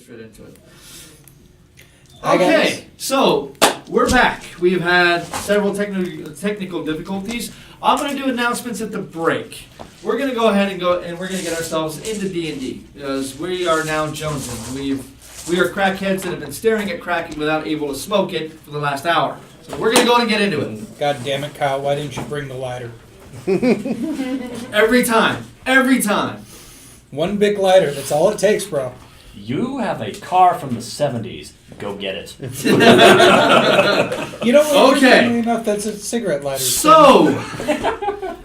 straight into it. Okay, so we're back. We've had several technical difficulties. I'm going to do announcements at the break. We're going to go ahead and we're going to get ourselves into D&D because we are now jonesing. We are crackheads that have been staring at crack without able to smoke it for the last hour. So we're going to go and get into it. God damn it, Kyle! Why didn't you bring the lighter? Every time. One big lighter. That's all it takes, bro. You have a car from the 70s. Go get it. You don't want Okay. enough that's a cigarette lighter. So,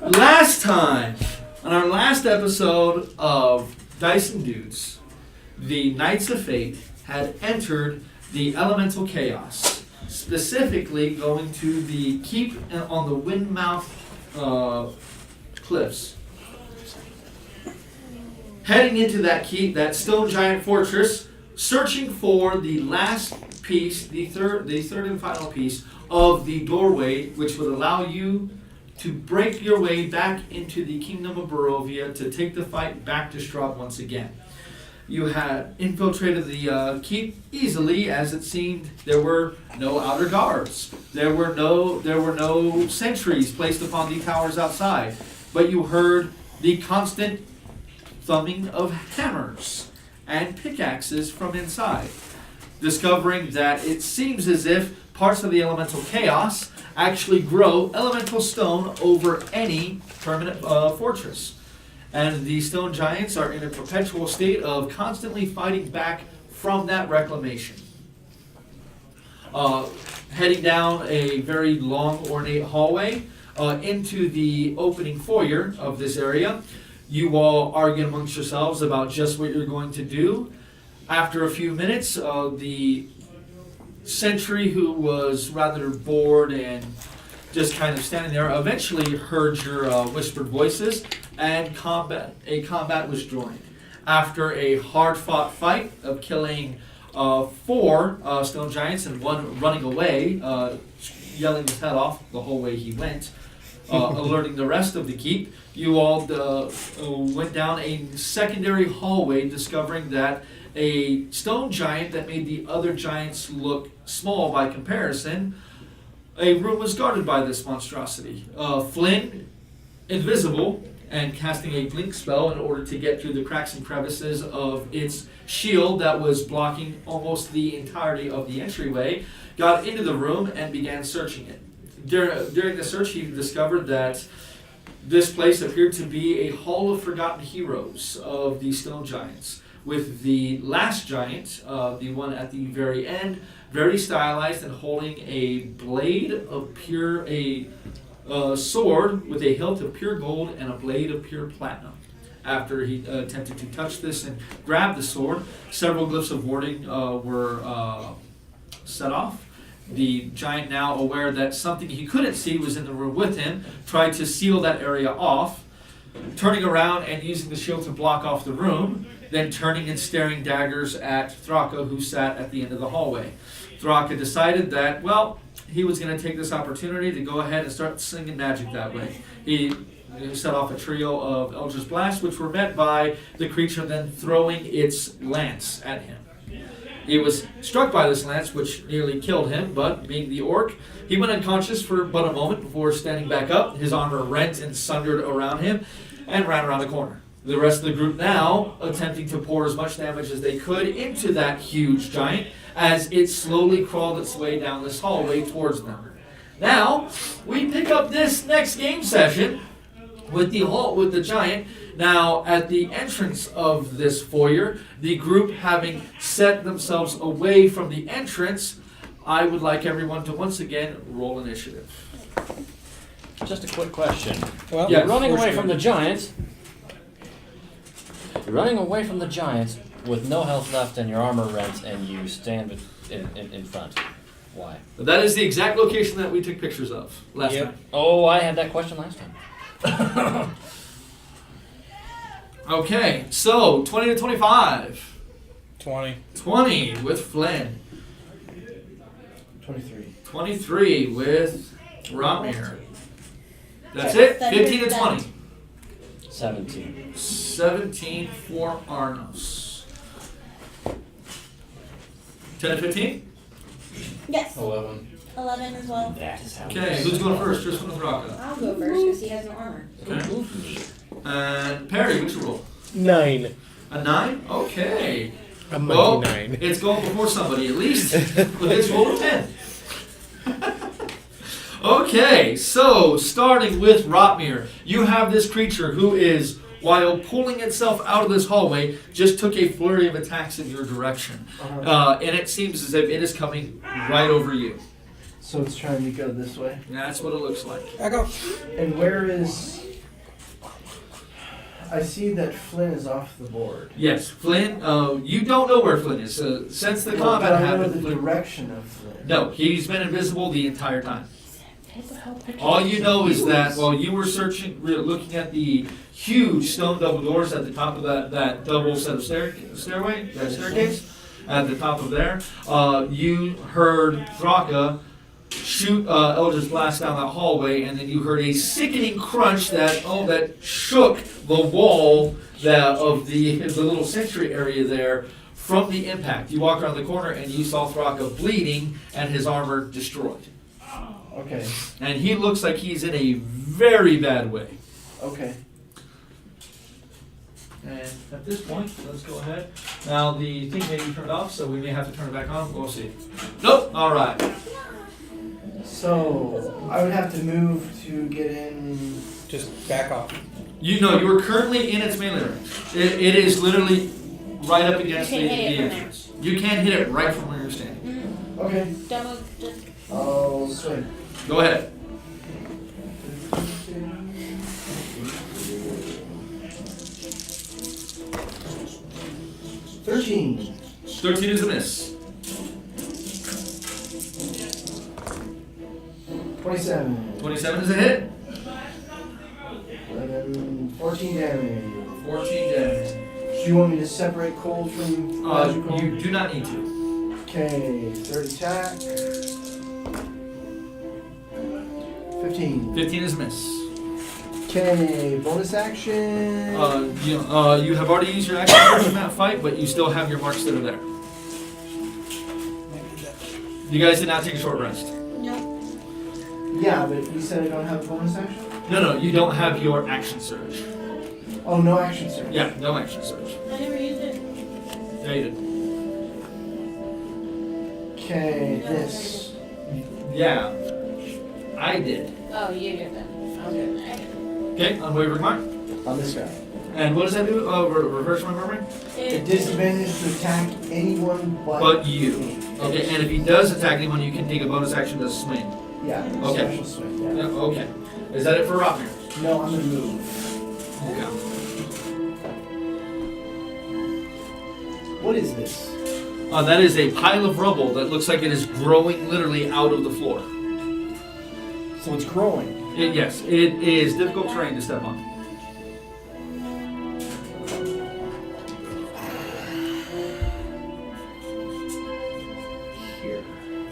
last time, on our last episode of Dice and Dudes, the Knights of Fate had entered the elemental chaos, specifically going to the keep on the Windmouth cliffs. Heading into that keep, that stone giant fortress, searching for the last piece, the third and final piece of the doorway, which would allow you to break your way back into the kingdom of Barovia to take the fight back to Strahd once again. You had infiltrated the keep easily, as it seemed there were no outer guards. There were no sentries placed upon the towers outside, but you heard the constant thumbing of hammers and pickaxes from inside, discovering that it seems as if parts of the elemental chaos actually grow elemental stone over any permanent fortress. And the stone giants are in a perpetual state of constantly fighting back from that reclamation. Heading down a very long, ornate hallway into the opening foyer of this area, you all argue amongst yourselves about just what you're going to do. After a few minutes, the sentry, who was rather bored and just kind of standing there, eventually heard your whispered voices, and a combat was joined. After a hard-fought fight of killing 4 stone giants and one running away, yelling his head off the whole way he went, alerting the rest of the keep, you all went down a secondary hallway, discovering that a stone giant that made the other giants look small by comparison, a room was guarded by this monstrosity. Flynn, invisible, and casting a blink spell in order to get through the cracks and crevices of its shield that was blocking almost the entirety of the entryway, got into the room and began searching it. During the search, he discovered that this place appeared to be a hall of forgotten heroes of the stone giants, with the last giant, the one at the very end, very stylized and holding a blade of sword with a hilt of pure gold and a blade of pure platinum. After he attempted to touch this and grab the sword, several glyphs of warding were set off. The giant, now aware that something he couldn't see was in the room with him, tried to seal that area off, turning around and using the shield to block off the room, then turning and staring daggers at Thraka, who sat at the end of the hallway. Thraka decided that, well, he was going to take this opportunity to go ahead and start singing magic that way. He set off a trio of Eldritch Blasts, which were met by the creature then throwing its lance at him. He was struck by this lance, which nearly killed him, but being the orc, he went unconscious for but a moment before standing back up. His armor rent and sundered around him and ran around the corner. The rest of the group now attempting to pour as much damage as they could into that huge giant as it slowly crawled its way down this hallway towards them. Now, we pick up this next game session with the giant. Now, at the entrance of this foyer, the group having set themselves away from the entrance, I would like everyone to once again roll initiative. Just a quick question. Well, You're running away from the giants. You're running away from the giants with no health left and your armor rent, and you stand in front. Why? That is the exact location that we took pictures of last time. Oh, I had that question last time. Okay, so 20 to 25. 20. 20 with Flynn. 23. 23 with Ramir. That's it? 15 to 20. 17. 17 for Arnos. 10 and 15? Yes. 11. 11 as well. That is how. Okay, who's going first? Tristan with Raka. I'll go first because he has no armor. Okay. And Perry, what's your roll? 9. A 9? Okay. A Well, mighty 9. it's going before somebody, at least. With this roll of 10. Okay, so starting with Rotmir, you have this creature who is, while pulling itself out of this hallway, just took a flurry of attacks in your direction. And it seems as if it is coming right over you. So it's trying to go this way. That's what it looks like. Back up. And where is... I see that Flynn is off the board. Yes, Flynn, you don't know where Flynn is. Since the But combat I know happened, the Flynn, direction of Flynn. no, he's been invisible the entire time. All you know is that while you were searching, looking at the huge stone double doors at the top of that double set of staircase, at the top of there, you heard Thraka shoot Eldritch Blast down that hallway, and then you heard a sickening crunch that shook the wall of the little sentry area there from the impact. You walked around the corner and you saw Thraka bleeding and his armor destroyed. Okay, And he looks like he's in a very bad way. okay. And at this point, let's go ahead. Now the thing may be turned off, so we may have to turn it back on. We'll see. Nope. All right. So, I would have to move to get in... Just back off. You know you are currently in its melee range. It is literally right up against You the can't hit it from there. entrance. You can hit it right from where you're standing. Okay, Don't move. Just I'll swing. Go ahead. $13. 13 is a miss. 27. 27 is a hit. 11, 14 damage. 14 damage. Do you want me to separate cold from magical? You do not need to. Okay, third attack. 15. 15 is a miss. Okay, bonus action. You have already used your action in that fight, but you still have your marks that are there. You guys did not take a short rest. no. Yeah, but you said I don't have a bonus action? No, you don't have your action surge. Oh, no action, sir. Yeah, no action surge. I never used it. Yeah, you did. Okay, this. Yeah, I did. Oh, you did that. I'll do it. Okay, unwavering mark. On this guy. And what does that do? Reverse my memory? A disadvantage to attack anyone But you. me. Okay, and if he does attack anyone, you can take a bonus action to swing. Yeah, Okay. special swing. Yeah. Yeah, okay. Is that it for Rotmir? No, I'm gonna move. Okay. What is this? That is a pile of rubble that looks like it is growing literally out of the floor. So it's growing. Yes, it is difficult terrain to step on. Here.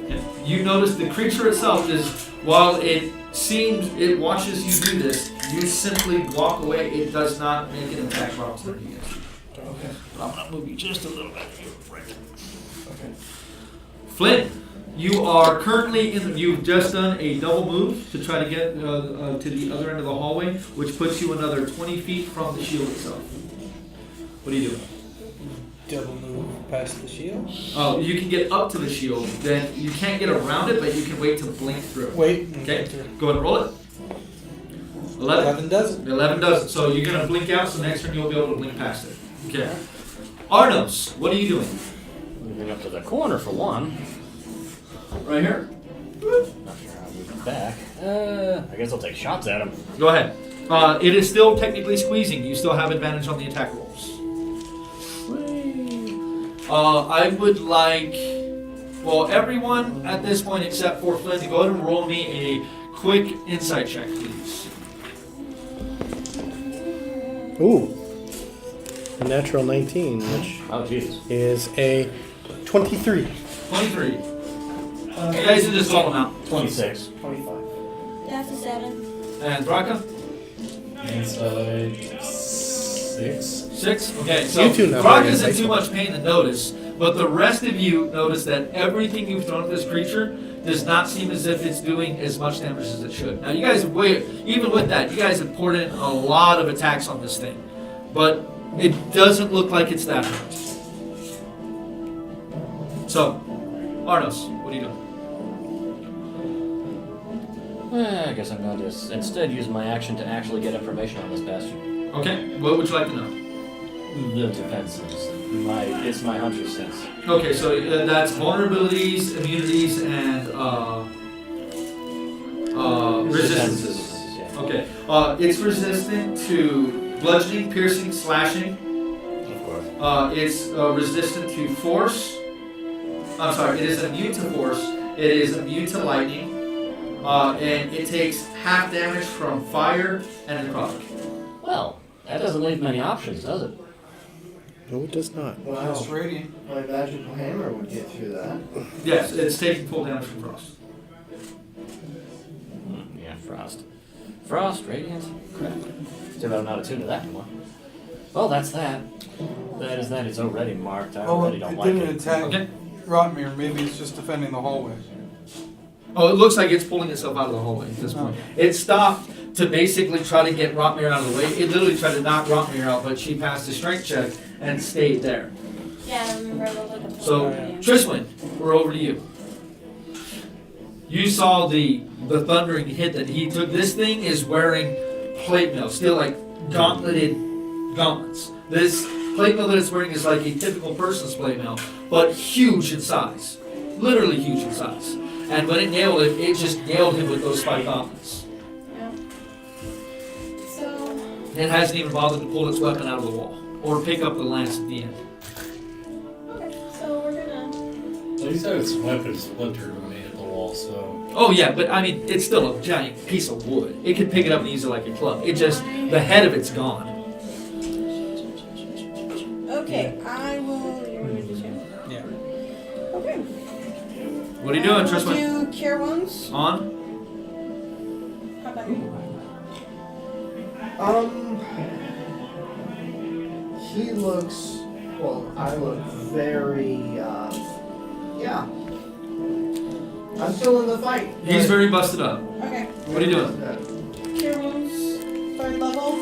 Okay. You notice the creature itself is, while it seems it watches you do this, you simply walk away. It does not make an attack while it's looking at you. Okay. I'm gonna move you just a little bit. Okay. Flynn, you are currently you've just done a double move to try to get to the other end of the hallway, which puts you another 20 feet from the shield itself. What are you doing? Double move past the shield. Oh, you can get up to the shield, then you can't get around it, but you can wait to blink through it. Wait. Okay, go ahead and roll it. 11. 11 doesn't. 11 doesn't. So you're going to blink out, so next turn you'll be able to blink past it. Okay. Arnos, what are you doing? Moving up to the corner for one. Right here. Not sure how to move it back. I guess I'll take shots at him. Go ahead. It is still technically squeezing. You still have advantage on the attack rolls. I would like, well, everyone at this point except for Flynn to go ahead and roll me a quick insight check, please. Ooh. A natural 19, which Oh, Jesus. is a 23. 23. You guys can just call them out. 26. 25. That's a 7. And Draka? Inside 6. 6? Okay, so You two know Draka's in insight. too much pain to notice, But the rest of you notice that everything you've thrown at this creature does not seem as if it's doing as much damage as it should. Now, you guys, even with that, you guys have poured in a lot of attacks on this thing. But it doesn't look like it's that hurt. So, Arnos, what are you doing? I guess I'm going to instead use my action to actually get information on this bastard. Okay, what would you like to know? The defenses. It's my hunter sense. Okay, so that's vulnerabilities, immunities, and resistances. Yeah. Okay, it's resistant to bludgeoning, piercing, slashing. Of course. It's resistant to force. I'm sorry, it is immune to force. It is immune to lightning. And it takes half damage from fire and necrotic. Well, that doesn't leave many options, does it? No, it does not. Wow. radiant. My magical hammer would get through that. Yes, it's taking full damage from frost. Yeah, frost. Frost, radiant. Crap. Too bad I'm not attuned to that anymore. Well, that's that. That is that. It's already marked. I already don't like it. attack Okay. Rotmere. Maybe it's just defending the hallway. Oh, it looks like it's pulling itself out of the hallway at this point. It stopped to basically try to get Rotmere out of the way. It literally tried to knock Rotmere out, but she passed a strength check and stayed there. Yeah, I remember I was looking for So, it. Triswin, we're over to you. You saw the thundering hit that he took. This thing is wearing plate mail, still like gauntleted gauntlets. This plate mail that it's wearing is like a typical person's plate mail, but huge in size. Literally huge in size. And when it nailed him, it just nailed him with those spike gauntlets. Yeah. So, It hasn't even bothered to pull its weapon out of the wall or pick up the lance at the end. okay, so we're gonna. At least its weapon splintered when they hit the wall, so. Oh yeah, but I mean, it's still a giant piece of wood. It could pick it up and use it like a club. It just, the head of it's gone. Okay, I will. You're gonna do two? Yeah. Okay. What are you doing, We'll Tristan? do cure wounds. On? How about you? He looks, well, I look very, yeah. I'm still in the fight. He's very busted up. Okay. What are you doing? Cure wounds, 3rd level.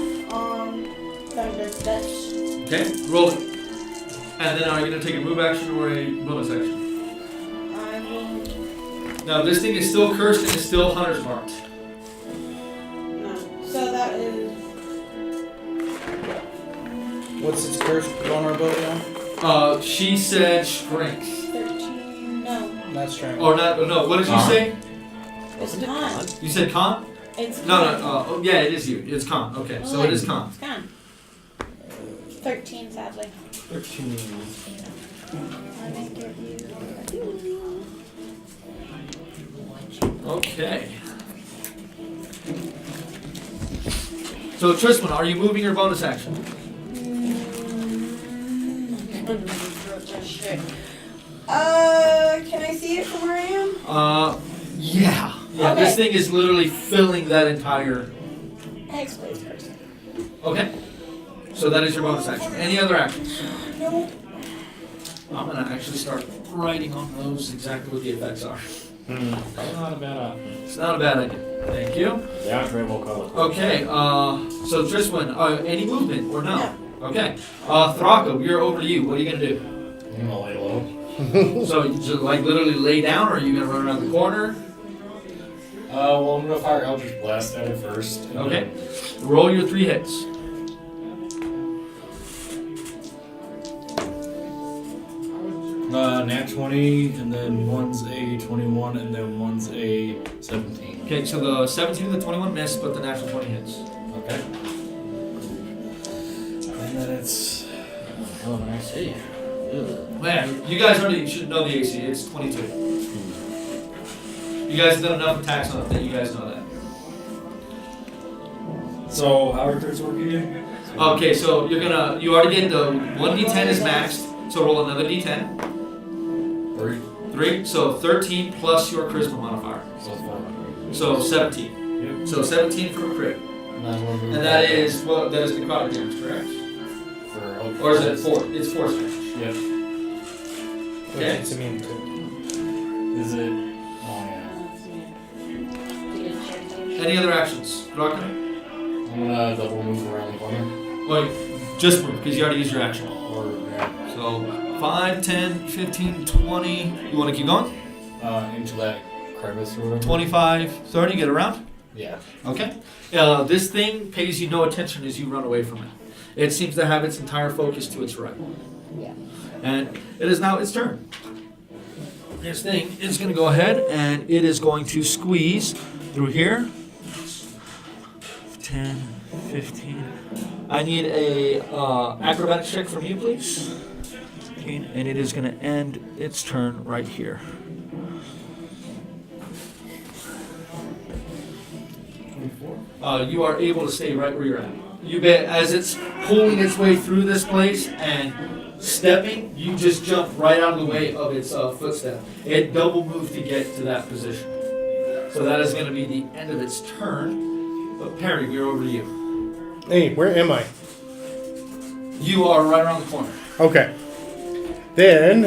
Thunder touch. Okay, roll it. And then are you going to take a move action or a bonus action? I will. Now, this thing is still cursed and is still hunter's marked. No. So that is. What's its first vulnerability on? She said strength. 13. No. Not strength. Or not, no, what did you say? Wasn't it Con. con? You said con? It's No, con. oh, yeah, it is you. It's con. Okay, so it is con. It's con. 13, sadly. 13. I make it you. Okay. So, Tristan, are you moving your bonus action? Can I see it from where I am? Yeah. Yeah, Okay. this thing is literally filling that entire... Hex blades first. Okay. So that is your bonus action. Any other actions? No. I'm going to actually start writing on those exactly what the effects are. Not a bad option. It's not a bad idea. Thank you. The Andre will call it. Okay, so Tristan, any movement or no? Okay. Thrako, you're over to you. What are you going to do? I'm gonna lay low. So, you just like literally lay down, or are you going to run around the corner? Well, I'm gonna fire Eldritch Blast at it first. and Okay. Roll your 3 hits. Nat 20, and then one's a 21, and then one's a 17. Okay, so the 17 and the 21 miss, but the natural 20 hits. Okay. And then it's. Oh, I see. Man, you guys already should know the AC. It's 22. You guys have done enough attacks on it that you guys know that. So, how are thirds working again? Okay, so you already get the 1d10 is maxed, so roll another d10. 3. 3, so 13 plus your charisma modifier. So 4. So 17. Yep. So 17 for a crit. And that is, well, that is necrotic damage, correct? For Or is it 4? It's 4 damage. Yep. which Okay. it's immune to. Is it? Oh yeah. Any other actions? Rocket? I'm gonna double move around the corner. Well, just move, because you already used your action. Or yeah. So 5, 10, 15, 20. You want to keep going? Into that crevice or whatever. 25, 30, get around. Yeah. Okay. This thing pays you no attention as you run away from it. It seems to have its entire focus to its right. Yeah. And it is now its turn. This thing is going to go ahead and it is going to squeeze through here. 10, 15. I need a acrobatics check from you, please. 15, and it is going to end its turn right here. You are able to stay right where you're at. You bet as it's pulling its way through this place and stepping, you just jump right out of the way of its footstep. It double moved to get to that position. So that is going to be the end of its turn. But Perry, we're over to you. Hey, where am I? You are right around the corner. Okay. Then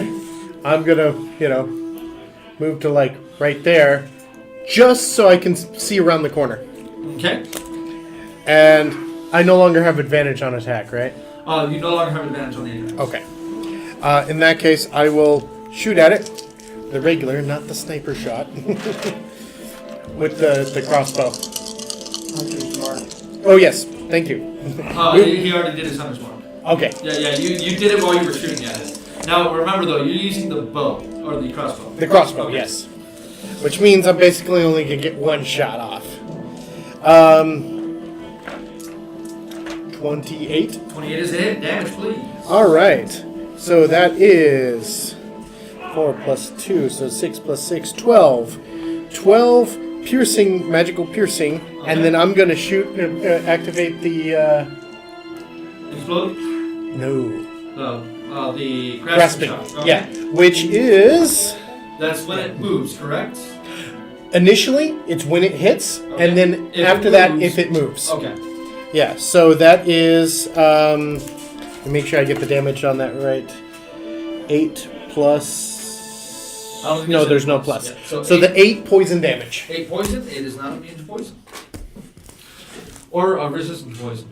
I'm gonna, move to like right there, just so I can see around the corner. Okay. And I no longer have advantage on attack, right? You no longer have advantage on the attack. Okay. In that case, I will shoot at it. The regular, not the sniper shot. With the crossbow. Hunter's mark. Oh, yes. Thank you. He already did his hunter's mark. Okay. Yeah, you did it while you were shooting at it. Now, remember though, you're using the bow, or the crossbow. The crossbow, Okay. yes. Which means I'm basically only going to get one shot off. 28. 28 is a hit. Damage, please. All right. So that is 4 plus 2, so 6 plus 6, 12. 12 piercing, magical piercing, and then I'm going to shoot, activate the, Explode? no. The Grasping. shot. Okay. Yeah. Which is, That's when it moves, correct? initially, it's when it hits, Okay. and then If it after that, moves. if it moves. Okay. Yeah, so that is, let me make sure I get the damage on that right. 8 plus... I don't think No, there's there's any no plus. plus. Yeah, So the 8 poison damage. 8 poison. It is not immune to poison. Or resistant to poison.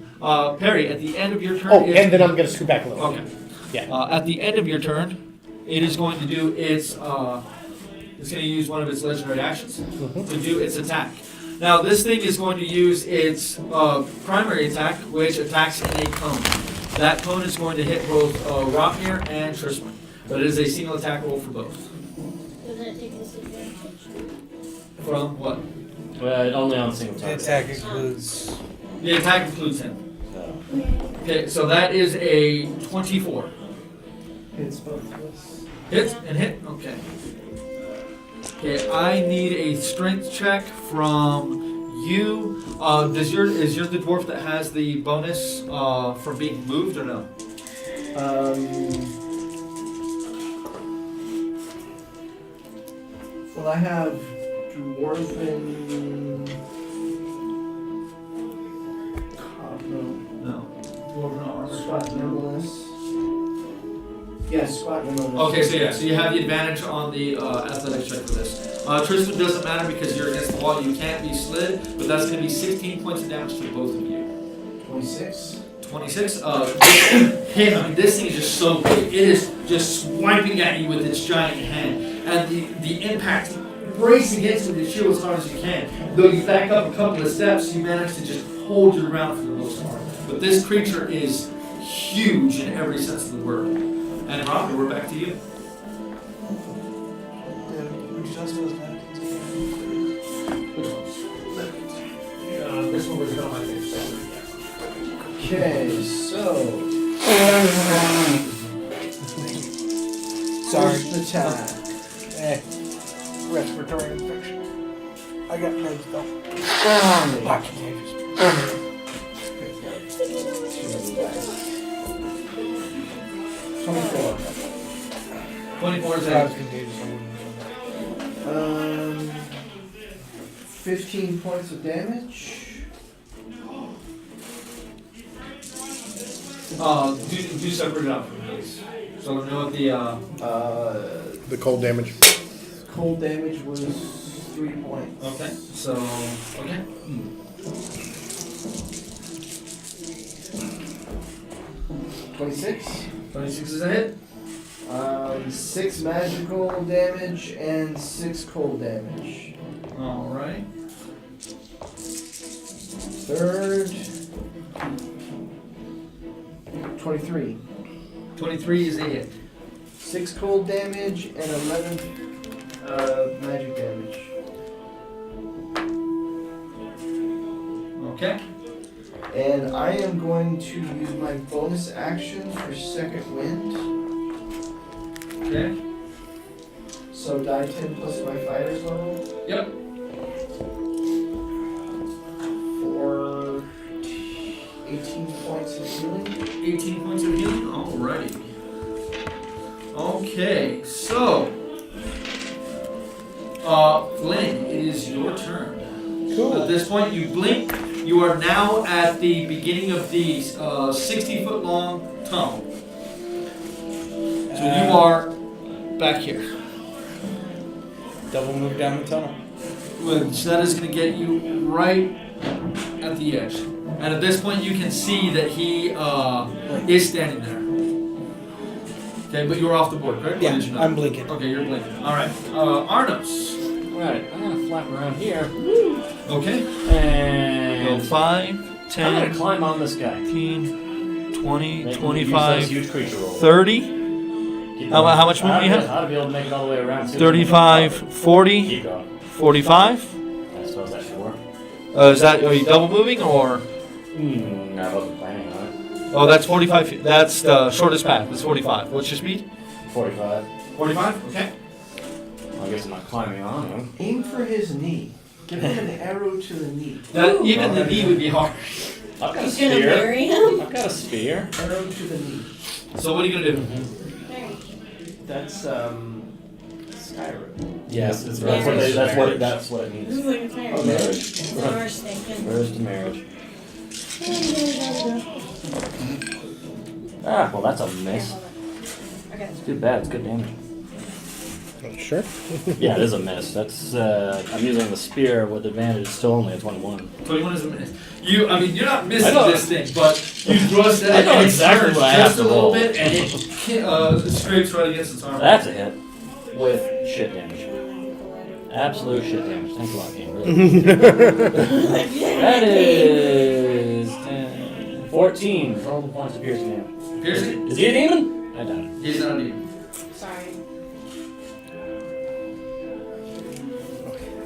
Perry, at the end of your turn... Oh, and then I'm going to scoot back a little. Okay. Yeah. At the end of your turn, it is going to do its... it's going to use one of its legendary actions to do its attack. Now, this thing is going to use its primary attack, which attacks in a cone. That cone is going to hit both Rotmir and Trisman, but it is a single attack roll for both. Doesn't it take disadvantage? From what? Only on single The target. attack includes. The attack includes him. So, Okay, so that is a 24. Hits both of us. Hit and hit? Okay. Okay, I need a strength check from you. Is your the dwarf that has the bonus from being moved or no? Well, I have dwarven. No. Dwarven armor. Squat nimbleness. Yes, squat nimbleness. Okay, so yeah, so you have the advantage on the athletics check for this. Tristan doesn't matter because you're against the wall. You can't be slid, but that's going to be 16 points of damage to both of you. 26. 26. This thing is just so big. It is just swiping at you with its giant hand. And the impact, brace against it with your shield as hard as you can. Though you back up a couple of steps, you manage to just hold your ground for the most part. But this creature is huge in every sense of the word. And Robert, we're back to you. Would you just those napkins again? Which ones? This one was on my face. Okay, so. Sorry. First attack. Respiratory infection. I got meds though. Not contagious. 24. 24 is If I was a contagious, I wouldn't have done 15 points of damage. do separate it out for me, please. So I know what the the cold damage. Cold damage was 3 points. Okay, so, okay. 26. 26 is a hit. 6 magical damage and 6 cold damage. Alright. Third. 23. 23 is a hit. 6 cold damage and 11 magic damage. Okay. And I am going to use my bonus action for second wind. Okay. So die 10 plus my fighter's level Yep. for 18 points of healing. 18 points of healing. Alrighty. Okay, so Flynn, it is your turn. Cool. At this point, you blink. You are now at the beginning of the 60-foot long tunnel. So you are back here. Double move down the tunnel. Which that is going to get you right at the edge. And at this point, you can see that he is standing there. Okay, but you were off the board, correct? Or Yeah, did you not? I'm blinking. Okay, you're blinking. All right. Arnos. Right, I'm gonna flap around here. Okay. And 5, I'm gonna 10, climb on this guy. 15, 20, Make him 25, use those huge creature rolls. 30, Keep How going. much movement do you have? I'll be able to make it all the way around. too. 35, 40, Keep going. 45. I suppose that should work. Is that, are you double moving or? I wasn't planning on it. Oh, that's 45 feet. That's the shortest path. It's 45. What's your speed? 45. 45? Okay. I guess I'm not climbing on him. Aim for his knee. Give him an arrow to the knee. That, even the knee would be hard. I've got a He's gonna spear. bury him? I've got a spear. Arrow to the knee. So what are you going to do? That's Skyrim. Yes, That's that's what what, they- that's what it means. Who wouldn't marry? Oh, marriage. It's Norse thinking. Where's the marriage? Ah, well, that's a miss. Okay. It's too bad. It's good damage. Sure. Yeah, it is a miss. That's I'm using the spear with advantage. It's still only a 21. 21 is a miss. You're not I missing know. this thing, but you thrust it I know and it exactly turns what I have just to a little roll. bit, and it scrapes right against its armor. That's a hit with shit damage. Absolute shit damage. Thanks a lot, game. Really. That is 14 for all the points of piercing damage. Piercing? Is he a demon? I doubt it. He's not a demon. Sorry.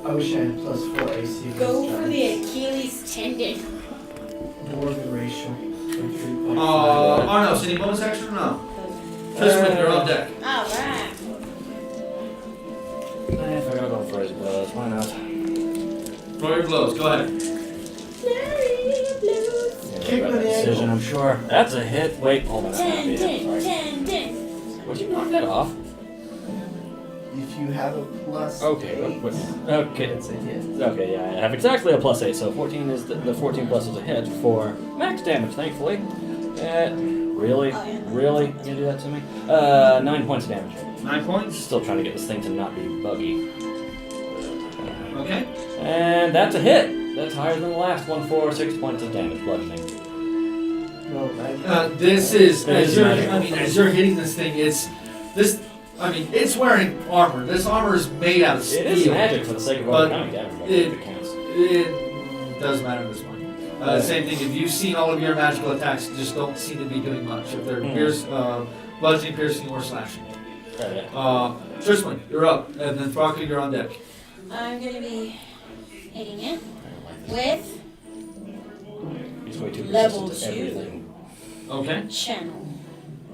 I wish I had plus 4 AC. Go for the Achilles tendon. Dwarven racial. Arnos, any bonus action or no? Tristan, you're on deck. Alright. If I gotta go for his blows, why not? Throw your blows. Go ahead. Yeah, Kick got with that the decision, ankle. I'm sure. That's a hit. Wait, hold on. That's not Tendon, it. Sorry. tendon. Would you knock that off? If you have a plus Okay, 8, okay. it's a hit. Okay, yeah, I have exactly a plus 8, so 14 is the 14 plus is a hit for max damage, thankfully. Really? Oh, yeah. Really? You gonna do that to me? 9 points of damage. 9 points. Still trying to get this thing to not be buggy. Okay. And that's a hit! That's higher than the last one for 6 points of damage, bludgeoning. No, This is It is magical. as you're hitting this thing, it's wearing armor. This armor is made out of steel. It is magic for the sake of But overcoming damage, but it- it counts. It doesn't matter at this point. Same thing. If you've seen all of your magical attacks, just don't seem to be doing much. If they're bludgeoning, piercing, or slashing. Okay. Tristan, you're up, and then Throcker, you're on deck. I'm gonna be hitting it with He's way too Level resistant to 2. everything. Okay. channel.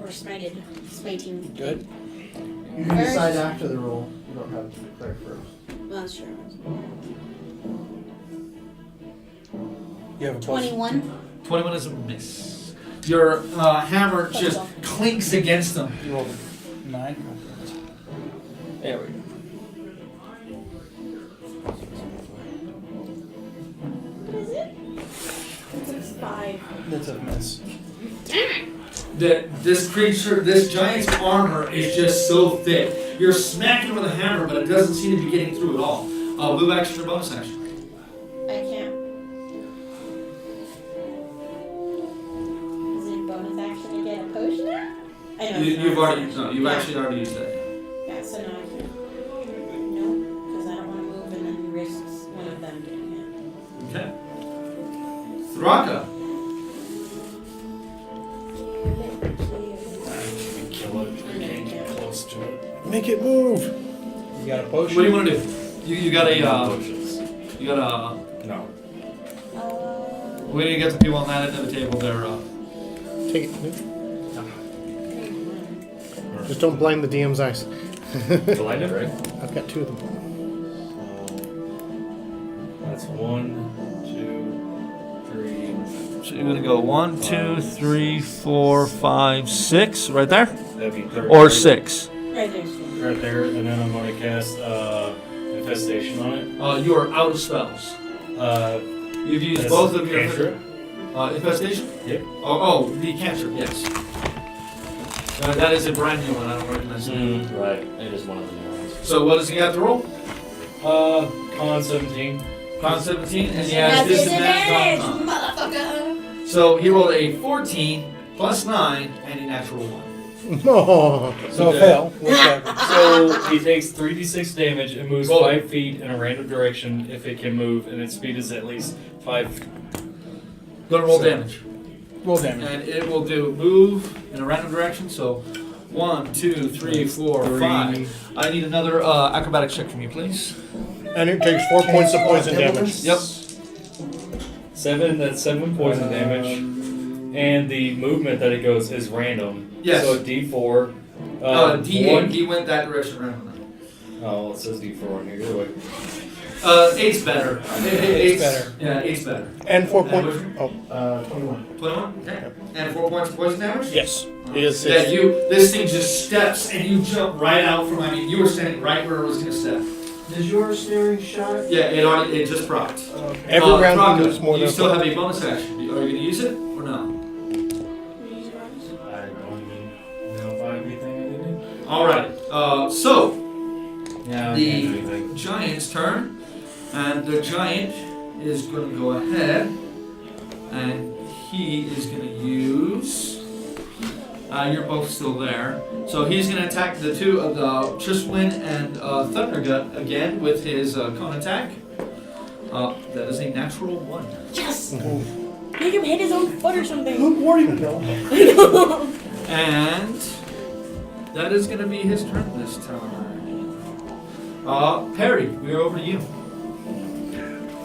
Or smiting. Good. You can decide after the roll. You don't have to declare first. Well, sure. You have a plus. 21. 21 is a miss. Your hammer just clinks against them. You rolled a 9. There we go. What is it? It's 5. That's a miss. This creature, this giant's armor is just so thick You're smacking with a hammer, but it doesn't seem to be getting through at all. Move action or bonus action? I can't. Is it a bonus action to get a potion now? I know. You've actually already used that. Yeah, so no, I can't. No, because I don't want to move and then risk one of them getting hit. Okay. Thraka. Kill it. You can't get close to it. Make it move. You got a What potion? do you want to do? You got a Potions. you got a. No. We need to get the people on that end of the table there. Take it. Just don't blind the DM's eyes. Blinded, right? I've got 2 of them. That's 1, 2, 3. So you're gonna go 1, 2, 3, 4, 5, 6, right there, That'd be 30. or 6. Right there. Right there, and then I'm going to cast Infestation on it. You are out of spells. You've used That's both of your cantrip. infestation. Yep. Oh, the cantrip. Yes. That is a brand new one. I don't recognize it. Right, it is one of the new ones. So what does he have to roll? Con 17. Con 17, and he That's has disadvantage, disadvantage on con. motherfucker. So he rolled a 14 plus 9 and a natural 1. Oh. So fail. What's that? So he takes 3d6 damage and moves Roll 5 feet in a random direction if it can move, and its speed is at least 5. Gonna roll So- damage. Roll damage. And it will do move in a random direction. So 1, 2, 3, 4, 5. I need another acrobatics check from you, please. And it takes 4 points of poison damage. Yep. 7, that's 7 poison damage. And the movement that it goes is random. Yes. So D4. D8. He went that direction randomly. Oh, it says D4 on here. Either way. 8's better. Eight's better. Yeah, 8's better. And 4 points. Oh, 21. 21? Okay. And 4 points of poison damage? yes. It is Yeah, 6. this thing just steps and you jump right out from, you were standing right where it was gonna step. Does your snaring shot? Yeah, it just procced. Every round Thraka, he moves more you than still 4. have a bonus action. Are you gonna use it or no? I don't even know if I have anything I can do. Alright, so Yeah, I The- can't do anything. Giant's turn, and the giant is going to go ahead, and he is going to use. You're both still there, so he's going to attack the two of the Triswin and Thundergut again with his cone attack. That is a natural 1. Yes! Make him hit his own foot or something. Good morning, Bill. And that is going to be his turn this time. Perry, we're over to you.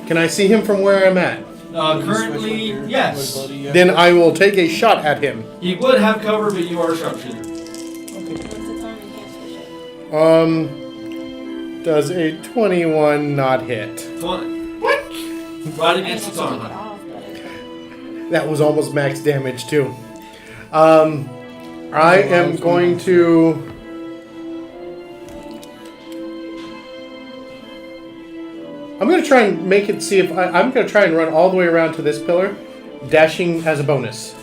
Can I see him from where I'm at? Currently, yes. Then I will take a shot at him. He would have cover, but you are a sharpshooter. What's the time you can't switch it? Does a 21 not hit? What? Right I against have its to take it armor. off, but That was almost max damage too. I am going to. I'm going to try and make it see if I'm going to try and run all the way around to this pillar, dashing as a bonus.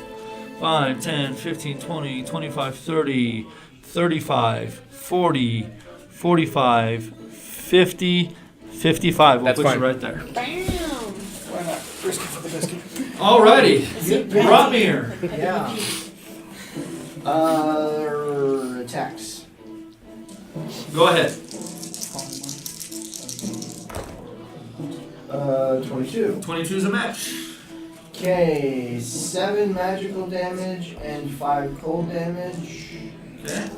5, 10, 15, 20, 25, 30, 35, 40, 45, 50, 55. We'll That's put fine. you right there. bam! Why not? Risk it for the biscuit. Alrighty. it Ramir. Yeah. Attacks. Go ahead. 22. 22 is a match. Okay, 7 magical damage and 5 cold damage. Okay.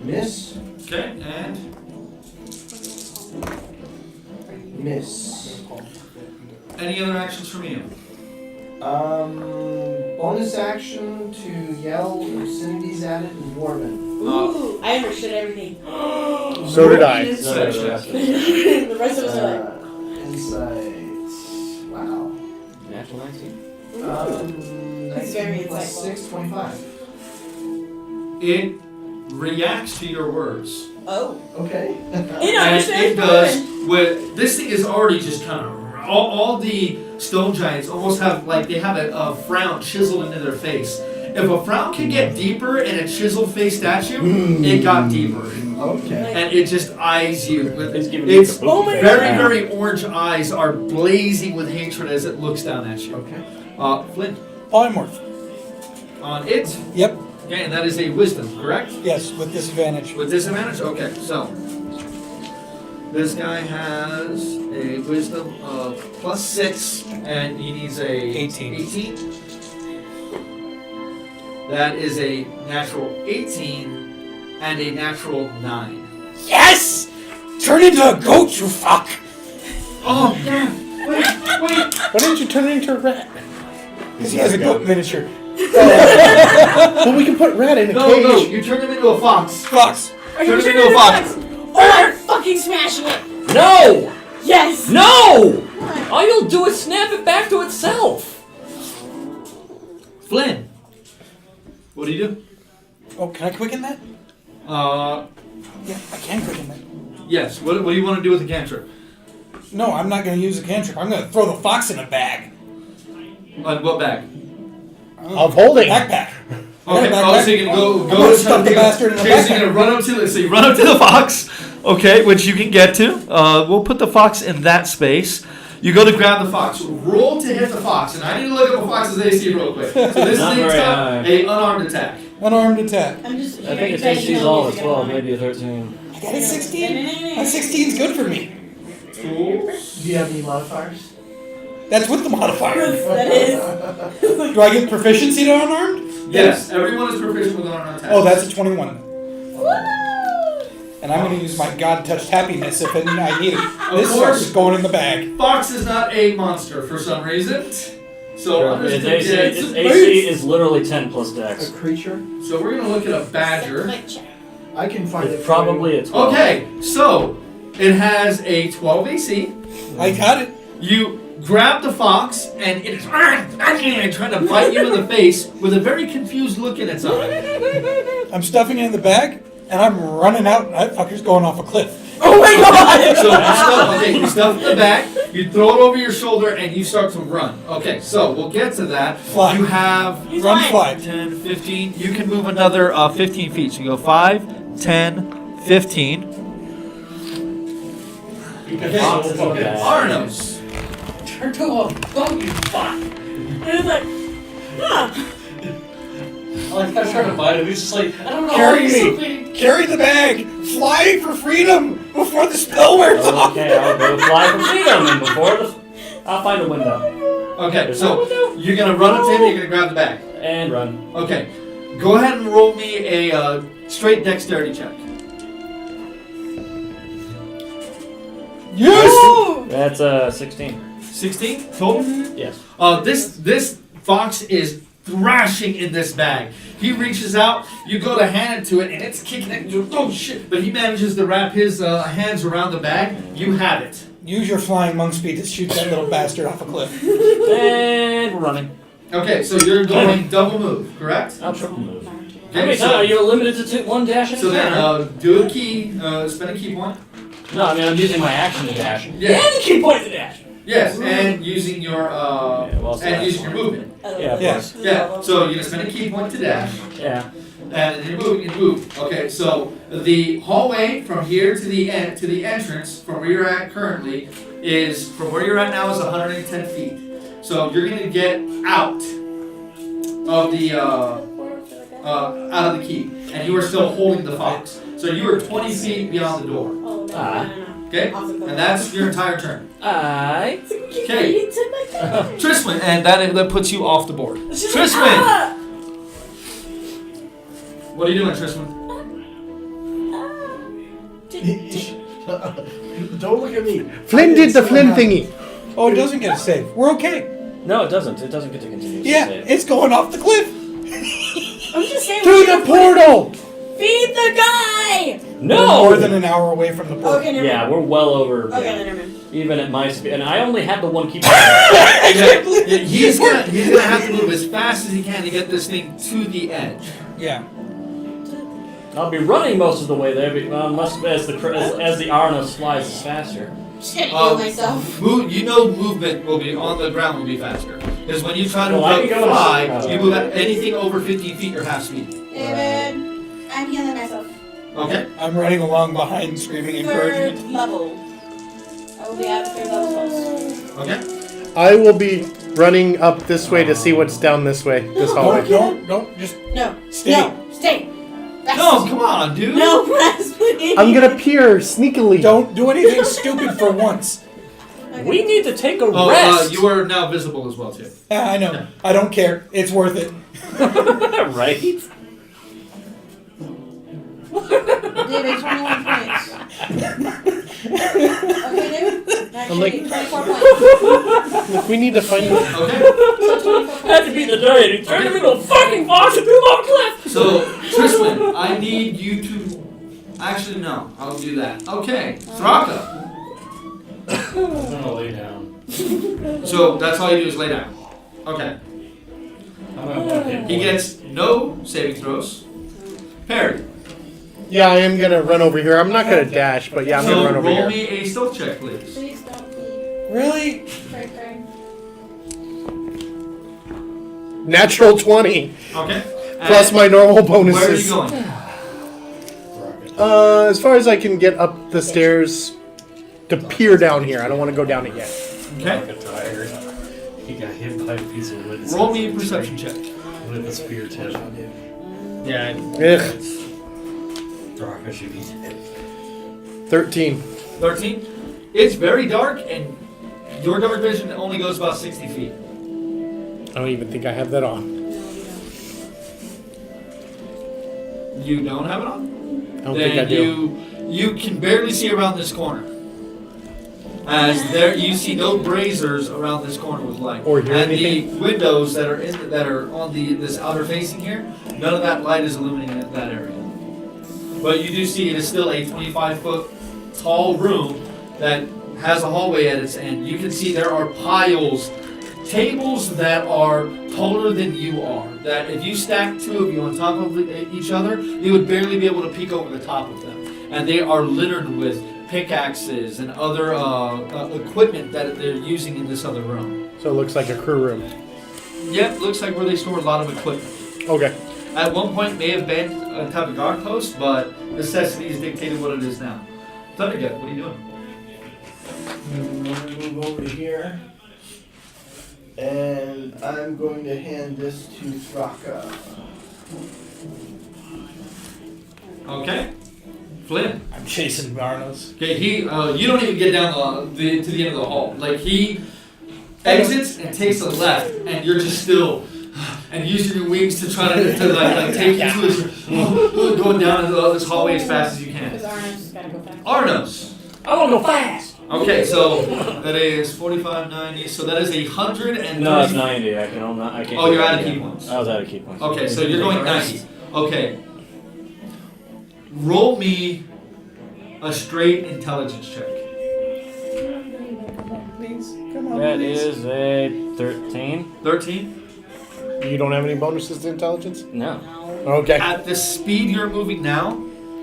Miss. Okay, and Miss. any other actions from you? Bonus action to yell obscenities at it in Dwarven. Ooh, I understood everything. So did I. Insight check. The rest of us are like, Insight. Wow. Natural 19. It's very 19 plus insightful. 6, 25. It reacts to your words. oh. Okay. It And understands it does with this thing is already just kind of all the stone giants almost have like they have a frown chiseled into their face if a frown can get deeper in a chiseled face statue, it got deeper. Okay. And it just eyes you. It's giving you Its the kabuki. very, very orange eyes are blazing with hatred as it looks down at you. Okay. Flynn, Polymorph. on it. Yep. Okay, and that is a wisdom, correct? Yes, with disadvantage. With disadvantage? Okay, so. This guy has a wisdom of +6, and he needs a 18. That is a natural 18 and a natural 9. Yes! Turn into a goat, you fuck! Oh, yeah. Wait. Why didn't you turn it into a rat? Because he has a goat miniature. Well, we can put rat in a No, cage. you turn him into a fox. Fox. Are Turn you him turning into a into fox. Oh, I'm fucking smashing it! No! Yes! No! All you'll do is snap it back to itself. Flynn, what do you do? Oh, can I quicken that? Yeah, I can quicken that. Yes. What do you want to do with the cantrip? No, I'm not going to use a cantrip. I'm going to throw the fox in a bag. On what bag? Of holding. Backpack. Okay, backpack. so you can I'm go gonna to stuff the bastard in a Okay, so you're backpack. gonna run up to so you run up to the fox, okay, which you can get to. We'll put the fox in that space. You go to grab the fox. Roll to hit the fox, and I need to look up a fox's AC real quick. So this Not is very a high. unarmed attack. Unarmed attack. I'm just I think its AC's all at 12, maybe a 13. I got a 16. A 16's good for me. Cool. Do you have any modifiers? That's with the modifier. That is. Do I get proficiency to unarmed? Yes, everyone is proficient with unarmed attacks. Oh, that's a 21. Woo! And I'm going to use my God-touched happiness if I need it. Of This course. is going in the bag. Fox is not a monster for some reason. So Its understood, AC, yeah, its AC is literally 10 plus A dex. creature? so we're gonna look at a badger. I can find it. It's probably a 12. Okay, so it has a 12 AC. I got it. You grab the fox, and it is trying to bite you in the face with a very confused look in its eye. I'm stuffing it in the bag, and I'm running out, and that fucker's going off a cliff. Oh my god! So you stuff it in the back, you throw it over your shoulder, and you start to run. Okay, so we'll get to that. Fly. You have He's Run, flying. fly. 10, 15. You can move another 15 feet. So you go 5, 10, 15. Okay, Fox is in the bag. Arnos. Turn to a bug, you fuck! And it's like, huh. Like, I tried to bite him, he's just like, I don't know. Carry he's me. something. Carry the bag. Fly for freedom before the spell wears off. Okay, I'll go fly for freedom, and before I'll find a window. Okay, so you're gonna run up to him. You're gonna grab the bag. And run. Okay, go ahead and roll me a straight dexterity check. Yes! That's 16. 16 total. Yes. This fox is thrashing in this bag. He reaches out, you go to hand it to it, and it's kicking it. Oh shit! But he manages to wrap his hands around the bag. You have it. Use your flying monk speed to shoot that little bastard off a cliff. And we're running. Okay, so you're going double move, correct? I'll triple move. How Okay, many so, times are you limited to one dash at so a then time? do a key, spend a key point. No, I mean I'm using my action to dash. Yeah. And the key point to dash. Yes, and using your well, so and that's using your fine. movement. Yeah, of Yes. course. Yeah, so you're gonna spend a key point to dash. Yeah. And then you move. Okay, so the hallway from here to the end to the entrance from where you're at currently is from where you're at now is 110 feet. So you're gonna get out of the out of the key, and you are still holding the fox. So you are 20 feet beyond the door. Oh, no, Ah. no. Okay, and that's your entire turn. I. Okay. Trisman, and that puts you off the board. Trisman, Ah! what are you doing, Trisman? Don't look at me. Flynn did the Flynn thingy. Oh, it doesn't get a save. We're okay. No, it doesn't. It doesn't get to continue. to Yeah, save. it's going off the cliff. I'm just saying. To the portal! Feed the guy! No. We're more than an hour away from the port. Okay, never Yeah, mind. we're well over. Okay, yeah, then never mind. even at my speed, and I only had the one key. Yeah, he's gonna have to move as fast as he can to get this thing to the edge. Yeah. I'll be running most of the way there, unless as the Arnos flies faster. Just gonna heal myself. Movement will be on the ground will be faster. Because when you try to Well, I can go fly, and- you move at anything over 15 feet, you're half speed. David, I'm healing myself. Okay. I'm running along behind, screaming encouragement. Third level. I will be at third level spells. Okay. I will be running up this way to see what's down this way, this hallway. Don't, just No. stay. No. Stay. Rest. No, come on, dude. No, rest, please. I'm gonna peer sneakily. Don't do anything stupid for once. Okay. We need to take a Oh, rest. you are now visible as well, too. I know. I don't care. It's worth it. Right? David, 21 points. Okay, David? Actually, like- 24 points. Look, we need to find. Okay. So 24 points. Had to be the day and he turned him into a fucking fox and threw him off a cliff. So, Tristan, I need you to. Actually, no. I'll do that. Okay. Thraka. I'm gonna lay down. So, that's all you do is lay down. Okay. I'm gonna one hit He point. gets no saving throws. Parry. Yeah, I am gonna run over here. I'm not gonna dash, but yeah, I'm gonna So, run over roll here. me a stealth check, please. Please don't be Really? cray. Natural 20 Okay. plus And my normal Where are you bonuses. going? As far as I can get up the stairs to peer down here. I don't want to go down it yet. Okay. Fucking tired. He got hit by a piece of wood. Roll me a perception check. With a spear tip. Yeah. Ugh, Draka should be. 13. 13. It's very dark, and your dark vision only goes about 60 feet. I don't even think I have that on. You don't have it on? I don't think I do. You can barely see around this corner. As there, you see no braziers around this corner with light. Or hear and anything? the windows that are on this outer facing here, none of that light is illuminating that area. But you do see it is still a 25-foot tall room that has a hallway at its end. You can see there are piles, tables that are taller than you are. That if you stack two of you on top of each other, you would barely be able to peek over the top of them. And they are littered with pickaxes and other equipment that they're using in this other room. So it looks like a crew room. Yep, looks like where they store a lot of equipment. Okay. At one point may have been a type of guard post, but necessity has dictated what it is now. Thundergut, what are you doing? I'm gonna move over here. And I'm going to hand this to Thraka. Okay. Flynn. I'm chasing Varnos. Okay, he. You don't even get down to the end of the hall. Like he exits and takes a left, and you're just still and using your wings to try to like take you to this, going down this hallway as fast as you can. Because Arno's gotta go fast. Arnos. I want to go fast. Okay, so that is 45, 90. So that is 130. No, it's 90. I can't. Oh, you're out of key points. I was out of key points. Okay, so you're going 90. Okay. Roll me a straight intelligence check. Please, come on. That please. is a 13. 13. You don't have any bonuses to intelligence? No. Okay. At the speed you're moving now,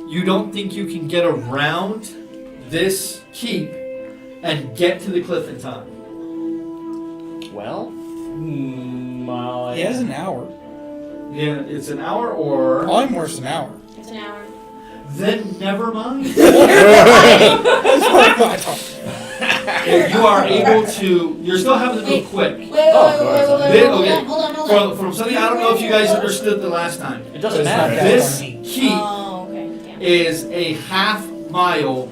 you don't think you can get around this keep and get to the cliff in time. Well, He has an hour. Yeah, it's an hour or... Probably more than an hour. It's an hour. Then never mind. That's what I thought. You are able to... You're still having to move quick. Wait, Then- okay. hold on. From something I don't know if you guys understood the last time. it doesn't It's not matter. that This funny. keep Oh, okay. Yeah. is a half mile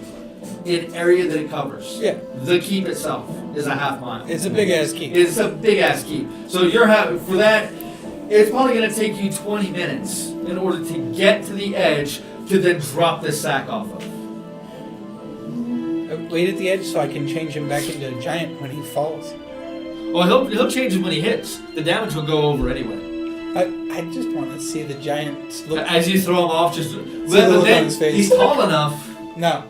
in area that it covers. Yeah. The keep itself is a half mile. It's a big ass key. It's a big ass keep. So you're having for that. It's probably going to take you 20 minutes in order to get to the edge to then drop this sack off of. Wait at the edge so I can change him back into a giant when he falls. Well, he'll change it when he hits. The damage will go over anyway. I just want to see the giant look. As you throw him off, just the but look on then his face. he's tall enough. No.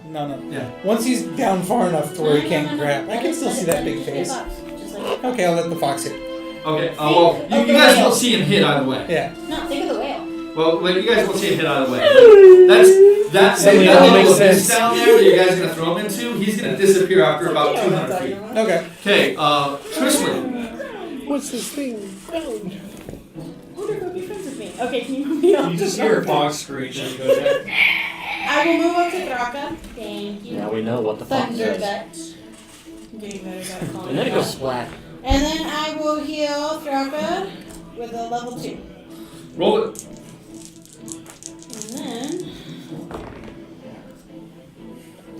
Yeah. Once he's down far enough to where he can't grab, I can still see that big face. Just like, Okay, I'll let the fox hit. Okay. Well, you guys won't see him hit either way. Yeah. no, think of the whale. Well, you guys won't see him hit either way. That's Suddenly that it all little makes abyss sense. down there that you guys are gonna throw him into. He's gonna disappear after about 200 feet. Okay. Okay, Tristan, What's this thing? Ground. Who go be friends with me? Okay, can you move me up? You just hear a fox screech as you go down. I will move up to Thraka. Thank you. Now we know what the fox Thunder says. Gut. I'm getting better at calling And then it it goes out. splat. And then I will heal Thraka with a level 2. Roll it. And then.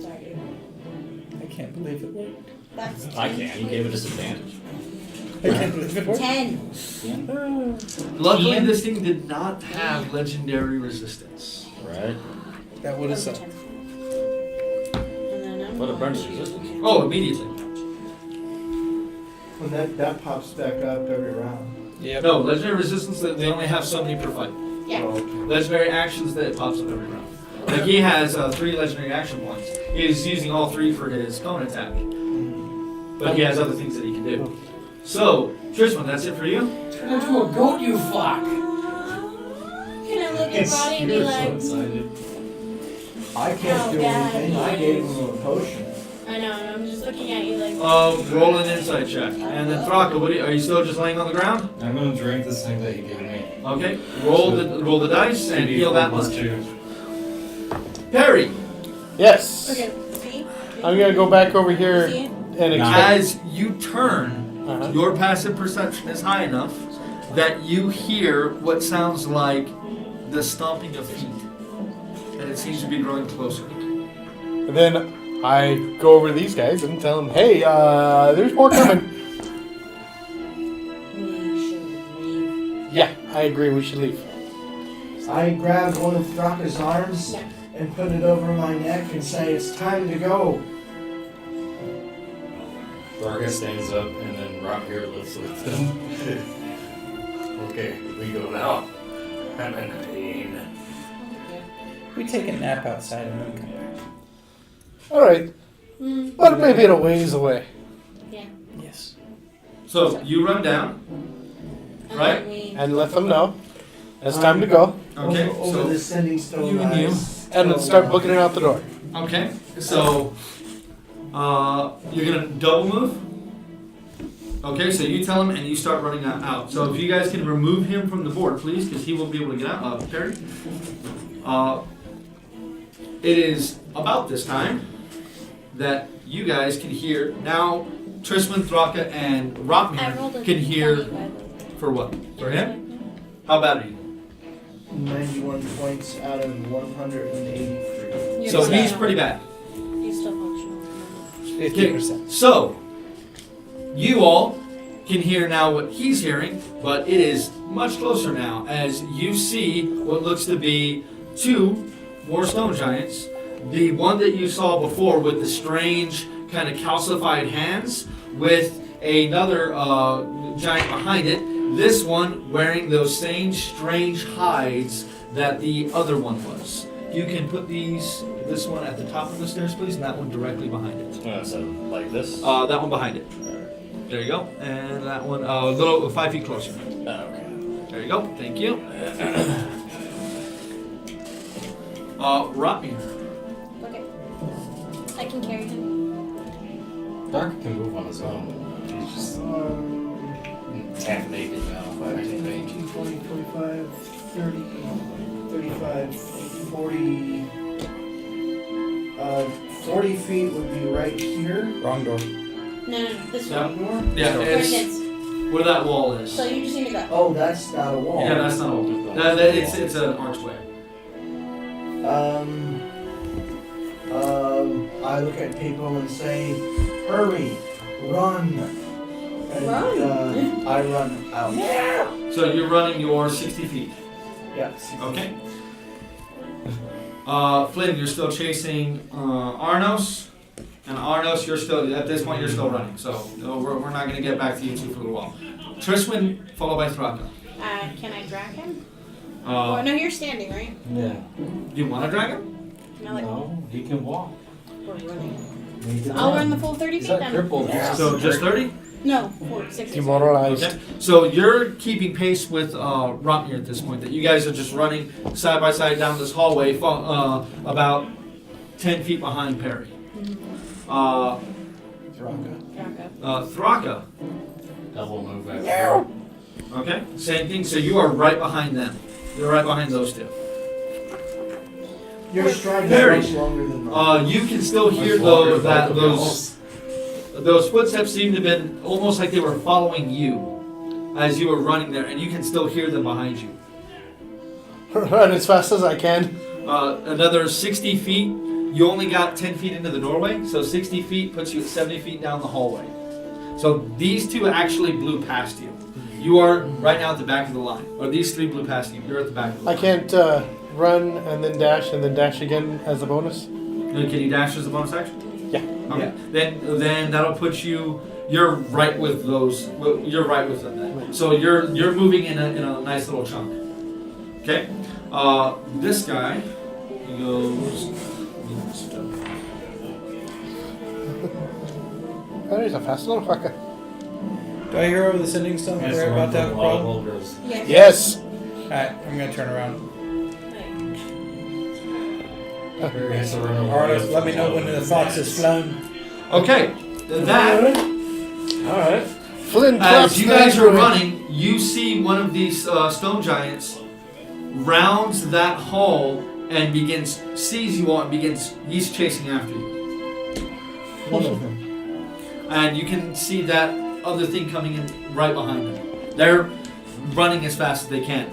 Sorry. I can't believe it worked. That's 10. I can. You gave a disadvantage. I can't believe it worked. 10. Luckily, this thing did not have legendary resistance. Right. That would have Over sucked. 10. And then I'm What a going burns to- resistance. Oh, immediately. When that pops back up every round. Yep. No, legendary resistance, they only have so many per fight. Yeah. Legendary actions that it pops up every round. Like he has 3 legendary action points. He's using all 3 for his cone attack. But he has other things that he can do. So, Tristan, that's it for you? Turn into a goat, you fuck! Can I look at your body and be like, excited. I can't do God, anything. I gave him a potion. I know, I'm just looking at you like, Roll an insight check. And then Thraka, are you still just laying on the ground? I'm gonna drink this thing that you gave me. Okay. Roll the dice and heal that much. 2. Perry, Yes. okay, see? I'm gonna go back over here See? and expect. as you turn, Uh-huh. your passive perception is high enough that you hear what sounds like the stomping of feet. And it seems to be growing closer. And then I go over to these guys and tell them, hey, there's more coming. We should leave. Yeah, I agree. We should leave. I grab one of Thraka's arms Yeah. and put it over my neck and say, it's time to go. Thraka stands up and then Rock here lifts with him. Okay, we go now. I'm in pain. We take a nap outside and then come back. All right, Mm, but maybe a ways away. yeah. Yes. So you run down, And Right. then we- And let them know it's time to go. okay? Over So the sending stone you and you. eyes. And then start booking it out the door. okay, so you're gonna double move. Okay, so you tell him and you start running out. So if you guys can remove him from the board, please, because he won't be able to get out. Perry. It is about this time that you guys can hear now. Trisman, Thraka, and I Rockman rolled a can hear 20, by the way. for what? For him? How bad are you? 91 points out of 183. You're So still- he's pretty bad. He's still functional. 50%. So, you all can hear now what he's hearing, but it is much closer now as you see what looks to be 2 more stone giants. The one that you saw before with the strange kind of calcified hands, with another giant behind it. This one wearing those same strange hides that the other one was. You can put this one at the top of the stairs, please, and that one directly behind it. So, like this? That one behind it. There you go. And that one a little 5 feet closer. Okay. There you go. Thank you. Rotmir. Okay. I can carry him. Dark can move on his own. He's just half naked now. 19, 20, 25, 30, 35, 40. 40 feet would be right here. Wrong door. No, this Yeah. one. Door? Yeah, Where it it's is. where that wall is. So you just need to go. Oh, that's not a wall. Yeah, that's not a wall. It's an archway. I look at people and say, hurry, run. And, Run? I run out. So you're running your 60 feet. Yeah. Okay. Flynn, you're still chasing Arnos. And Arnos, you're still, at this point, you're still running. So we're not going to get back to you two for a little while. Triswin, followed by Thraka. Can I drag him? Oh, no, you're standing, right? Yeah. Do you want to drag him? No, like, No, he can walk. we're running. He can I'll run. run the full 30 He's feet not then. crippled. Yeah. So just 30? No, 60. Demoralized. Okay. So you're keeping pace with Rotmir at this point. That you guys are just running side by side down this hallway, about 10 feet behind Perry. Thraka. Drag up. Thraka, Double move after. Okay, same thing. So you are right behind them. You're right behind those two. Your stride Very. is much longer than mine. You can still hear though that those footsteps seem to have been almost like they were following you as you were running there, and you can still hear them behind you. Run as fast as I can. Another 60 feet. You only got 10 feet into the doorway, so 60 feet puts you at 70 feet down the hallway. So these two actually blew past you. You are right now at the back of the line. Or these three blew past you. You're at the back of the line. I can't run and then dash again as a bonus. Can you dash as a bonus action? Yeah. Okay. Then that'll put you. You're right with those. You're right with them then. So you're moving in a nice little chunk. Okay. This guy he goes. That is a fast little fucker. Do I hear over the sending stone that we're about to have a problem? Yes. Yes. Alright, I'm gonna turn around. Various around. Artist, let me know when the fox is flown. Okay. That. Alright. Flynn As you guys are running, you see one of these stone giants rounds that hall and sees you all and he's chasing after you. One of them. And you can see that other thing coming in right behind them. They're running as fast as they can.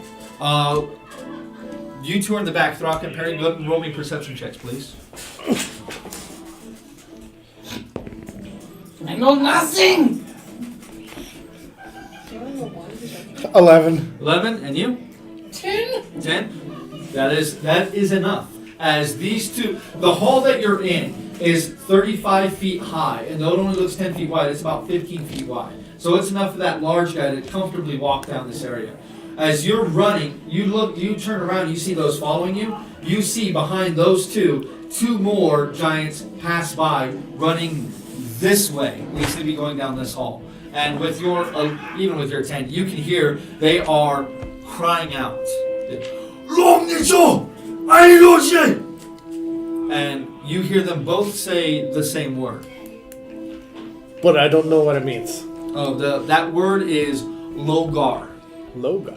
You two are in the back, Throck and Perry. Go ahead and roll me perception checks, please. I know nothing. 11. 11, and you? 10. 10. That is enough. As these two, the hall that you're in is 35 feet high, and though it only looks 10 feet wide, it's about 15 feet wide. So it's enough for that large guy to comfortably walk down this area. As you're running, you turn around, you see those following you. You see behind those two more giants pass by, running this way. They seem to be going down this hall. And with your, even with your 10, you can hear they are crying out. And you hear them both say the same word. But I don't know what it means. Oh, that word is Logar. Logo.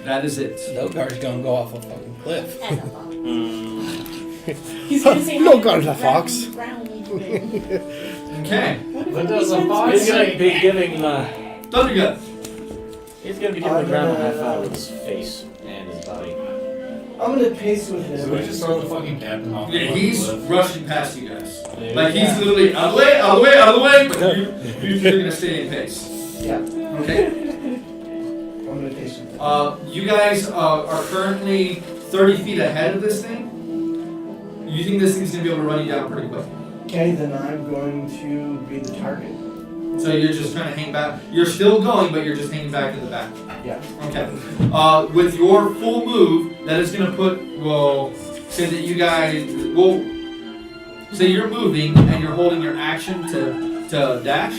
That is it. Logar's gonna go off a fucking cliff. As a fox. He's gonna say Logar's a fox. round thing. Okay. What does a fox He's gonna say? be giving Thundergut. he's gonna be giving the ground a half hour with his face and his body. I'm gonna pace with So we him. just throw the fucking captain off. Yeah, he's rushing past you guys. There Like you he's go. literally out of the way, out of the way, out of the way. But you're gonna stay in pace. Yeah, Okay. I'm gonna pace with him. You guys are currently 30 feet ahead of this thing. You think this thing's gonna be able to run you down pretty quick. Okay, then I'm going to be the target. So you're just trying to hang back. You're still going, but you're just hanging back in the back. Yeah. Okay. With your full move, that is going to put, well, say that you guys, well, say you're moving and you're holding your action to dash,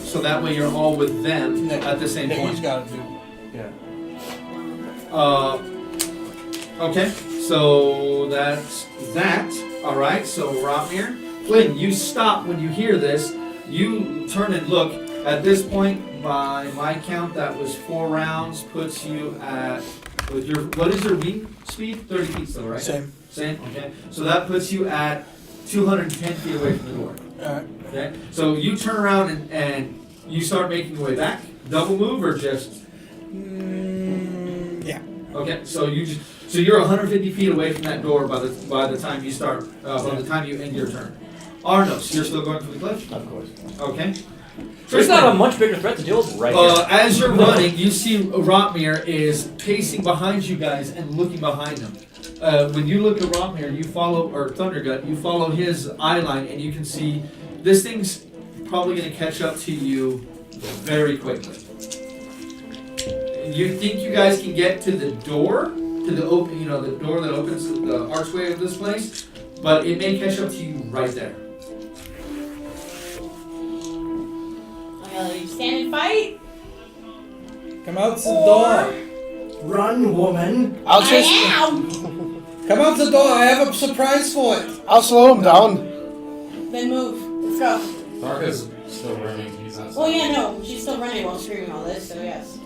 so that way you're all with them at the same He's point. got to do. Okay, so that's that. All right, so Rapmir. Flynn, you stop when you hear this. You turn and look. At this point, by my count, that was 4 rounds. Puts you at with your what is your wing speed? 30 feet still, right? Same. Same. Okay. So that puts you at 210 feet away from the door. Alright. Okay. So you turn around and you start making your way back. Double move or just? Yeah. Okay. So you're 150 feet away from that door by the time you start. By the time you end your turn. Arnos, you're still going for the cliff? Of course. Okay. There's not a much bigger threat to deal with right here. As you're running, you see Rotmir is pacing behind you guys and looking behind him. When you look at Rotmir, you follow, or Thundergut, you follow his eye line and you can see this thing's probably going to catch up to you very quickly. You think you guys can get to the door, to the open, the door that opens the archway of this place, but it may catch up to you right there. You stand and fight? Come out to the door. Run, woman. I'll just. Come out to the door. I have a surprise for it. I'll slow him down. Then move. Let's go. Marcus is still running. He's not. Well, yeah, no, she's still running while screaming all this, so yes.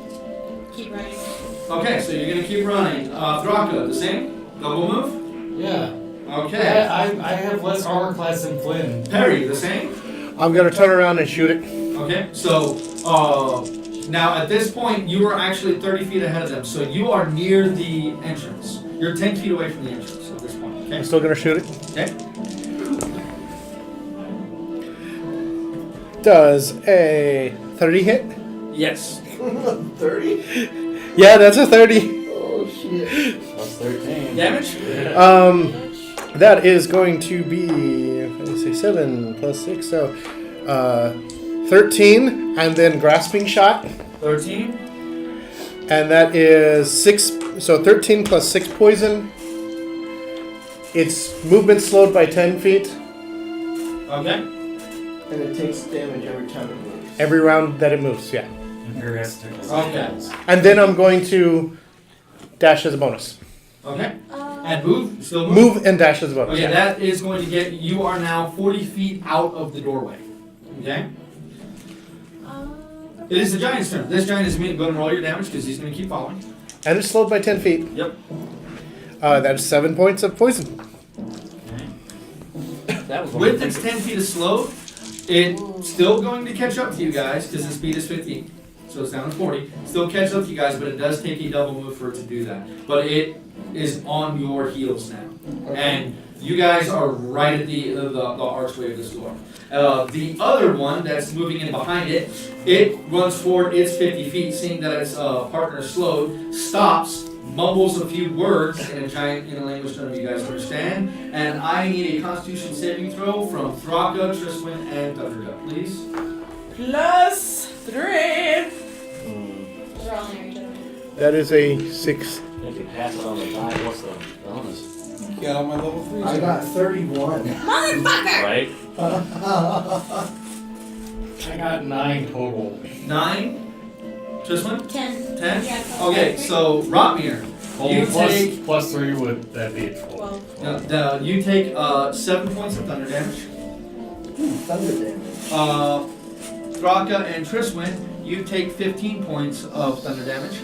Keep running. Okay, so you're gonna keep running. Thraka, the same? Double move? Yeah. Okay. I have less armor class than Flynn. Perry, the same? I'm gonna turn around and shoot it. Okay, so now at this point you are actually 30 feet ahead of them, so you are near the entrance. You're 10 feet away from the entrance at this point. I'm Okay. still gonna shoot it. Okay. Does a 30 hit? Yes. 30? Yeah, that's a 30. Oh shit. Plus 13. Damage? That is going to be, let's say 7 plus 6, so 13, and then grasping shot, 13. and that is 6, so 13 plus 6 poison. Its movement slowed by 10 feet Okay. And it takes damage every time it moves. every round that it moves, yeah. Okay. And then I'm going to dash as a bonus. Okay. And move? Still move? Move and dash as a bonus. Okay, yeah. that is going to get, you are now 40 feet out of the doorway. Okay? It is the giant's turn. This giant is going to roll your damage because he's going to keep following. And it's slowed by 10 feet. Yep. That's 7 points of poison. That was With its 10 feet of slow, it's still going to catch up to you guys because its speed is 15. So it's down to 40. Still catch up to you guys, but it does take a double move for it to do that. But it is on your heels now. And you guys are right at the archway of this door. The other one that's moving in behind it, it runs forward its 50 feet, seeing that its partner is slowed, stops, mumbles a few words in a language none of you guys understand, and I need a Constitution saving throw from Thraka, Triswin, and Thundergut, please. +3. They're all near each other. That is a 6. If you pass it on the die, what's the bonus? Get on my level 3. I got 31. Motherfucker! Right? I got 9 total. 9. Triswin? 10. 10? Yeah, Okay, so Rotmir, you take plus 3 would that be a 12? 12. you take 7 points of thunder damage. Thunder damage. Thraka and Triswin, you take 15 points of thunder damage.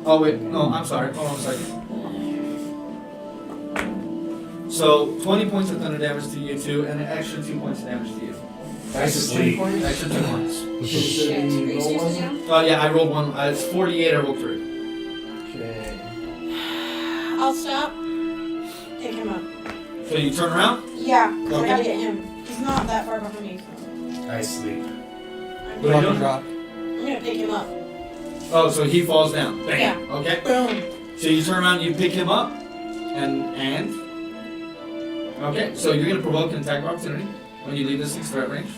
Oh wait, no, I'm sorry. Hold on a second. So 20 points of thunder damage to you two, and an extra 2 points of damage to you. Nice Two sleep. points? Extra 2 points. Shit, Roll one? Yeah, I rolled one. It's 48. I rolled 3. Okay. I'll stop. Pick him up. So you turn around. Yeah, 'cause I Okay. gotta get him. He's not that far behind me, so I sleep. I'm What are you doing? Drop. gonna pick him up. Oh, so he falls down. Bam. Yeah. Okay. Boom. So you turn around, you pick him up, and. Okay, so you're gonna provoke an attack of opportunity when you leave this thing's threat range.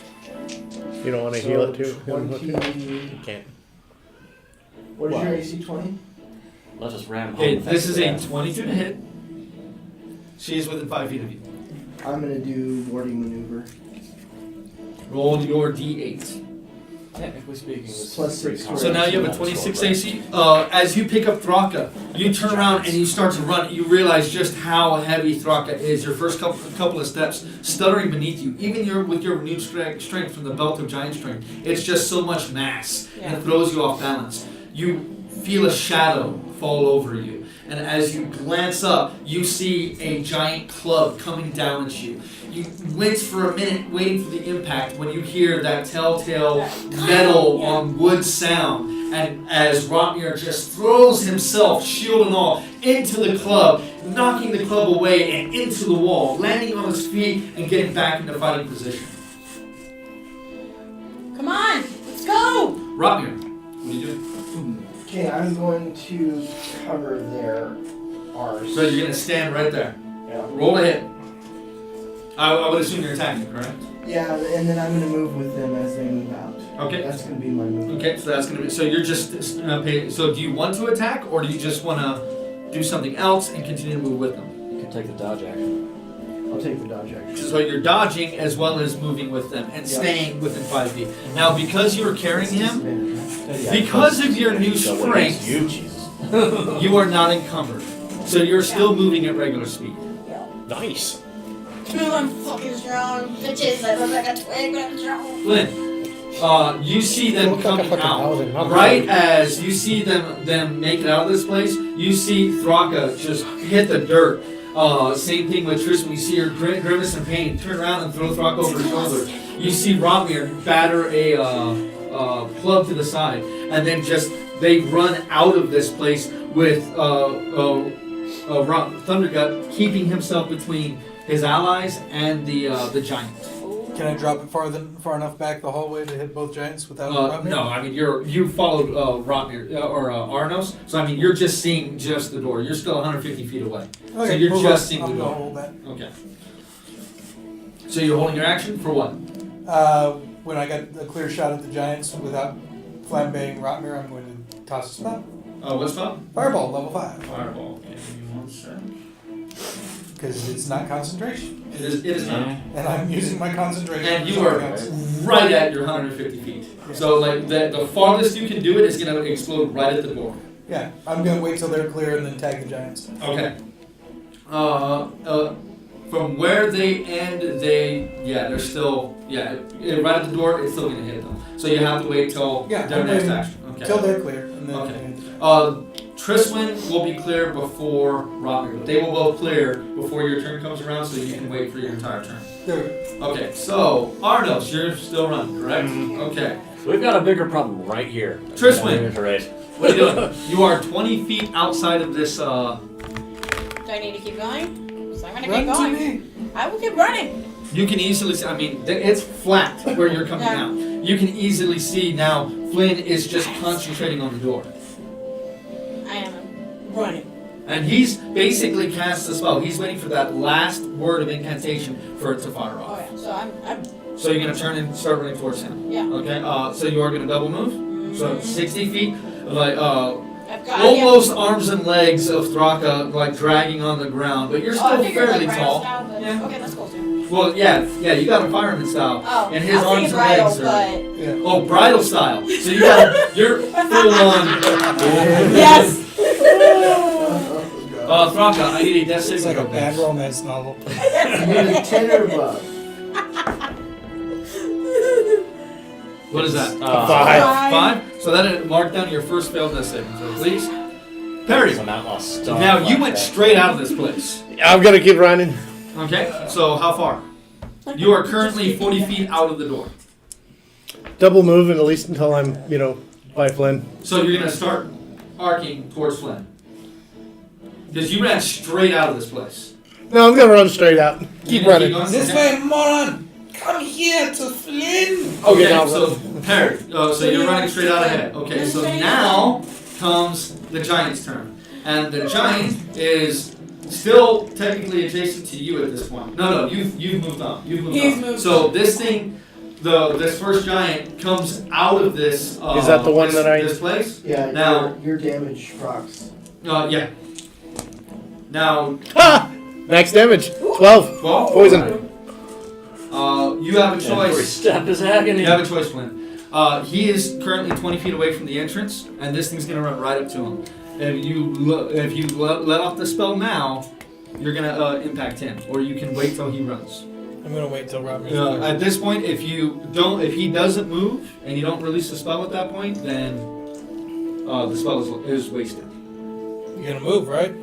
You don't want to heal it too? 20. You can't. What is your AC 20? Let's just ram home. Okay, this is a fast. 22 to hit. She is within 5 feet of you. I'm gonna do warding maneuver. Roll your d8. Technically speaking, this Plus is pretty 6 common. So now you have a 26 AC. As you pick up Thraka, you turn around and you start to run. You realize just how heavy Thraka is. Your first couple of steps, stuttering beneath you. Even with your renewed strength from the belt of giant strength, it's just so much mass, and it throws you off balance. You feel a shadow fall over you, and as you glance up, you see a giant club coming down at you. You wince for a minute, waiting for the impact, when you hear that telltale metal on wood sound, and as Rotmir just throws himself, shield and all, into the club, knocking the club away and into the wall, landing on his feet and getting back into fighting position. Come on, let's go! Rotmir, what are you doing? Okay, I'm going to cover their arse. So you're gonna stand right there. Yeah. Roll a hit. I would assume you're attacking, correct? Yeah, and then I'm gonna move with them as they move out. Okay. That's gonna be my move. Okay, so that's gonna be. So you're just so do you want to attack, or do you just want to do something else and continue to move with them? You can take the dodge action. I'll take the dodge action. So you're dodging as well as moving with them and staying within 5 feet. Now, because you're carrying him, because of your new strength, You, Jesus. you are not encumbered. So you're still moving at regular speed. Nice. I'm fucking strong. Bitches, I look like a twig, but I'm strong. Flynn, you see them Look like a coming fucking out. thousand, not Right really. as you see them make it out of this place, you see Thraka just hit the dirt. Same thing with Tristan. You see her grimace in pain, turn around and throw Thraka over her shoulder. You see Rotmir batter a club to the side, and then just they run out of this place with Thundergut keeping himself between his allies and the giant. Can I drop it far enough back the hallway to hit both giants without rubbing? No, I mean you followed Rotmir or Arnos, so I mean you're just seeing just the door. You're still 150 feet away, so Okay, you're move just up. seeing I'm the gonna door. hold that. Okay. So you're holding your action for what? When I got a clear shot at the giants without flambeing Rotmir, I'm going to toss a spell. What spell? Fireball, level 5. Fireball. Okay, give me 1 sec. Because it's not concentration. It is not. And I'm using my concentration. And you for are something else. right at your 150 feet. So like the farthest you can do it is gonna explode right at the door. Yeah, I'm going to wait till they're clear and then tag the giants. Okay. From where they end, they're still right at the door. It's still gonna hit them. So you have to wait till Yeah, their I'm next waiting action. Okay. Till they're clear. And then Okay. Triswin will be clear before Rotmir. They will both clear before your turn comes around, so you can wait for your entire turn. There. Okay. So Arnos, you're still running, correct? Okay. We've got a bigger problem right here. Triswin. Right. What are you doing? You are 20 feet outside of this. Do I need to keep going? So I'm gonna Run keep to going. me. I will keep running. You can easily see. I mean, it's flat where you're coming Yeah. out. You can easily see now. Flynn is just concentrating on the door, I am running. and he's basically cast the spell. He's waiting for that last word of incantation for it to fire Oh off. yeah. So I'm So you're gonna turn and start running towards him. yeah. Okay. So you are gonna double move. So 60 feet, like I've got almost arms and legs of Thraka, like dragging on the ground, but you're Oh, I still figured fairly like tall. Style, but Yeah. okay, that's cool too. Well, yeah, you got a fireman style, Oh, and his I was arms thinking and legs bridal, are. Yeah. Oh, bridal style. So you're full on. Yes. Thraka, I need a death saving It's like a throw, bad please. romance novel. You need a 10 or above. What is that? 5. 5? So that mark down your first failed death saving throw, please. Perry. Some outlaw stuff. Now you like went that. straight out of this place. I'm gonna keep running. Okay. So how far? You are currently 40 feet out of the door. Double move, and at least until I'm, by Flynn. So you're gonna start arcing towards Flynn. Because you ran straight out of this place. No, I'm gonna run straight out. Keep You're gonna running. going? This Okay. way, moron! Come here to Flynn! Okay, now so Perry, so you're running straight out ahead. Okay, so now comes the giant's turn, and the giant is still technically adjacent to you at this point. No, you've moved on. You've moved He's on. moved So this thing, this first giant comes out of this. Is that the one this, that I- this place? Yeah, Now- your damage procs. Yeah. Now, Ha! Max damage. 12. 12. Poison. You have a Every choice. step is agony. You have a choice, Flynn. He is currently 20 feet away from the entrance, and this thing's gonna run right up to him. If you let off the spell now, you're gonna impact him, or you can wait till he runs. I'm gonna wait till Robert. At this point, if he doesn't move and you don't release the spell at that point, then the spell is wasted. You're gonna move, right?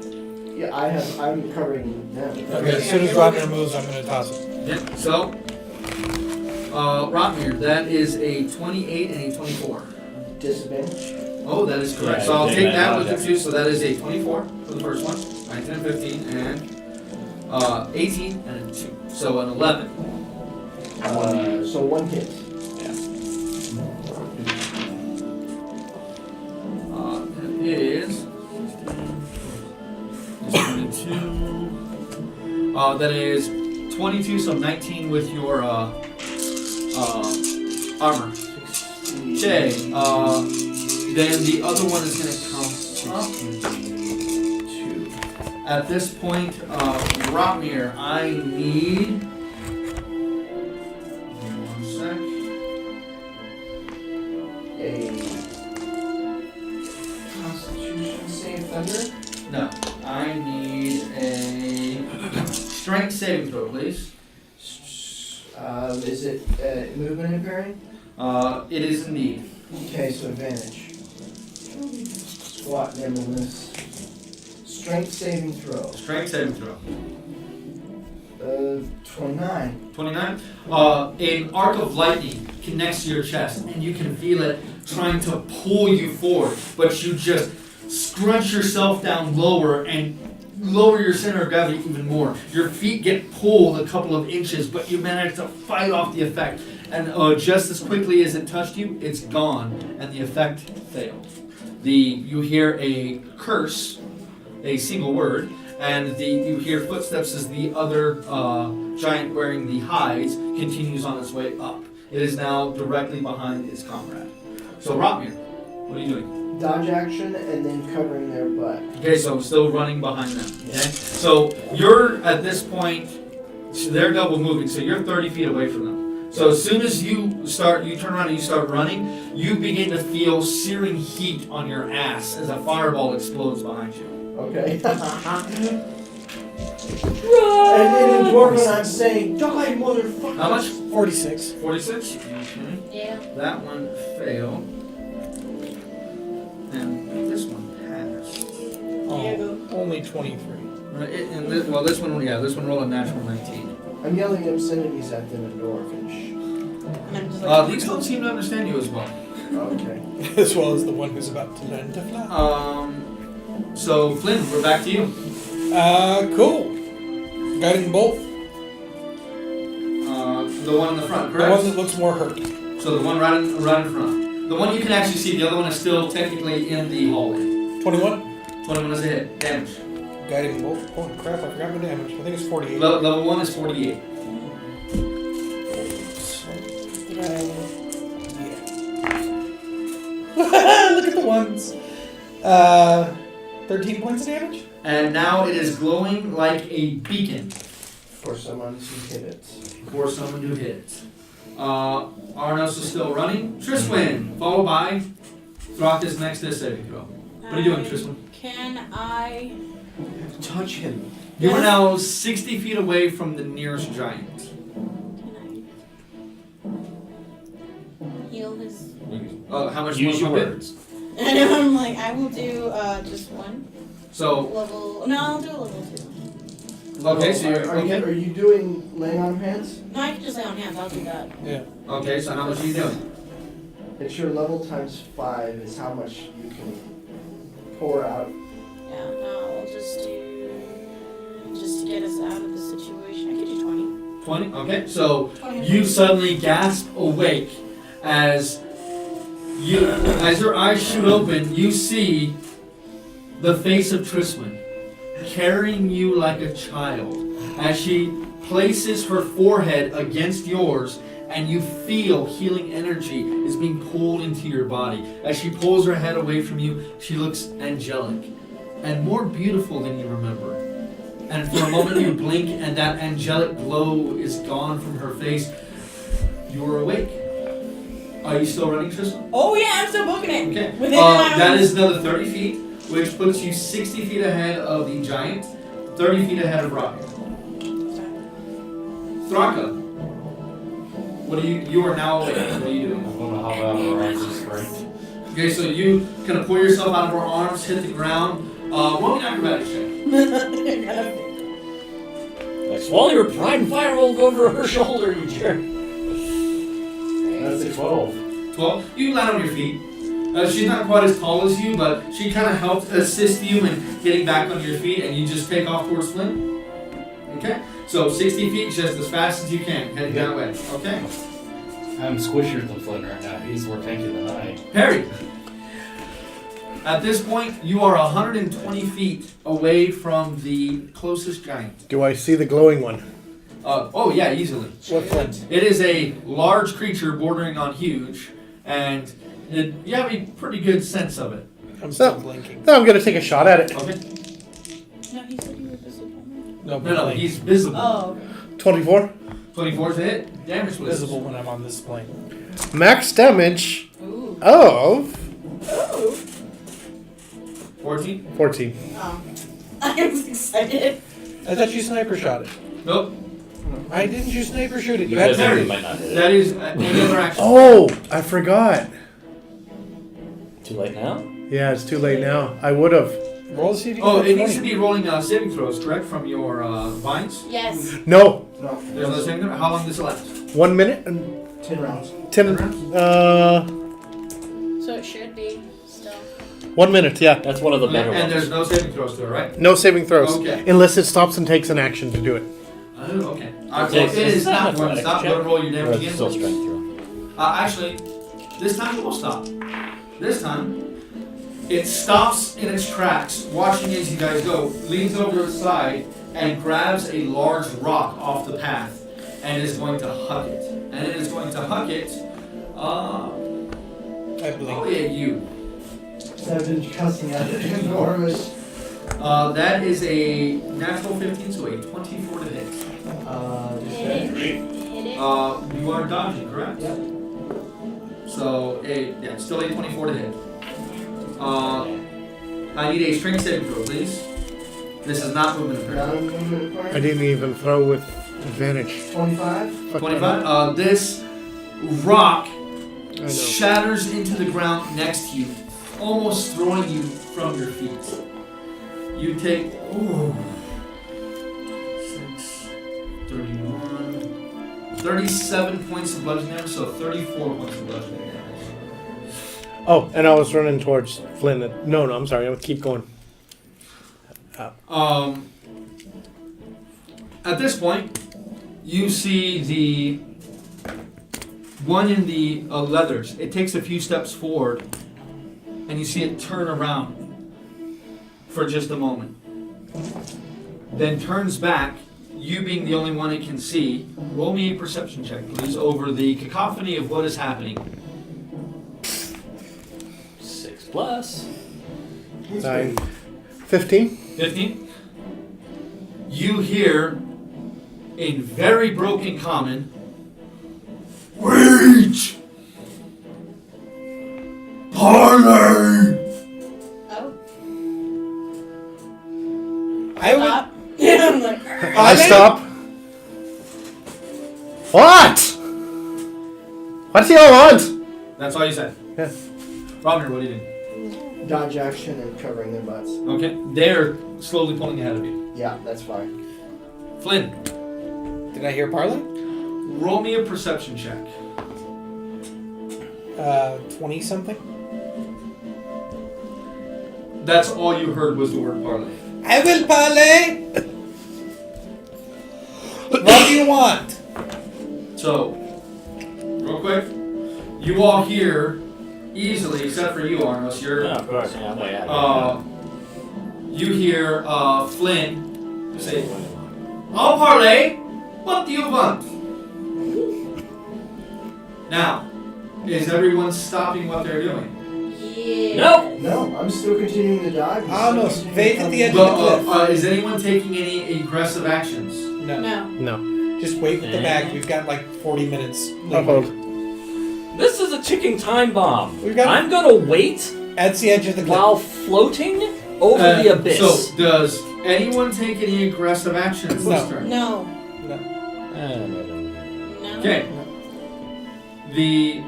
Yeah, I'm covering them. Okay, as soon as Robert moves, I'm gonna toss it. Yeah. So, Rotmir, that is a 28 and a 24. Disadvantage. Oh, that is correct. Yeah, So I'll you take take that that with out, the 2, so that is a 24 for the first one, 19 and 15, and 18 and a 2. So an 11. So one hit. That is 22. That is 22, so 19 with your armor. Okay. Then the other one is going to come up. 2. At this point, Rotmir, I need. Give me 1 sec. A Constitution save thunder. No, I need a strength strength saving throw, please. Is it movement and parrying? It is indeed. Okay, so advantage. Squat nimbleness. Strength saving throw. Strength saving throw. 29. 29. An arc of lightning connects to your chest, and you can feel it trying to pull you forward, but you just scrunch yourself down lower and lower your center of gravity even more. Your feet get pulled a couple of inches, but you manage to fight off the effect. And just as quickly as it touched you, it's gone, and the effect failed. You hear a curse, a single word, and you hear footsteps as the other giant wearing the hides continues on its way up. It is now directly behind its comrade. So Rotmir, what are you doing? Dodge action and then covering their butt. Okay, so I'm still running behind them. Okay, so you're at this point, they're double moving, so you're 30 feet away from them. So as soon as you turn around and you start running, you begin to feel searing heat on your ass as a fireball explodes behind you. Okay. And in Dwarven I'm saying, die, motherfucker! How much? 46. 46? Okay. Yeah. That one failed. And this one passed. Oh, only 23. Right, this one rolled a natural 19. I'm yelling obscenities at them in Dwarvish. And I'm just like, These don't seem to understand you as well. Okay. As well as the one who's about to learn to fly. So Flynn, we're back to you. Cool. Guiding bolt. The one in the front, The correct? one that looks more hurt. So the one right in front. The one you can actually see, the other one is still technically in the hallway. 21. 21 is a hit. Damage. Guiding bolt. Oh crap, I forgot my damage. I think it's 48. Level 1 is 48. Look at the ones. 13 points of damage? And now it is glowing like a beacon For someone to hit it. for someone to hit. Arnos is still running. Triswin, followed by Throck is next to a saving throw. What are you doing, Triswin? Can I? Touch him. You are now 60 feet away from the nearest giant. Can I heal his? How much Use your more? words. And I'm like, I will do just one So, level. No, I'll do a level 2. okay, so you're, Are you doing laying on of hands? No, I can just lay on hands. I'll do that. Yeah. Okay, so how much are you doing? It's your level times 5 is how much you can pour out. Yeah. No, we'll just do just to get us out of the situation. I could do 20. 20? Okay, so 20. you suddenly gasp awake as your eyes shoot open, you see the face of Triswin carrying you like a child as she places her forehead against yours, and you feel healing energy is being pulled into your body. As she pulls her head away from you, she looks angelic and more beautiful than you remember. And for a moment you blink and that angelic glow is gone from her face. You are awake. Are you still running, Tristan? Oh yeah, I'm still booking it. Okay. Within my That own- is another 30 feet, which puts you 60 feet ahead of the giant, 30 feet ahead of Rocket. Thraka, you are now awake. What are you doing? I'm gonna hop out of her arms and strength. Okay, so you kind of pull yourself out of her arms, hit the ground. Roll me an acrobatics check. Like, swallow your pride and fire roll over her shoulder, you jerk. That's a 12. 12. You land on your feet. She's not quite as tall as you, but she kind of helps assist you in getting back on your feet, and you just take off towards Flynn. Okay? So 60 feet, just as fast as you can, heading that way. Okay? I'm squishier than Flynn right now. He's more tanky than I. Perry. At this point, you are 120 feet away from the closest giant. Do I see the glowing one? Oh yeah, easily. What flint? It is a large creature bordering on huge, and you have a pretty good sense of it. I'm So- still blinking. No, I'm gonna take a shot at it. Okay? No, he said you were visible. No, he's visible. Oh. 24. 24 is a hit. Damage was Visible when I'm on this plane. Max damage Ooh. of Ooh. 14. 14. Oh. I was excited. I thought you sniper shot it. Nope. Why didn't you sniper shoot it? You Because had you to. might not hit it. That is any other action. Oh, I forgot. Too late now? Yeah, it's too late now. I would have. Roll to see if you Oh, can it get needs to 20. be rolling saving throws, correct, from your vines? Yes. No. No. There's no saving throw? How long does it last? 1 minute and 10 rounds. 10. So it should be still. 1 minute. Yeah. That's one of the better And ones. there's no saving throws to it, right? No saving throws. Okay. Unless it stops and takes an action to do it. Oh, okay. Alright, It's- well, it it's is not not an going to athletics stop. check. Go to roll your Or damage it's again. still please. strength throw. Actually, this time it will stop. This time, it stops in its tracks, watching as you guys go, leans over to the side, and grabs a large rock off the path, and is going to hug it. And it is going to hug it, I blink. probably at you. I've been cussing at it enormous. That is a natural 15, so a 24 to hit. Just Hit it. Hit it. You are dodging, correct? Yep. So, still a 24 to hit. I need a strength saving throw, please. This is not movement impairment. non-movement required. I didn't even throw with advantage. 25. Fuck 25. This rock I know. shatters into the ground next to you, almost throwing you from your feet. You take 6, 31, 37 points of bludgeoning damage, so 34 points of bludgeoning damage. Oh, and I was running towards Flynn. No, I'm sorry. I'll keep going. At this point, you see the one in the leathers. It takes a few steps forward, and you see it turn around for just a moment. Then turns back, you being the only one it can see. Roll me a perception check, please, over the cacophony of what is happening. 6 plus. 9, 15. 15. You hear in very broken common, Reach! Parley! Oh. I would. Stop. Yeah, I'm like. I stop. What? What do y'all want? That's all you said. Yeah. Robner, what do you do? Dodge action and covering their butts. Okay. They're slowly pulling ahead of you. Yeah, that's fine. Flynn, Did I hear parlay? roll me a perception check. 20 something. That's all you heard was the word parlay. I will parlay. What do you want? So, real quick, you all hear easily, except for you, Arnos, you're Yeah, of course. Yeah, I'm way out of you hear Flynn say, "I'll parlay. What do you want?" Now, is everyone stopping what they're doing? Yeah. Nope. No, I'm still continuing to dodge. Almost. Wait at the edge But, of the cliff. is anyone taking any aggressive actions? No. No. No. Just wait with the bag. We've got like 40 minutes. I'll hold. This is a ticking time bomb. We've got- I'm gonna wait At the edge of the cliff. while floating over the abyss. So, does anyone take any aggressive actions this No. turn? No. No. No. Okay. The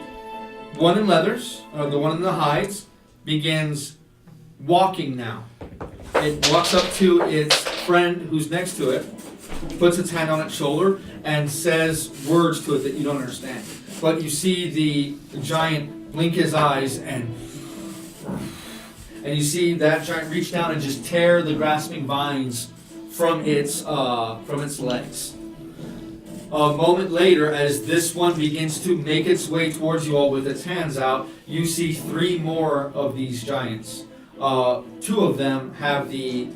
one in leathers, or the one in the hides, begins walking now. It walks up to its friend who's next to it, puts its hand on its shoulder, and says words to it that you don't understand. But you see the giant blink his eyes, and you see that giant reach down and just tear the grasping vines from its legs. A moment later, as this one begins to make its way towards you all with its hands out, you see 3 more of these giants. One of them have the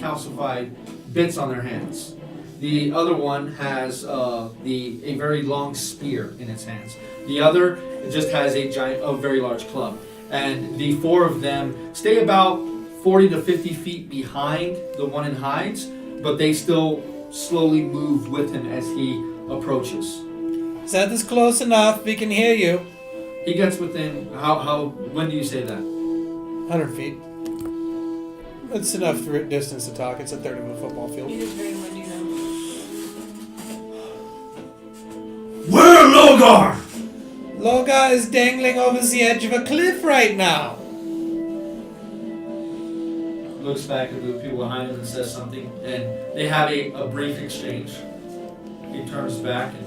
calcified bits on their hands. The other one has a very long spear in its hands. The other just has a very large club. And the 4 of them stay about 40 to 50 feet behind the one in hides, but they still slowly move with him as he approaches. That is close enough. We can hear you. He gets within when do you say that? 100 feet. It's enough distance to talk. It's a third of a football field. You just very much do know. Logar! Loga is dangling over the edge of a cliff right now. Looks back at the people behind him and says something, and they have a brief exchange. He turns back and...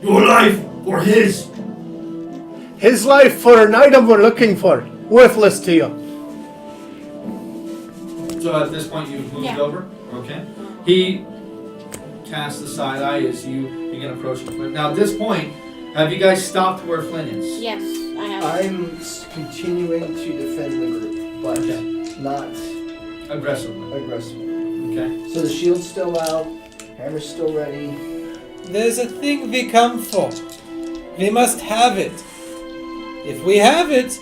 Your life or his? His life for an item we're looking for. Worthless to you. So at this point you've moved Yeah. over? Okay. He casts a side eye as you begin approaching Flynn. Now at this point, have you guys stopped where Flynn is? Yes, I have. I'm continuing to defend the group, but not Aggressively. aggressively. Okay. So the shield's still out, hammer's still ready. There's a thing we come for. We must have it. If we have it,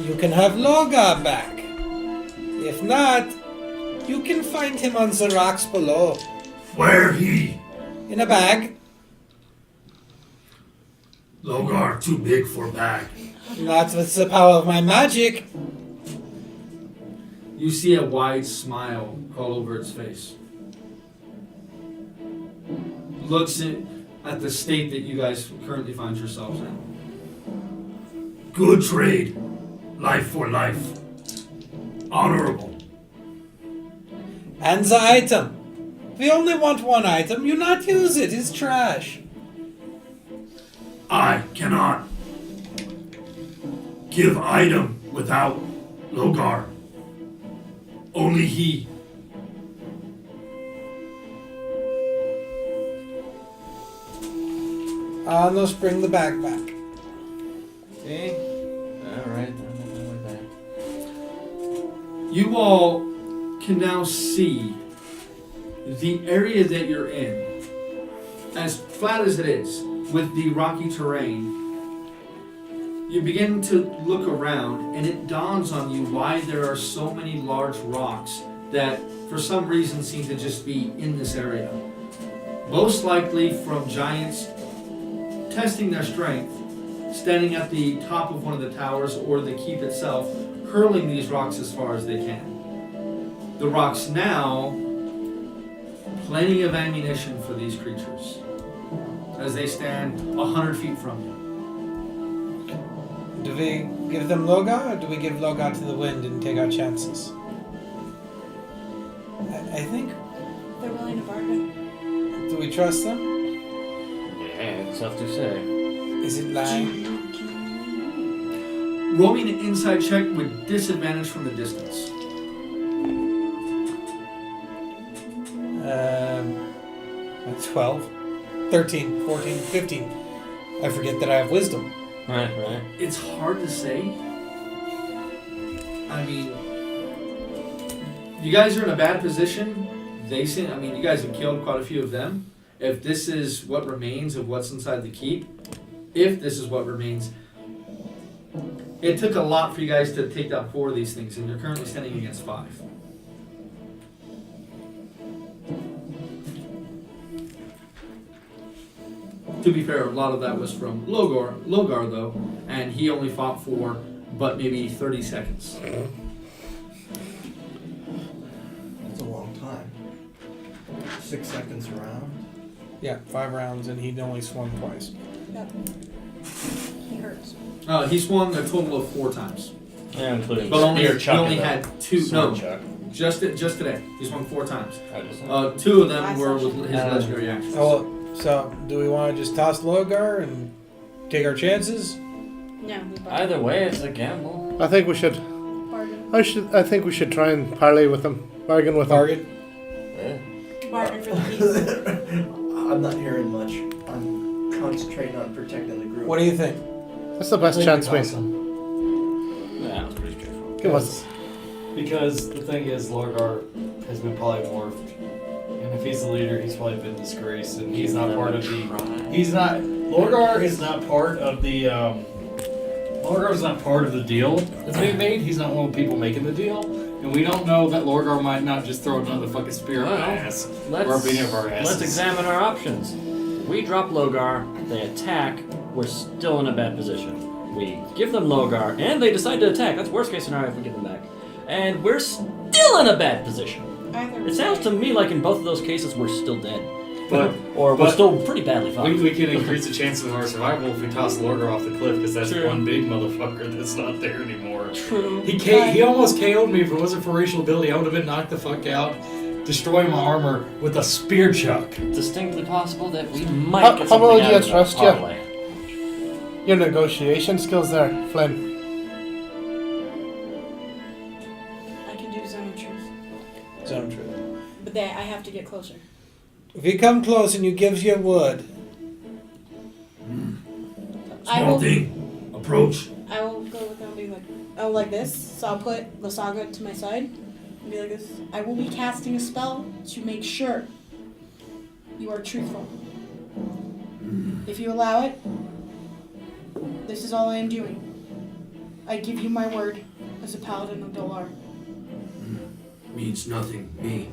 you can have Loga back. If not, you can find him on the rocks below. Where he? In a bag. Logar too big for bag. Not with the power of my magic. You see a wide smile crawl over its face. Looks at the state that you guys currently find yourselves in. Good trade. Life for life. Honorable. And the item. We only want one item. You not use it. It's trash. I cannot give item without Logar. Only he. Let's bring the bag back. See? Alright, then we're back. You all can now see the area that you're in, as flat as it is, with the rocky terrain. You begin to look around, and it dawns on you why there are so many large rocks that, for some reason, seem to just be in this area. Most likely from giants testing their strength, standing at the top of one of the towers or the keep itself, hurling these rocks as far as they can. The rocks now, plenty of ammunition for these creatures, as they stand 100 feet from you. Do we give them Loga, or do we give Loga to the wind and take our chances? I think. They're willing to bargain. Do we trust them? Yeah, it's tough to say. Is it lying? Roll me an insight check with disadvantage from the distance. 12, 13, 14, 15. I forget that I have wisdom. Right. It's hard to say. I mean, you guys are in a bad position. You guys have killed quite a few of them. If this is what remains of what's inside the keep, if this is what remains, it took a lot for you guys to take down 4 of these things, and you're currently standing against 5. To be fair, a lot of that was from Logar though, and he only fought for but maybe 30 seconds. That's a long time. 6 seconds around. Yeah, 5 rounds, and he'd only swung twice. Yep. He hurts. He swung a total of 4 times, Yeah, including but only, spear he chuck only and the had 2. sword No, chuck. just today he swung 4 times. I just 2 of them Last were session. with his legendary actions. So, do we want to just toss Logar and take our chances? No, we bargain. Either way, it's a gamble. I think we should. Bargain. I think we should try and parlay with them. Bargain with them. Bargain? Yeah. Bargain for the peace. I'm not hearing much. I'm concentrating on protecting the group. What do you think? That's the best chance we. Yeah, it's pretty straightforward. Give us. Because the thing is, Lorgar has been polymorphed, and if he's the leader, he's probably been disgraced, and he's not part of the. He's not. Lorgar is not part of the. Lorgar is not part of the deal that's being made. He's not one of the people making the deal, and we don't know that Lorgar might not just throw another fucking spear up our ass or beneath of our asses. Let's examine our options. We drop Logar, they attack, we're still in a bad position. We give them Logar, and they decide to attack. That's worst case scenario if we give them back. And we're still in a bad position. Either It sounds to me like in both of those cases we're still dead. or we're but- still pretty badly fucked. We can increase the chances of our survival if we toss Lorgar off the cliff, because that's True. one big motherfucker that's not there anymore. True. He almost KO'd me. If it wasn't for racial ability, I would have been knocked the fuck out, destroying my armor with a spear chuck. Distinctly possible that we might How- get how well something do out you of the trust ya? parlay. Your negotiation skills there, Flynn. I can do zone of truth, Zone truth. but I have to get closer. If you come close and you give your word, I will. Approach. I will go with them being like this. So I'll put Lasaga to my side and be like this. I will be casting a spell to make sure you are truthful. If you allow it, this is all I am doing. I give you my word as a paladin of Dolar. Means nothing. Me.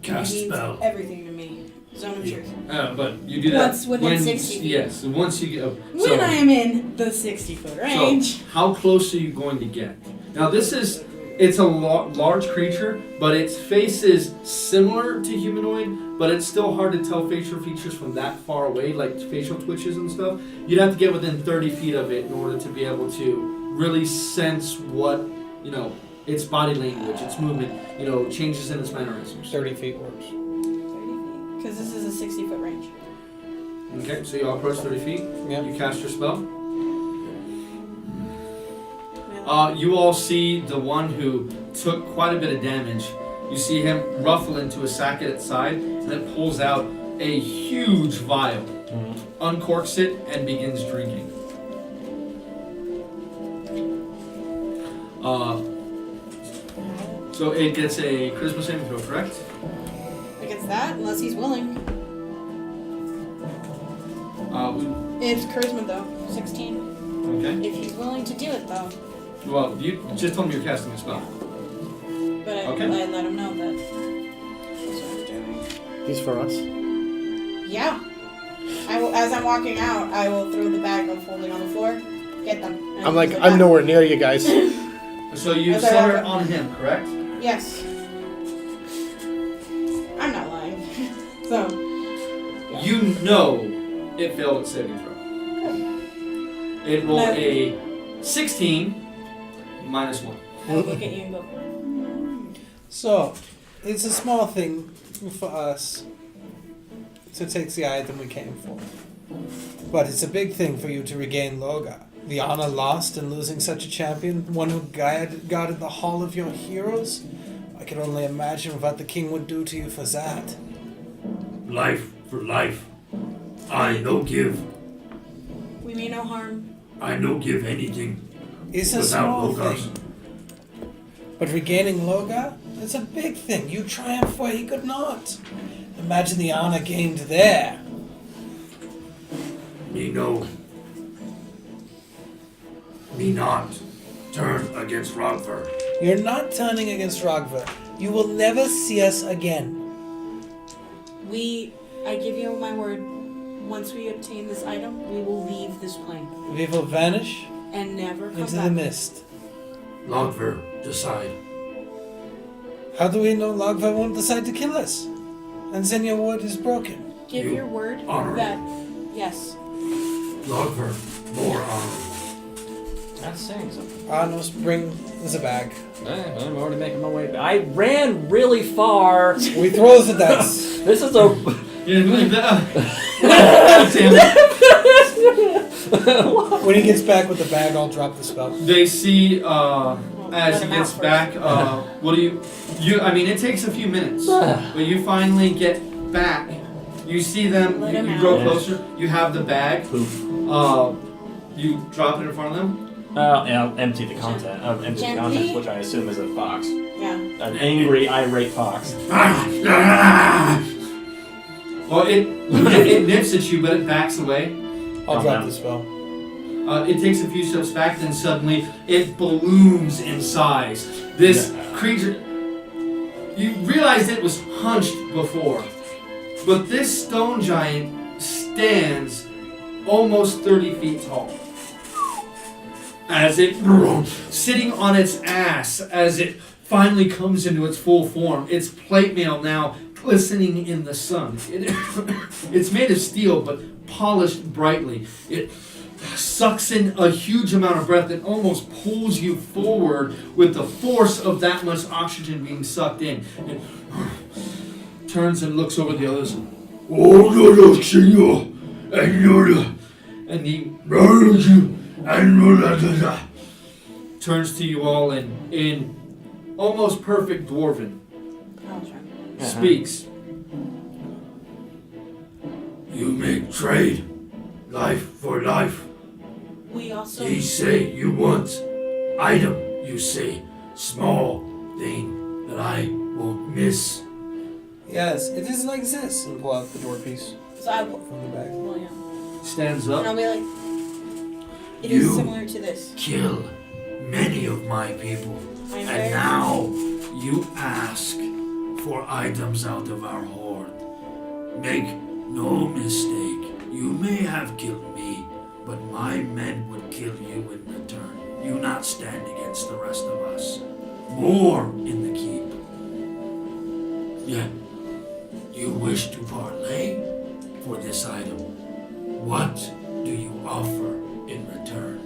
It means everything to me. Zone of truth. But you do that Once within 60 feet. Yes, once you get. When I am in the 60-foot range. So, how close are you going to get? Now, it's a large creature, but its face is similar to humanoid, but it's still hard to tell facial features from that far away, like facial twitches and stuff. You'd have to get within 30 feet of it in order to be able to really sense what, its body language, its movement, changes in its mannerisms. 30 feet works. 30 feet. Because this is a 60-foot range. Okay, so you all approach 30 feet. Yep. You cast your spell. You all see the one who took quite a bit of damage. You see him ruffle into a sack at its side, and it pulls out a huge vial, uncorks it, and begins drinking. So it gets a charisma saving throw, correct? Against that, unless he's willing. We- It's charisma though, 16. okay. If he's willing to do it though. Well, you just told me you're casting a spell. But I Okay. let him know that that's what I'm doing. He's for us. Yeah. I will, as I'm walking out, I will throw the bag I'm folding on the floor. Get them. And I'm like, use it I'm back. nowhere near you guys. So you As I center walk it on him, correct? Yes. I'm not lying. So. Yeah. You know it failed its saving throw. It rolled No. a 16 minus 1. I will look at you and go. So, it's a small thing for us to take the item we came for. But it's a big thing for you to regain Loga. The honor lost in losing such a champion, one who guarded the hall of your heroes. I can only imagine what the king would do to you for that. Life for life. I no give. We mean no harm. I no give anything It's a without small Logos. thing. But regaining Loga, it's a big thing. You triumph where he could not. Imagine the honor gained there. Me no. Me not. Turn against Rodver. You're not turning against Rogver. You will never see us again. I give you my word. Once we obtain this item, we will leave this plane We will vanish and never come into back. the mist. Logver, decide. How do we know Logva won't decide to kill us? And then your word is broken. Give You your word honor that yes. Logver, more honorable. That's saying something. Arnos, bring the bag. I'm already making my way back. I ran really far. We throw the dice. This is a. When he gets back with the bag, I'll drop the spell. They see as Let he him gets out back. What do you? I mean, it takes a few minutes, but you finally get back. You see them. Let You, him you out. grow closer. You have the bag. Poof. You drop it in front of them. Yeah, I'll empty the content. Empty the Gently. contents, which I assume is a fox. Yeah. An angry, irate fox. Well, it nips at you, but it backs away. I'll Calm drop down. the spell. It takes a few steps back, then suddenly it balloons in size. This creature, you realized it was hunched before, but this stone giant stands almost 30 feet tall. As it, sitting on its ass, as it finally comes into its full form, its plate mail now glistening in the sun. It's made of steel, but polished brightly. It sucks in a huge amount of breath and almost pulls you forward with the force of that much oxygen being sucked in. It turns and looks over the others. And he turns to you all in almost perfect Dwarven. I'll try. Speaks. You make trade, life for life. We also. Ye say you want item, you say small thing that I won't miss. Yes, it is like this. And pull out the door piece So I will. from the bag. Well, yeah. Stands And up. I'll be like, it You is similar to this. Kill many of my people, I'm and very. now you ask for items out of our horde. Make no mistake, you may have killed me, but my men would kill you in return. You not stand against the rest of us. More in the keep. Yet, you wish to parlay for this item. What do you offer in return?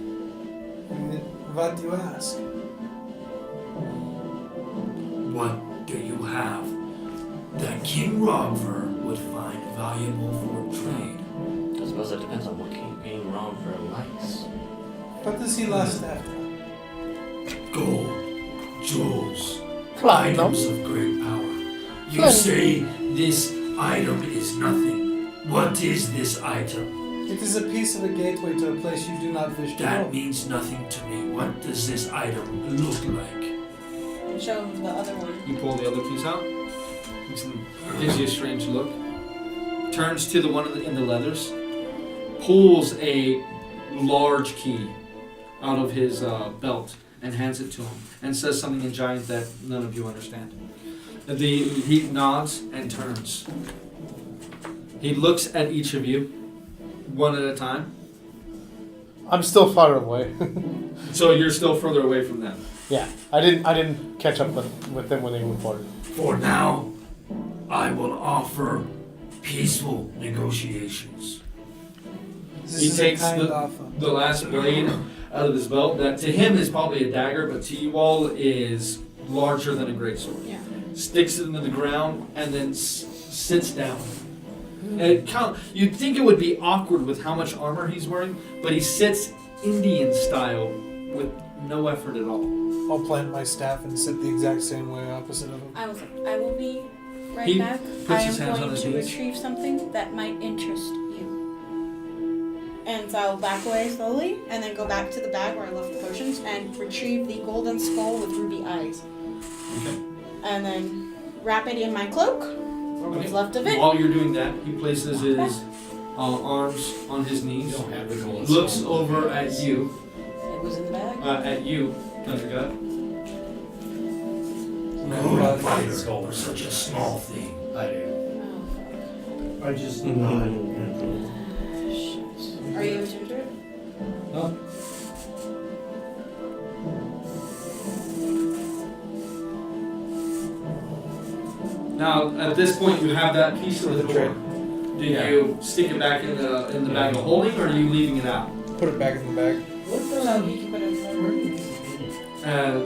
What do you ask? What do you have that King Robver would find valuable for trade? I suppose it depends on what King Ronver likes. What does he lust after? Gold, jewels, Platinum. items of great power. You Platinum. say this item is nothing. What is this item? It is a piece of a gateway to a place you do not wish to That go. means nothing to me. What does this item look like? Show him the other one. You pull the other piece out. Gives you a strange look. Turns to the one in the leathers. Pulls a large key out of his belt and hands it to him. And says something in Giant that none of you understand. He nods and turns. He looks at each of you, one at a time. I'm still far away. So you're still further away from them. Yeah, I didn't catch up with them when they moved forward. For now, I will offer peaceful negotiations. This He is takes a kind the- offer. The last blade out of his belt, that to him is probably a dagger, but to you all is larger than a greatsword. Yeah. Sticks it into the ground and then sits down. And you'd think it would be awkward with how much armor he's wearing, but he sits Indian style with no effort at all. I'll plant my staff and sit the exact same way opposite of him. I will be right He back. puts I his am hands on going his to knees. retrieve something that might interest you. And so I'll back away slowly and then go back to the bag where I left the potions and retrieve the golden skull with ruby eyes. Okay. And then wrap it in my cloak, or what's left of it. While you're doing that, he places his arms on his knees, don't have the gold. looks over at you, It was in the bag. Thundergut. Good fighter for such a small thing. I do. Oh, I just nod. shit. Are you intimidated? No. Now, at this point, you have that piece of the door. Do you stick it back in the bag of holding, or are you leaving it out? Put it back in the bag. So you can put it in And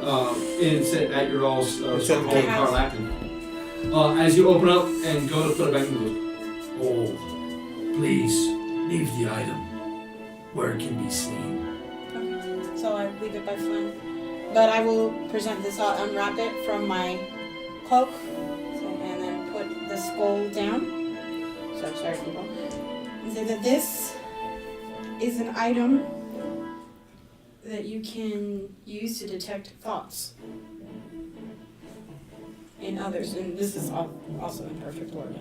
it's at your all's It's at the home, gate. Carlacton. As you open up and go to put it back in the book. Oh, please leave the item where it can be seen. Okay. So I leave it by Flynn. But I will present this, I'll unwrap it from my cloak, and then put the skull down. So sorry people. And say that this is an item that you can use to detect thoughts in others. And this is also in perfect order.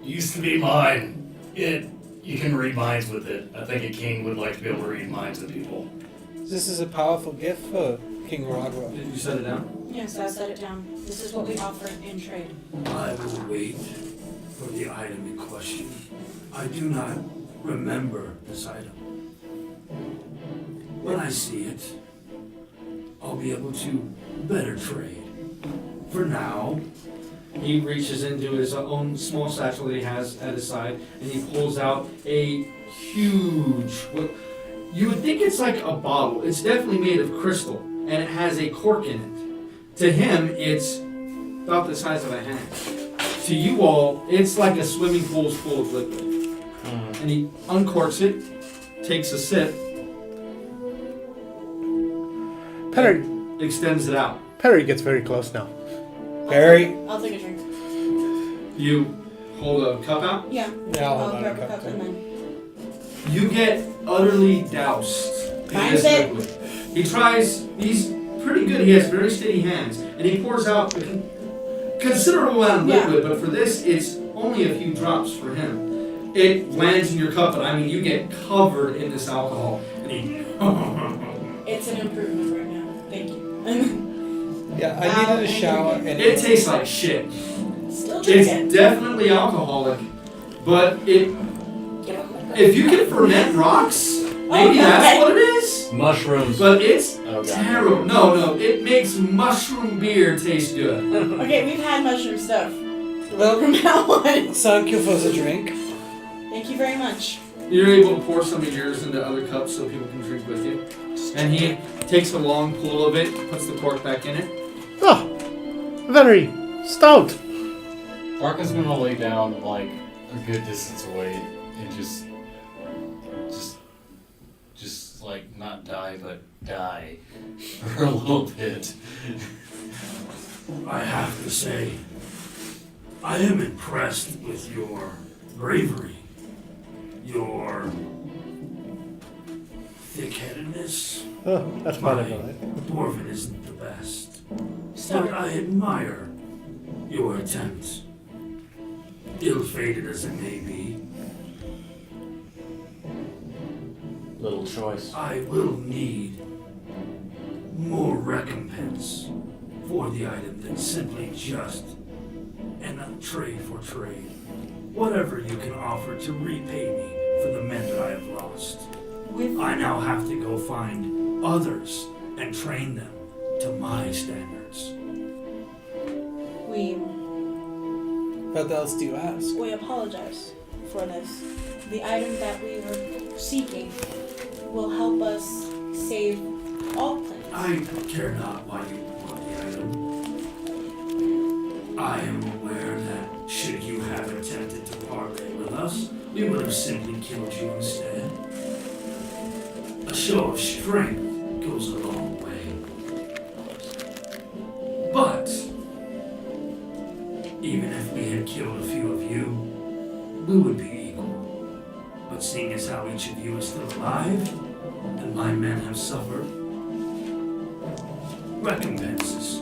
Used to be mine. You can read minds with it. I think a king would like to be able to read minds of people. This is a powerful gift for King Ragwa. Did you set it down? Yes, I'll set it down. This is what we offer in trade. I will wait for the item in question. I do not remember this item. When I see it, I'll be able to better trade. For now, He reaches into his own small satchel that he has at his side, and he pulls out a huge. Well, you would think it's like a bottle. It's definitely made of crystal, and it has a cork in it. To him, it's about the size of a hand. To you all, it's like a swimming pool full of liquid. And he uncorks it, takes a sip, Perry, extends it out. Perry gets very close now. Barry. I'll take a drink. You hold a cup out. Yeah. Yeah, I'll hold on a grab a cup cup too. and then. You get utterly doused in Mine's this it. liquid. He tries, he's pretty good, he has very steady hands, and he pours out a considerable amount of liquid, but for this, it's only a few drops for him. It lands in your cup, but I mean, you get covered in this alcohol, and he... It's an improvement right now. Thank you. Yeah, I needed a shower and It tastes like shit. Still drinking. It's definitely alcoholic, but if you can ferment rocks, maybe that's what it is. Mushrooms. But it's Oh, God. terrible. No, it makes mushroom beer taste good. Okay, we've had mushroom stuff. Well, From now on. thank you for the drink. Thank you very much. You're able to pour some of yours into other cups so people can drink with you. And he takes a long pull of it, puts the cork back in it. Oh, very stout. Arka's gonna lay down like a good distance away and just like not die, but die for a little bit. I have to say, I am impressed with your bravery, your thick-headedness. Oh, that's part of My it. Dwarven isn't the best, but I admire your attempt, ill-fated as it may be. Little choice. I will need more recompense for the item than simply just an trade for trade. Whatever you can offer to repay me for the men that I have lost. I now have to go find others and train them to my standards. What else do you ask? We apologize for this. The item that we were seeking will help us save all planets. I care not why you want the item. I am aware that should you have attempted to parlay with us, we would have simply killed you instead. A show of strength goes a long way. But even if we had killed a few of you, we would be equal. But seeing as how each of you is still alive, and my men have suffered, recompenses.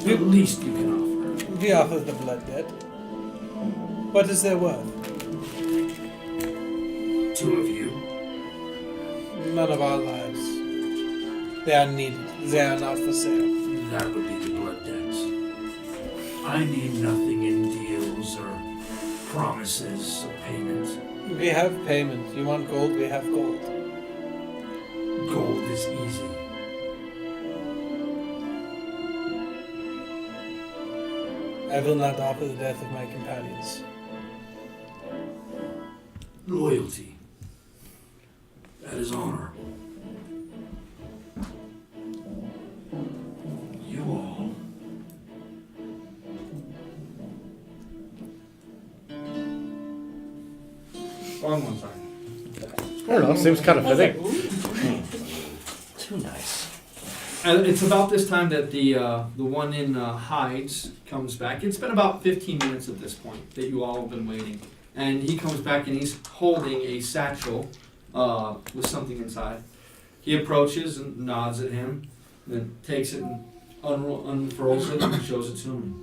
The least you can offer. We offer the blood debt. What is their worth? 2 of you. None of our lives. They are needed. They are not for sale. That would be the blood debt. I need nothing in deals or promises of payment. We have payment. You want gold? We have gold. Gold is easy. I will not offer the death of my companions. Loyalty. That is honorable. You all. Wrong one, sorry. I don't know, seems kind of fitting. Too nice. And it's about this time that the one in hides comes back. It's been about 15 minutes at this point that you all have been waiting. And he comes back and he's holding a satchel with something inside. He approaches and nods at him, then takes it and unfurls it and shows it to him.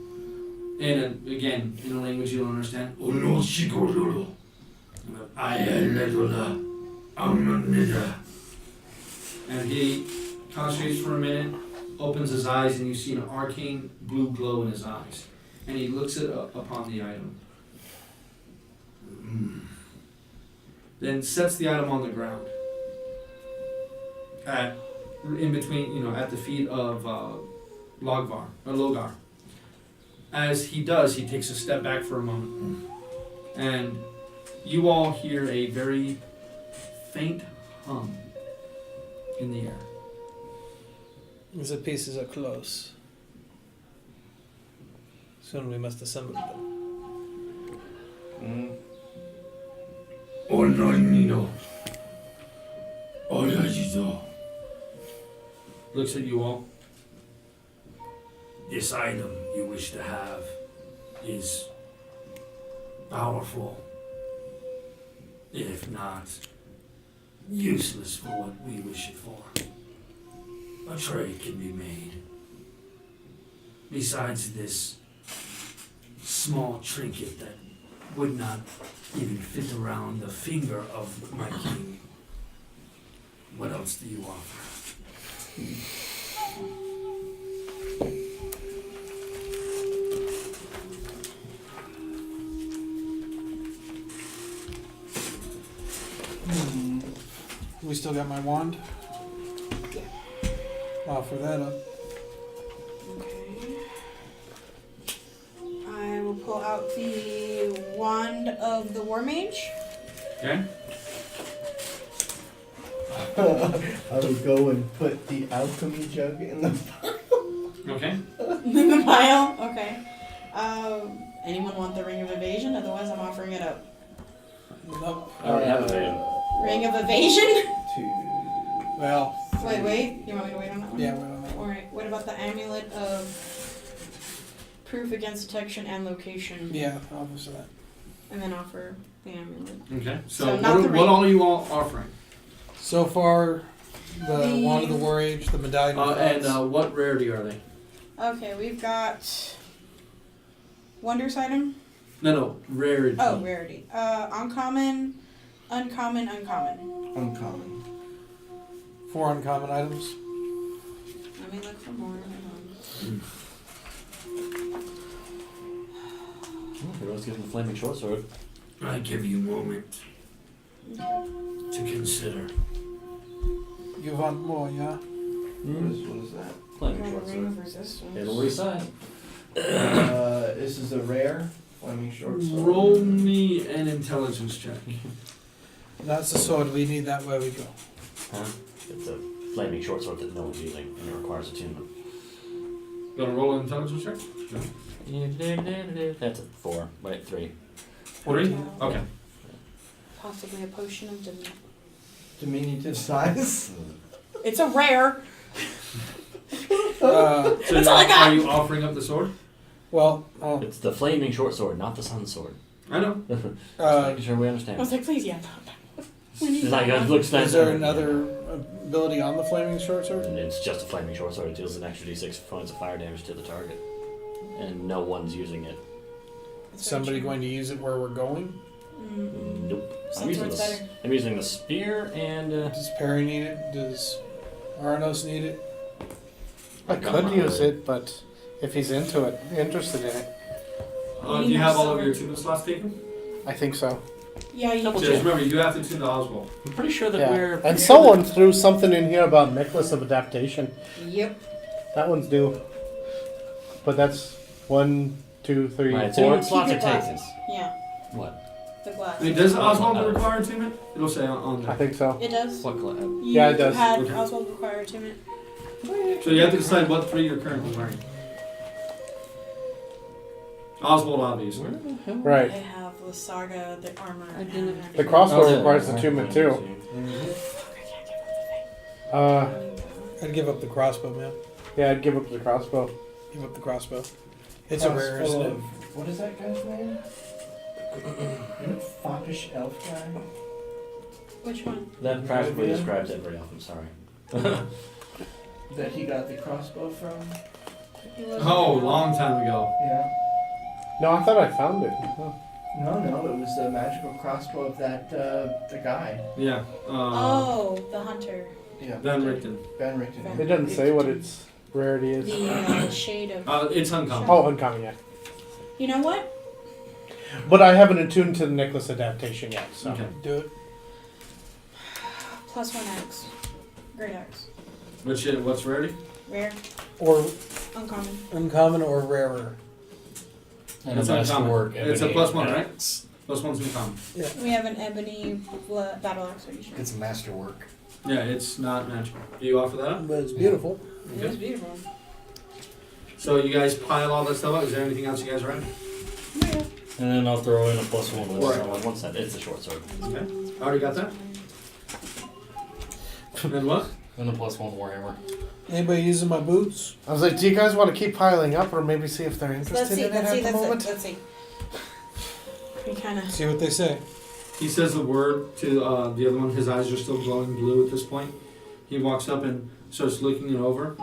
And again, in a language you don't understand. And he concentrates for a minute, opens his eyes, and you see an arcane blue glow in his eyes. And he looks upon the item. Then sets the item on the ground. In between, at the feet of Logar. as he does, he takes a step back for a moment. And you all hear a very faint hum in the air. The pieces are close. Soon we must assemble them. Looks at you all. This item you wish to have is powerful, if not useless for what we wish it for. A trade can be made. Besides this small trinket that would not even fit around the finger of my king, what else do you offer? We still got my wand? Yeah. Offer that up. Okay. I will pull out the wand of the war mage. Okay? I would go and put the alchemy jug in the Okay. In the pile? Okay. Anyone want the ring of evasion? Otherwise, I'm offering it up. Nope. I already have evasion. Ring of evasion? Well. Wait. You want me to wait on that one? Yeah, wait on that one. Alright, what about the amulet of proof against detection and location? Yeah, offer that. And then offer the amulet. Okay. So So, not the what ring. all are you all offering? So far, the The- wand of the war age, the medallion of gods. And what rarity are they? Okay, we've got wonders item. No, rarity. Oh, rarity. Uncommon, uncommon. uncommon. 4 uncommon items. Let me look for more. He always gives him the flaming short sword. I give you a moment to consider. You want more, yeah? What is that? Flaming Ring short sword. of resistance. It'll resign. This is a rare flaming short sword. Roll me an intelligence check. That's the sword. We need that where we go. Huh? It's a flaming short sword that no one's using, and it requires attunement. Gonna roll an intelligence check? That's a 4. Wait, 3. 3? Okay. Possibly a potion of Diminutive size. It's a rare. Uh, So That's all I got. are you offering up the sword? well, It's the flaming short sword, not the sun sword. I know. Just uh, making sure we I was understand. like, please, yeah. We need She's like, that. it looks nice. is there another ability on the flaming short sword? And it's just a flaming short sword. It deals an extra d6 points of fire damage to the target. And no one's using it. It's very Somebody true. going to use it where we're going? Nope. Some sword's better. I'm using the spear and. Does Perry need it? Does Arnos need it? I could use it, but if he's interested in it, Do you have all of your attunement slots taken? I think so. Yeah, you Double Just check. remember, you have to attune to Oswald. I'm pretty sure that Yeah. we're. And someone threw something in here about necklace of adaptation. Yep. That one's due. But that's 1, 2, 3, My 4. attunement slots Keep are your taken. glasses. Yeah, What? the I glass. mean, does Oswald require attunement? It'll say on I there. think so. It does. What class? You Yeah, it does. have Okay. Oswald require attunement. So you have to decide what 3 you're currently wearing. Oswald, obviously. Where the hell? Right. I have the saga, the armor. I didn't- The crossbow Oh, yeah. requires attunement too. Fuck, I can't give up Uh, the thing. I'd give up the crossbow, man. yeah, I'd give up the crossbow. Give up the crossbow. It's a rare, isn't it? What is that guy's name? Foppish elf guy? Which one? That practically describes every elf, I'm sorry. That he got the crossbow from? He was- Oh, long time ago. Yeah. No, I thought I found it. Oh. No, it was the magical crossbow of that, the guy. Yeah. Oh, the hunter. Yeah. Van Richten. Ben Richten. It doesn't say what its rarity is. The shade of. It's uncommon. Oh, uncommon, yeah. You know what? But I haven't attuned to the necklace adaptation yet, so. Okay. Do it. +1 axe. Great axe. What's rarity? Rare. Or Uncommon. uncommon or rarer. And It's a uncommon. masterwork. It's a ebony +1, right? axe. +1's uncommon. We have an ebony battle axe. Are you sure? It's a masterwork. Yeah, it's not magical. Do you offer that up? But it's beautiful. It was beautiful. So you guys pile all this stuff up. Is there anything else you guys are in? Yeah. And then I'll throw in a +1 with Right. it. What's that? It's a short sword. Okay. Already got that? And what? And a +1 warhammer. Anybody using my boots? I was like, do you guys want to keep piling up, or maybe see if they're interested Let's see. in it Let's at see. the moment? Let's see. We kind of. See what they say. He says the word to the other one. His eyes are still glowing blue at this point. He walks up and starts looking it over.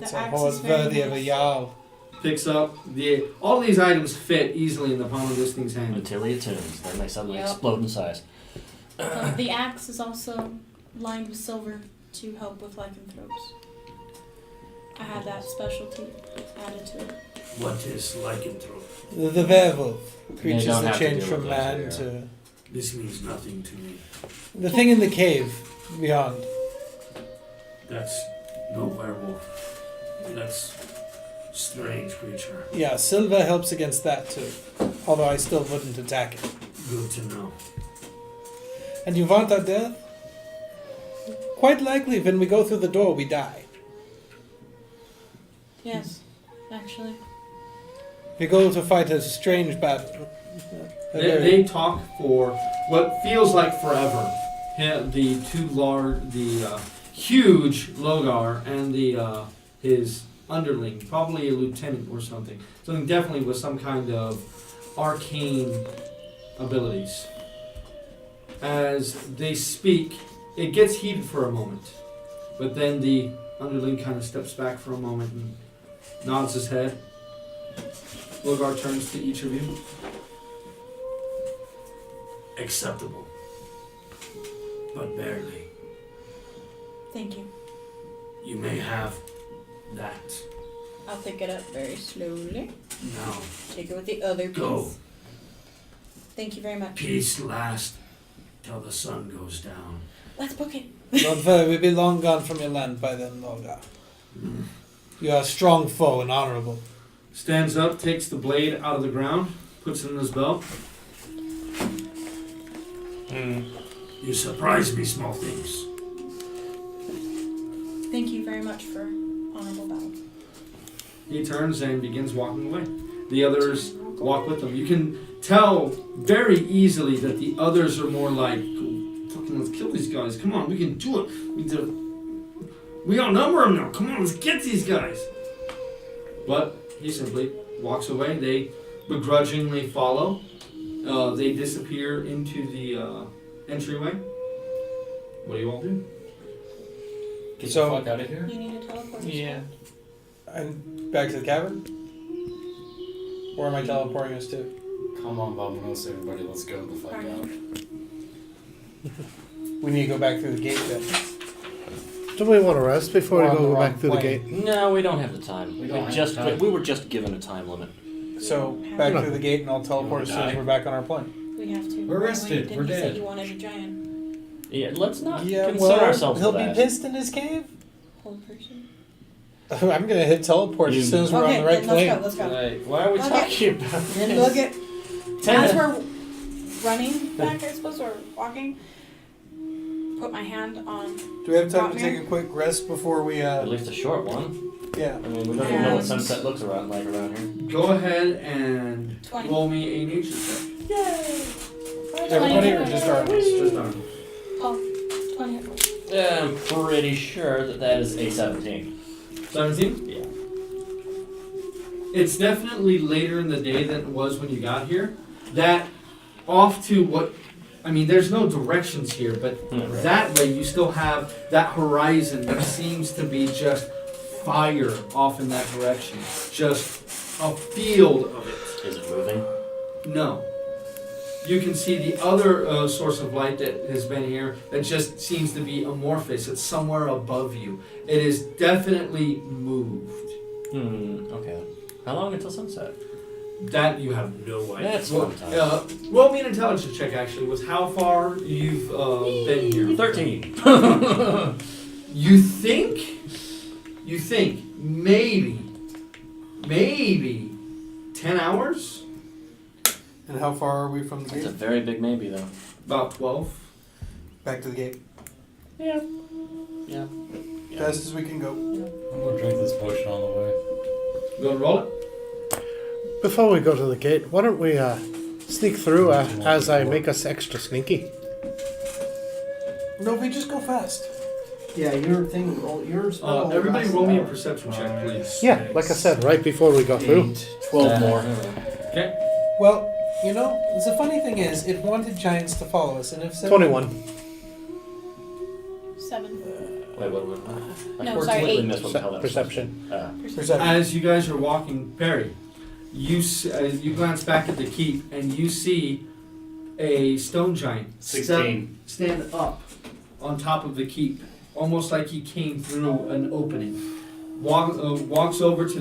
It's The a axe horse is very worthy of a nice. jarl. Picks up all these items fit easily in the palm of this thing's hand. Until he attunes, then they suddenly Yep. explode in size. The axe is also lined with silver to help with lycanthropes. I had that specialty added to it. What is lycanthrope? The werewolf. Creatures don't that have to change deal from with man those to. This means nothing to me. The thing in the cave beyond. That's no werewolf. That's strange creature. Yeah, silver helps against that too. Although I still wouldn't attack it. Good to know. And you want our death? Quite likely when we go through the door we die. Yes, actually. We go to fight a strange battle. A very- They talk for what feels like forever. The huge Logar and his underling, probably a lieutenant or something. Something definitely with some kind of arcane abilities. As they speak, it gets heated for a moment, but then the underling kind of steps back for a moment and nods his head. Logar turns to each of you. Acceptable. But barely. Thank you. You may have that. I'll pick it up very slowly. Now, Take it with the other piece. go. Thank you very much. Peace last till the sun goes down. Let's book it. Don't worry, we'll be long gone from your land by then, Logar. You are a strong foe and honorable. Stands up, takes the blade out of the ground, puts it in his belt. You surprise me, small things. Thank you very much for honorable battle. He turns and begins walking away. The others walk with him. You can tell very easily that the others are more like, fucking let's kill these guys. Come on, we can do it. We outnumber them now. Come on, let's get these guys. But he simply walks away. They begrudgingly follow. They disappear into the entryway. What do you all do? Get So- the fuck out of here. You need to teleport. Yeah. And back to the cavern? Where am I teleporting us to? Come on, Bob Mills, everybody, let's go the fuck out. We need to go back through the gate then. Don't we want to rest before We're we on the go wrong back through the plane. gate? No, we don't have the time. We don't have the time. We were just given a time limit. So back through the gate and I'll teleport as soon as die? we're back on our plane. We have to. We're rested. Didn't We're you say dead. you wanted a giant Yeah, let's not Yeah, concern well, ourselves he'll with be that. pissed in his cave. whole person? I'm gonna hit teleport as soon as we're on the right then plane. let's go. Why are we Okay. talking about Then this? look at as we're running back, I suppose, or walking. Put my hand on. Do we have time to Not take here. a quick rest before we At least a short one. yeah. I mean, we don't even know what And- sunset looks around here. Go ahead and 20. roll me a nature check. Yay! Everybody or just Arnold? Just Arnold. Oh, 20. Yeah, I'm pretty sure that is a 17. 17? Yeah. It's definitely later in the day than it was when you got here. That off to what, I mean, there's no directions here, but Right. that way you still have that horizon that seems to be just fire off in that direction. Just a field of it. Is it moving? No. You can see the other source of light that has been here that just seems to be amorphous. It's somewhere above you. It is definitely moved. Okay. How long until sunset? That you have no idea. That's Well, one time. roll me an intelligence check actually was how far you've been here. 13. You think maybe maybe 10 hours? And how far are we from the It's a gate? very big maybe, though. About 12. Back to the gate. Yeah. Yeah. Fast as we can go. I'm gonna drink this potion on the way. Go and roll it. Before we go to the gate, why don't we sneak through as I make us extra sneaky? No, we just go fast. Yeah, your thing, your spell. Everybody lasts roll an me a hour. perception check, please. Yeah, like I said, right before we go through. 12 more. Okay. Well, you know, the funny thing is, it wanted giants to follow us, and if 21. 7. Wait, what? I No, completely sorry, 8. missed what the hell that was Perception. supposed to be. Perception. As you guys are walking, Perry, you glance back at the keep and you see a stone giant 16. stand up on top of the keep, almost like he came through an opening. Walks over to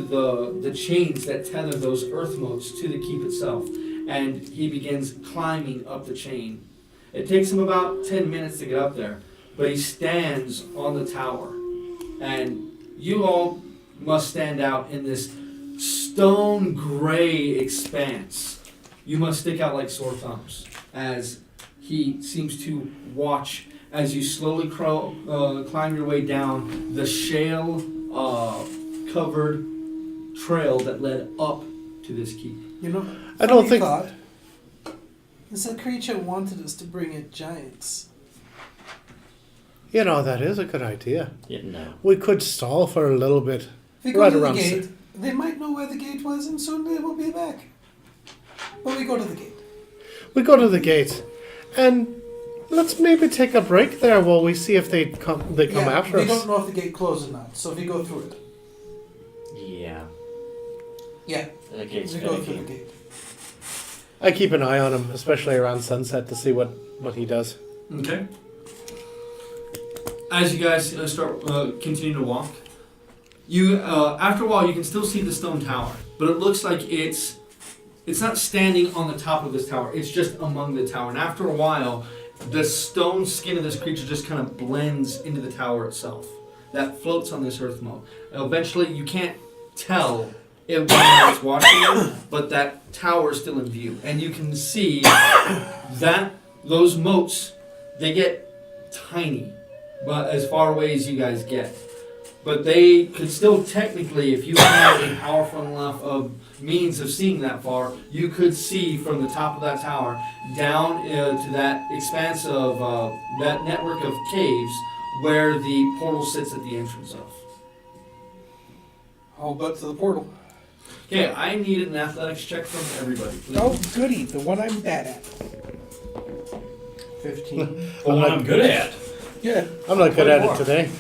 the chains that tether those earth motes to the keep itself, and he begins climbing up the chain. It takes him about 10 minutes to get up there, but he stands on the tower, and you all must stand out in this stone gray expanse. You must stick out like sore thumbs as he seems to watch as you slowly climb your way down the shale covered trail that led up to this keep. You know, I don't funny think- thought is the creature wanted us to bring it giants. You know, that is a good idea. Yeah, no. We could stall for a little bit. If we go Right to the around gate, they might know where the gate was, and soon they will be back. But we go to the gate. We go to the gate, and let's maybe take a break there while we see if they come after we us. don't know if the gate closed or not, so if you go through it. Yeah. Yeah, The gate's we go gonna through the keep. gate. I keep an eye on him, especially around sunset, to see what he does. Okay. As you guys continue to walk, you after a while you can still see the stone tower, but it looks like it's not standing on the top of this tower. It's just among the tower, and after a while, the stone skin of this creature just kind of blends into the tower itself. That floats on this earth mote. Eventually, you can't tell it when it's watching you, but that tower is still in view, and you can see that those motes, they get tiny, but as far away as you guys get. But they could still technically, if you had a powerful enough of means of seeing that far, you could see from the top of that tower down to that expanse of that network of caves where the portal sits at the entrance of. All but to the portal. Okay, I need an athletics check from everybody, please. Oh, goody, the one I'm bad at. 15. Well, what I'm good at. Yeah. I'm not good at it today.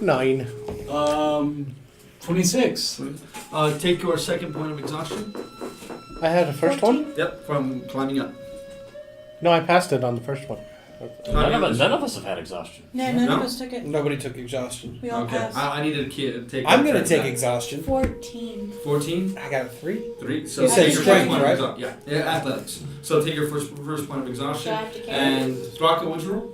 9. 26. Take your second point of exhaustion. I had a first one? Yep, from climbing up. No, I passed it on the first one. None of us have had exhaustion. No, none No? of us took it. Nobody took exhaustion. We all Okay, passed. I needed to take. I'm gonna that take back. exhaustion. 14. 14, I got a 3. 3. So You take said your first strength, point right? of exhaustion. Yeah, athletics. So take your first point of Do exhaustion. I have to carry? And Thraka, what'd you roll?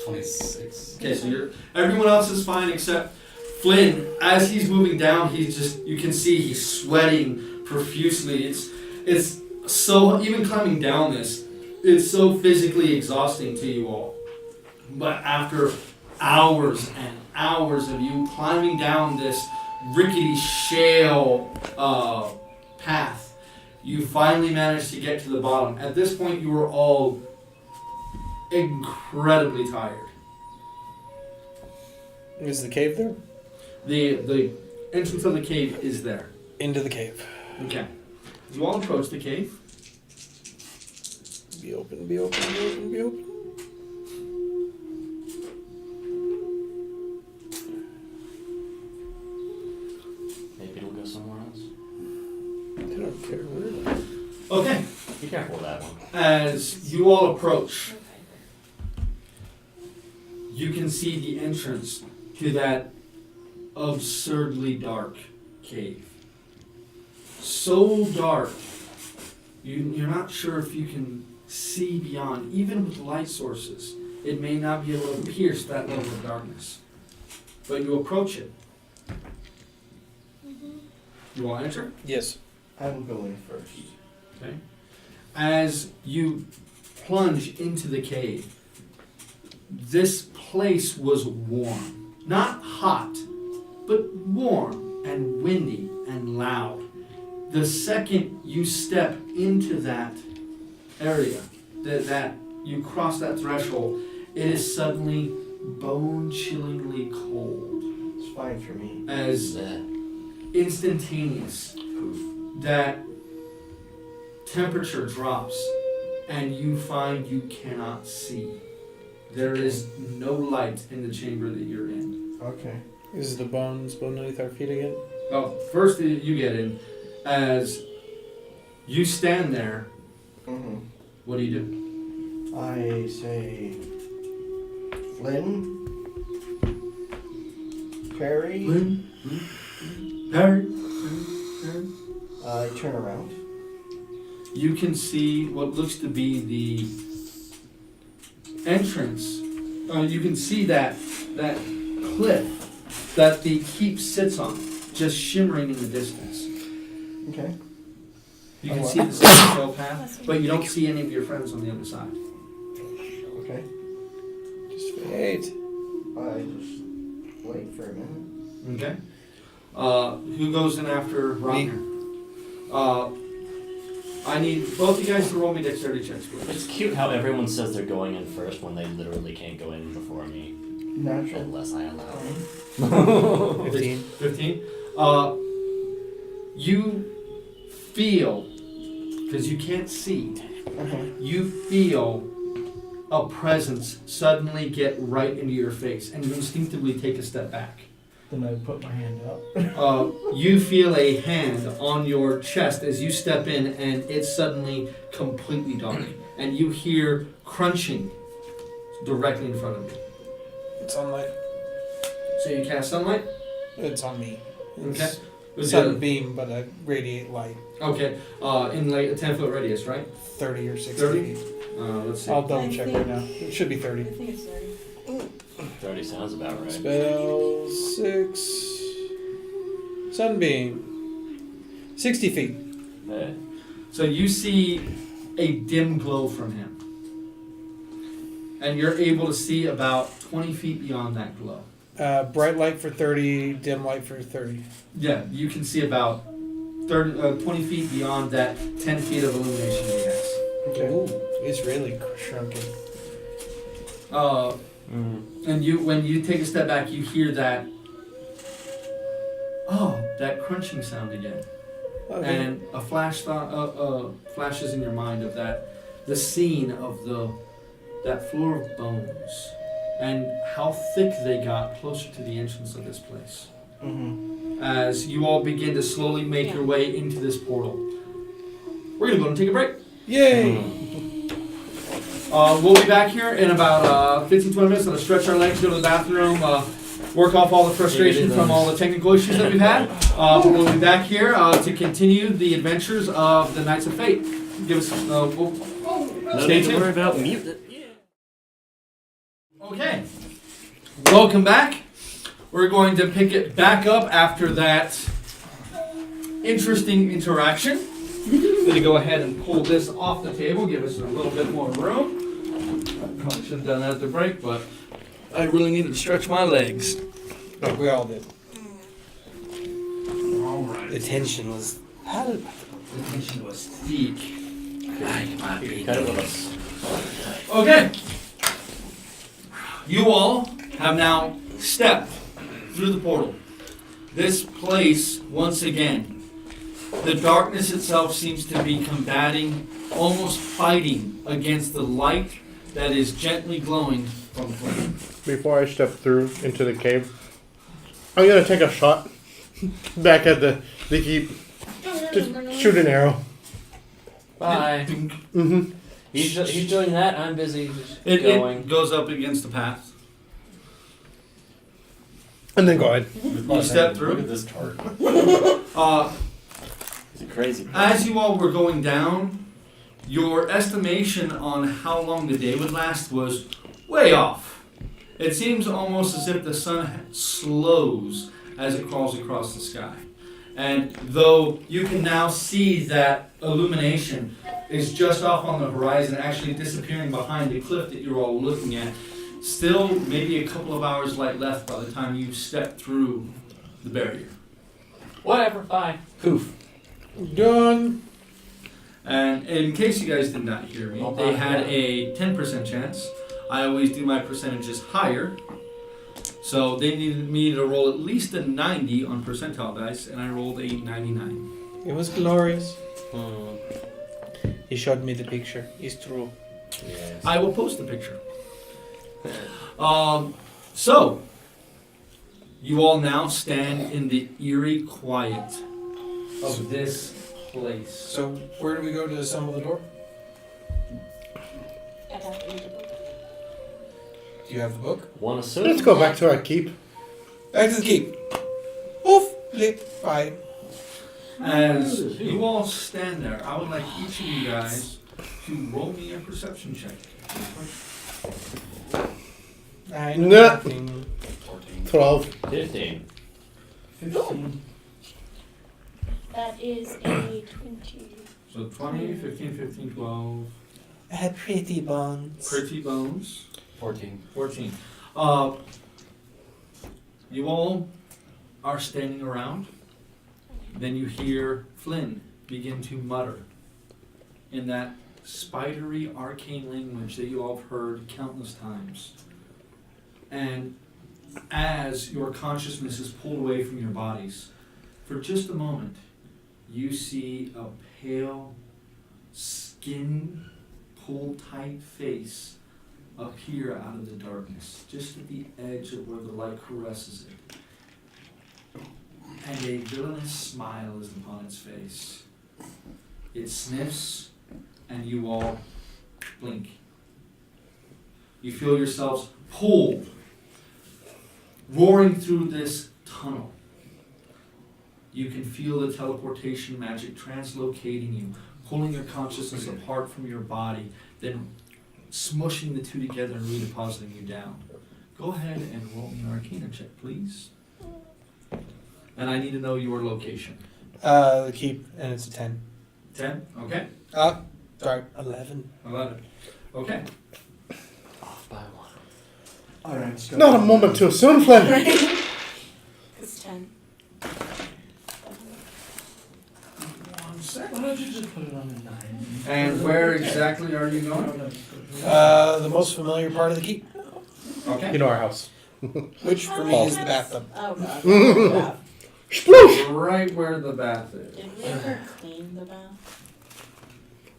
26. Okay, so everyone else is fine except Flynn. As he's moving down, you can see he's sweating profusely. It's so, even climbing down this, it's so physically exhausting to you all. But after hours and hours of you climbing down this rickety shale path, you finally managed to get to the bottom. At this point, you were all incredibly tired. Is the cave there? The entrance of the cave is there. Into the cave. Okay. You all approach the cave. Be open, be open, be open, be open. Maybe it'll go somewhere else. I don't care where. Okay. Be careful with that one. As you all approach, you can see the entrance to that absurdly dark cave. So dark, you're not sure if you can see beyond. Even with light sources, it may not be able to pierce that level of darkness. But you approach it. You all enter? Yes. I will go in first. Okay. As you plunge into the cave, this place was warm. Not hot, but warm and windy and loud. The second you step into that area, that you cross that threshold, it is suddenly bone-chillingly cold. It's fine for me. As instantaneous, that temperature drops and you find you cannot see. There is no light in the chamber that you're in. Okay. Is the bones beneath our feet again? Well, first you get in. As you stand there, Mm-hmm. what do you do? I say, Flynn, Perry. Perry. I turn around. You can see what looks to be the entrance. You can see that cliff that the keep sits on, just shimmering in the distance. Okay. You can see the sail path, but you don't see any of your friends on the other side. Okay. Just wait. I just wait for a minute. Okay. Who goes in after Rodner? I need both you guys to roll me dexterity checks, please. It's cute how everyone says they're going in first when they literally can't go in before me. Natural. Unless I allow. 15. 15. You feel, because you can't see, you feel a presence suddenly get right into your face, and you instinctively take a step back. Then I put my hand up. You feel a hand on your chest as you step in, and it's suddenly completely dark, and you hear crunching directly in front of you. It's sunlight. So you cast sunlight? It's on me. Okay. It's sunbeam, but I radiate light. Okay. In like a 10-foot radius, right? 30 or 60 30? feet. Let's see. I'll double check right now. It should be 30. I think it's 30. 30 sounds about right. Spell 6. Sunbeam. 60 feet. Hey. So you see a dim glow from him. And you're able to see about 20 feet beyond that glow. Bright light for 30, dim light for 30. Yeah, you can see about 20 feet beyond that 10 feet of illumination he has. Okay. Ooh, it's really shrunken. And when you take a step back, you hear that crunching sound again. Okay. And a flashes in your mind of the scene of that floor of bones and how thick they got closer to the entrance of this place. Mm-hmm. As you all begin to slowly make your way into this portal. We're going to go and take a break. Yay! We'll be back here in about 15-20 minutes. Let's stretch our legs, go to the bathroom, work off all the frustration from all the technical issues that we've had. We'll be back here to continue the adventures of the Knights of Fate. Give us stay tuned. Worry about mute. Okay. Welcome back. We're going to pick it back up after that interesting interaction. I'm going to go ahead and pull this off the table, give us a little bit more room. I probably should have done that at the break, but I really needed to stretch my legs. We all did. All right. The tension was... The tension was thick. Okay. You all have now stepped through the portal. This place, once again, the darkness itself seems to be combating, almost fighting against the light that is gently glowing from the flame. Before I step through into the cave, I'm gonna take a shot back at the keep. Just shoot an arrow. Bye. Mm-hmm. He's doing that. I'm busy It going. goes up against the path. And then go ahead. You step through. Look at this tart. It's a crazy. As you all were going down, your estimation on how long the day would last was way off. It seems almost as if the sun slows as it crawls across the sky. And though you can now see that illumination is just off on the horizon, actually disappearing behind the cliff that you're all looking at, still maybe a couple of hours light left by the time you step through the barrier. Whatever, bye. Poof. Done. And in case you guys did not hear me, they had a 10% chance. I always do my percentages higher. So they needed me to roll at least a 90 on percentile dice, and I rolled a 99. It was glorious. Hmm. He showed me the picture. It's true. Yes. I will post the picture. So, you all now stand in the eerie quiet of this place. So, where do we go to assemble the door? I'd have to read the book. Do you have the book? One assume. Let's go back to our keep. Back to the keep. Oof. Lip. Bye. As you all stand there, I would like each of you guys to roll me a perception check. I know No. nothing. 12. 15. 15. That is a 20. So 20, 15, 15, 12. I had pretty bones. Pretty bones. 14. 14. You all are standing around. Then you hear Flynn begin to mutter in that spidery arcane language that you all have heard countless times. And as your consciousness is pulled away from your bodies, for just a moment, you see a pale, skin pulled tight face appear out of the darkness, just at the edge of where the light caresses it. And a villainous smile is upon its face. It sniffs, and you all blink. You feel yourselves pulled, roaring through this tunnel. You can feel the teleportation magic translocating you, pulling your consciousness apart from your body, then smushing the two together and redepositing you down. Go ahead and roll me an Arcana check, please. And I need to know your location. The keep, and it's a 10. 10? Okay. Sorry, 11. 11. Okay. Off by one. Alright, let's go. Not a moment too soon, Flynn. It's 10. One sec. Why don't you just put it on the 9? And where exactly are you going? The most familiar part of the keep, Okay. You know our house. which for me is the bathtub. Oh god. Yeah. Sploosh! Right where the bath is. Did we ever clean the bath?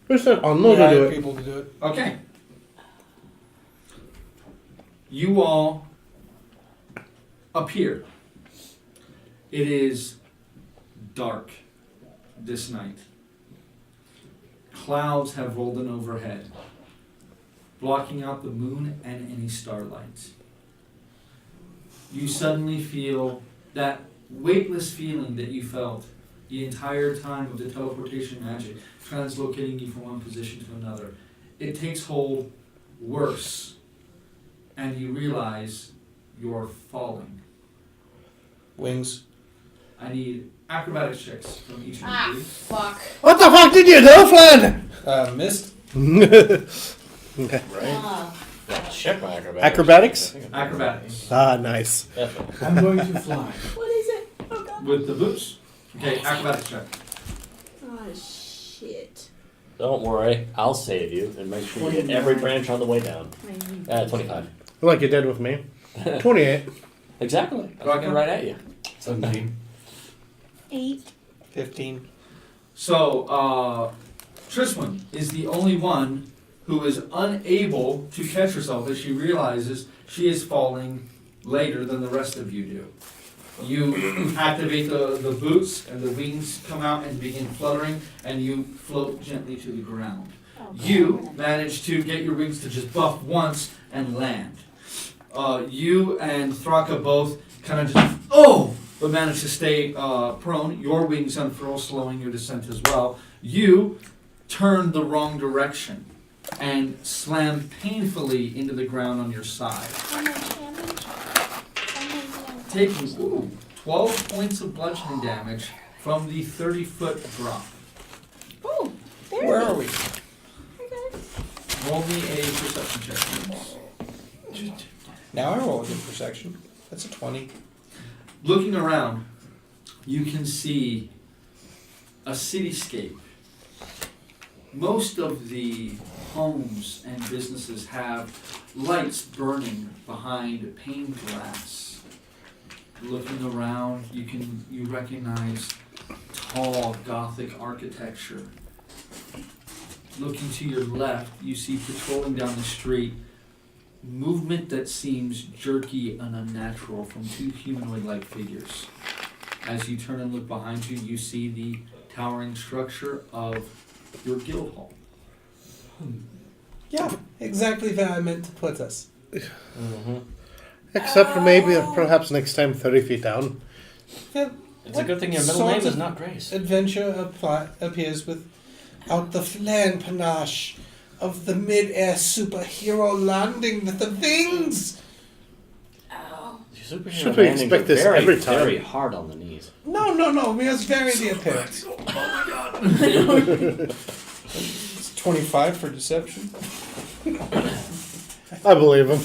Who said I'm We not gonna do hired it? people to do it. Okay. You all appear. It is dark this night. Clouds have rolled in overhead, blocking out the moon and any starlight. You suddenly feel that weightless feeling that you felt the entire time of the teleportation magic, translocating you from one position to another. It takes hold worse, and you realize you're falling. Wings. I need acrobatics checks from each of you. Fuck. What the fuck did you do, Flynn? Missed. Okay. Ah. Check my acrobatics. Acrobatics? Acrobatics. Ah, nice. Definitely. I'm going to fly. What is it? Oh god. With the boots. Okay, acrobatics check. Oh shit. Don't worry, I'll save you and make sure you get every branch on the way down. 25. Like you did with me. 28. Exactly. I'm looking right at you. 17. 8. 15. So, Trisman is the only one who is unable to catch herself as she realizes she is falling later than the rest of you do. You activate the boots and the wings come out and begin fluttering and you float gently to the ground. Oh, You manage to get your wings to just buff once and land. You and Thraka both kind of just, but manage to stay prone. Your wings unfurl, slowing your descent as well. You turn the wrong direction and slam painfully into the ground on your side, How much damage? taking 12 points of bludgeoning damage from the 30-foot drop. Oh, there Where it are is. we? Hi, guys. Roll me a perception check, please. Now I roll a good perception. That's a 20. Looking around, you can see a cityscape. Most of the homes and businesses have lights burning behind pane glass. Looking around, you recognize tall Gothic architecture. Looking to your left, you see patrolling down the street movement that seems jerky and unnatural from two humanoid-like figures. As you turn and look behind you, you see the towering structure of your guild hall. Yeah, exactly where I meant to put us. Mm-hmm. Except for maybe perhaps next time 30 feet down. Yeah, It's a good thing your middle sort name is of not Grace. adventure appears without the flair and panache of the mid-air superhero landing with the wings. Oh. Superhero Should we landings expect are this very, every time? Very hard on the knees. No, we are vary the appearance. Oh my god. It's 25 for deception. I believe him.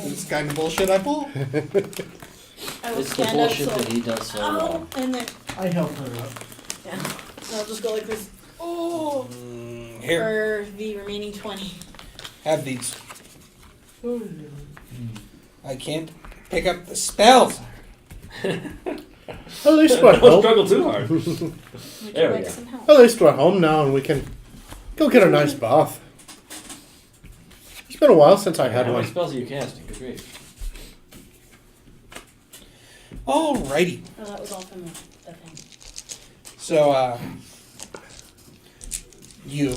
It's kind of bullshit I pull. I will It's the stand up bullshit so. that he does so well. Oh, and then I help her up. yeah. So I'll just go like this. Oh. Here, For the remaining 20. have these. I can't pick up the spells. At least we're Don't home. struggle too hard. Would There you we like go. some help? At least we're home now and we can go get a nice bath. It's been a while since I had How many one. spells are you casting? Good grief. Alrighty. Oh, that was all from the thing. So, you.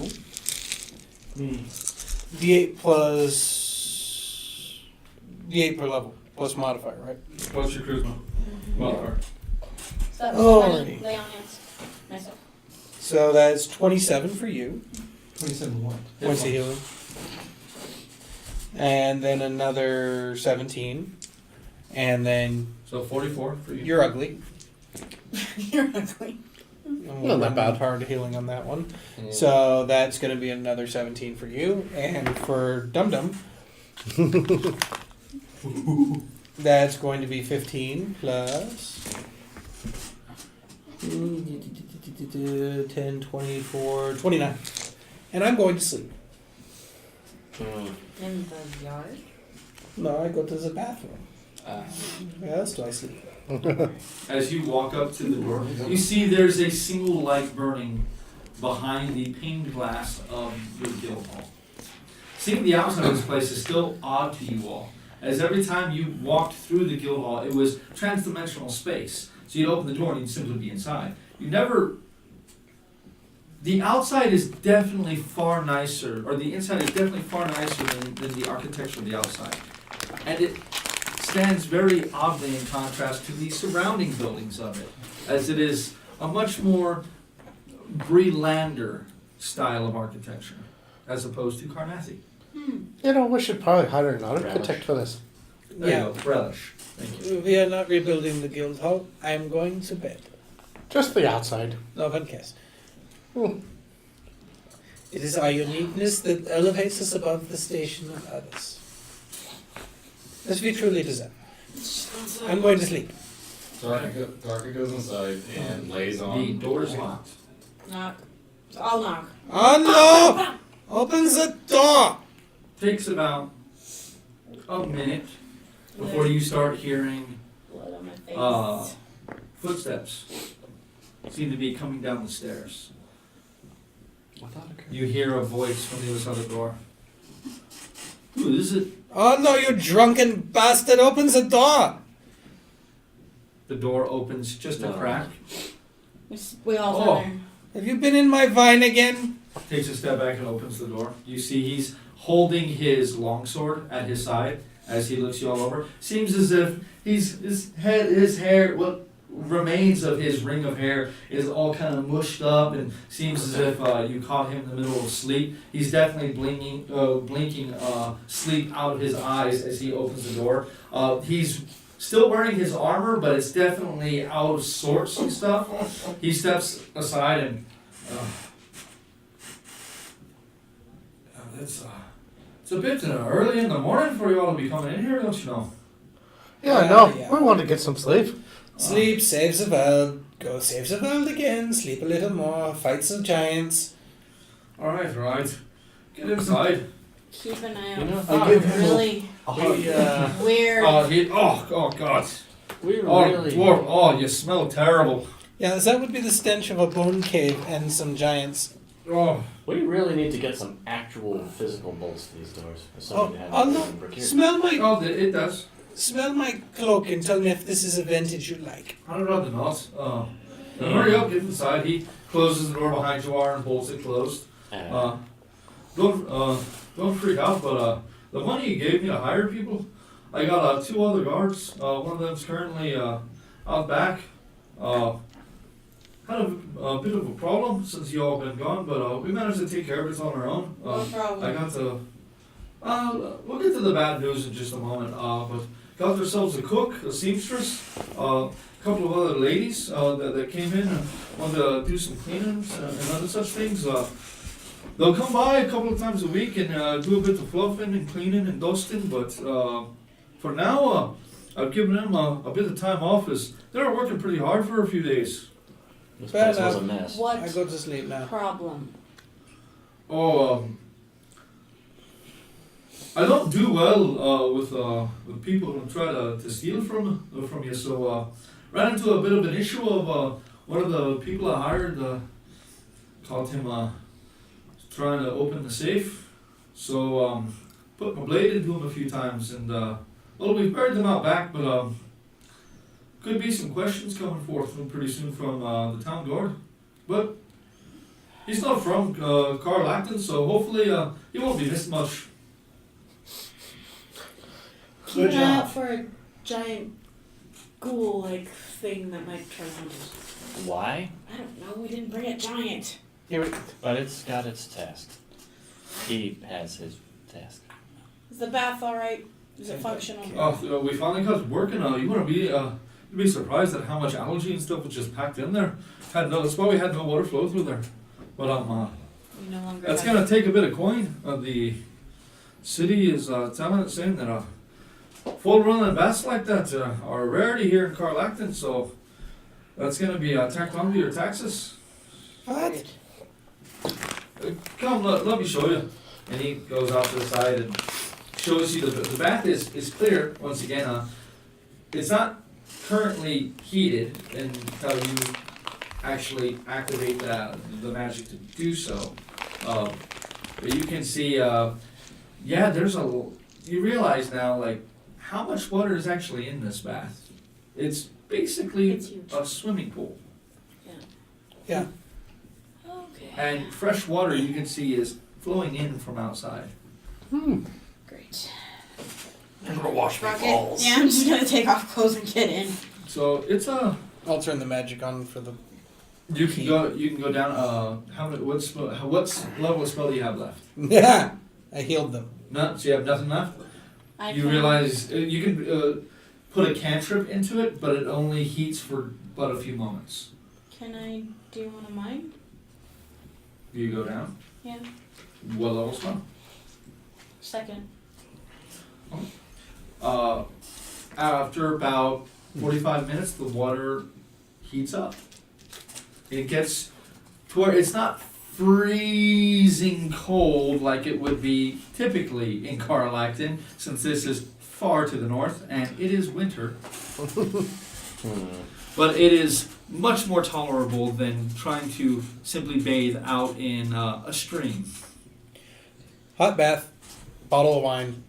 D8 plus. D8 per level. Plus modifier, right? What's your charisma? Modifier. So that was Alrighty. 20. Lay on hands. Myself. So that's 27 for you. 27 what? Points of healing. And then another 17. And then So 44 for you. you're ugly. You're ugly. And Not that bad. Hard healing on that one. Yeah. So that's going to be another 17 for you. And for Dum Dum, that's going to be 15 plus 10, 24, 29. And I'm going to sleep. Hmm. In the yard? No, I go to the bathroom. Where else do I sleep? As you walk up to the door, you see there's a single light burning behind the pane glass of your guild hall. Seeing the outside of this place is still odd to you all, as every time you walked through the guild hall, it was transdimensional space. So you'd open the door and you'd simply be inside. You never... The outside is definitely far nicer, or the inside is definitely far nicer than the architecture of the outside. And it stands very oddly in contrast to the surrounding buildings of it, as it is a much more Breelander style of architecture, as opposed to Carnathy. You know, we should probably hire an architect for this. There Yeah. you go, relish. Thank you. We are not rebuilding the guild hall. I am going to bed. Just the outside. No one cares. Hmm. It is our uniqueness that elevates us above the station of others. As we truly deserve. I'm going to sleep. Darka goes inside and lays The on. door is locked. Knock. So I'll knock. Oh no! Open the door! Takes about a minute before you start hearing Blood on my face. footsteps. Seem to be coming down the stairs. You hear a voice from the other side of the door. Who is it? Oh no, you drunken bastard! Open the door! The door opens just a No. crack. We all Oh. there. Have you been in my vine again? Takes a step back and opens the door. You see he's holding his longsword at his side as he looks you all over. Seems as if his hair, what remains of his ring of hair is all kind of mushed up, and seems as if you caught him in the middle of sleep. He's definitely blinking sleep out of his eyes as he opens the door. He's still wearing his armor, but it's definitely out of sorts and stuff. He steps aside and it's a bit early in the morning for you all to be coming in here, don't you know? Yeah, no, we want to get some sleep. Sleep, save the world. Go save the world again. Sleep a little more. Fight some giants. All right. Get inside. Keep an eye out. You know, for I give him really weird. Oh God. We Oh, really. dwarf. Oh, you smell terrible. Yeah, that would be the stench of a bone cave and some giants. Oh. We really need to get some actual physical bolts to these doors. Or something to have I'll them not procured. smell It does. my cloak and tell me if this is a vintage you like. I'd rather not. Hurry up, get inside. He closes the door behind you and bolts it closed. Don't freak out, but the money you gave me to hire people, I got 2 other guards. One of them's currently out back. Had a bit of a problem since you all been gone, but we managed to take care of it on our own. No problem. I got to. We'll get to the bad news in just a moment. But got ourselves a cook, a seamstress, a couple of other ladies that came in and wanted to do some cleaning and other such things. They'll come by a couple of times a week and do a bit of fluffing and cleaning and dusting. But for now, I've given them a bit of time off as they were working pretty hard for a few days. This Fair place was a enough. mess. What I go to sleep now. problem? I don't do well with people who try to steal from you. So ran into a bit of an issue of one of the people I hired caught him trying to open the safe. So put my blade into him a few times, and we've buried them out back, but could be some questions coming forth pretty soon from the town guard. But he's not from Carlacton, so hopefully he won't be missed much. Keep an eye out for a giant ghoul-like thing that might turn on us. Why? I don't know. We didn't bring a giant. But it's got its task. He has his task. Is the bath all right? Is it functional? We finally got it working. You want to be you'd be surprised at how much algae and stuff was just packed in there. That's why we had no water flow through there. But We no longer that's have gonna take a bit of coin. The city is saying that full running baths like that are a rarity here in Carlacton. So that's gonna be tacked onto your taxes. What? Come, let me show you. And he goes off to the side and shows you the bath is clear. Once again, it's not currently heated until you actually activate the magic to do so. But you can see, you realize now, like, how much water is actually in this bath. It's basically It's huge. a swimming pool. Yeah. Okay. And fresh water, you can see, is flowing in from outside. Great. I'm gonna wash my Rocket. balls. Yeah, I'm just gonna take off clothes and get in. So it's I'll turn the magic on for the. you can go down. What's level of spell do you have left? Yeah, I healed them. None. So you have nothing left. You realize you can put a cantrip into it, but it only heats for but a few moments. Can I do one of mine? Do you go down? Yeah. What level spell? Second. After about 45 minutes, the water heats up. It gets to where it's not freezing cold like it would be typically in Carlacton, since this is far to the north and it is winter. But it is much more tolerable than trying to simply bathe out in a stream. Hot bath, bottle of wine,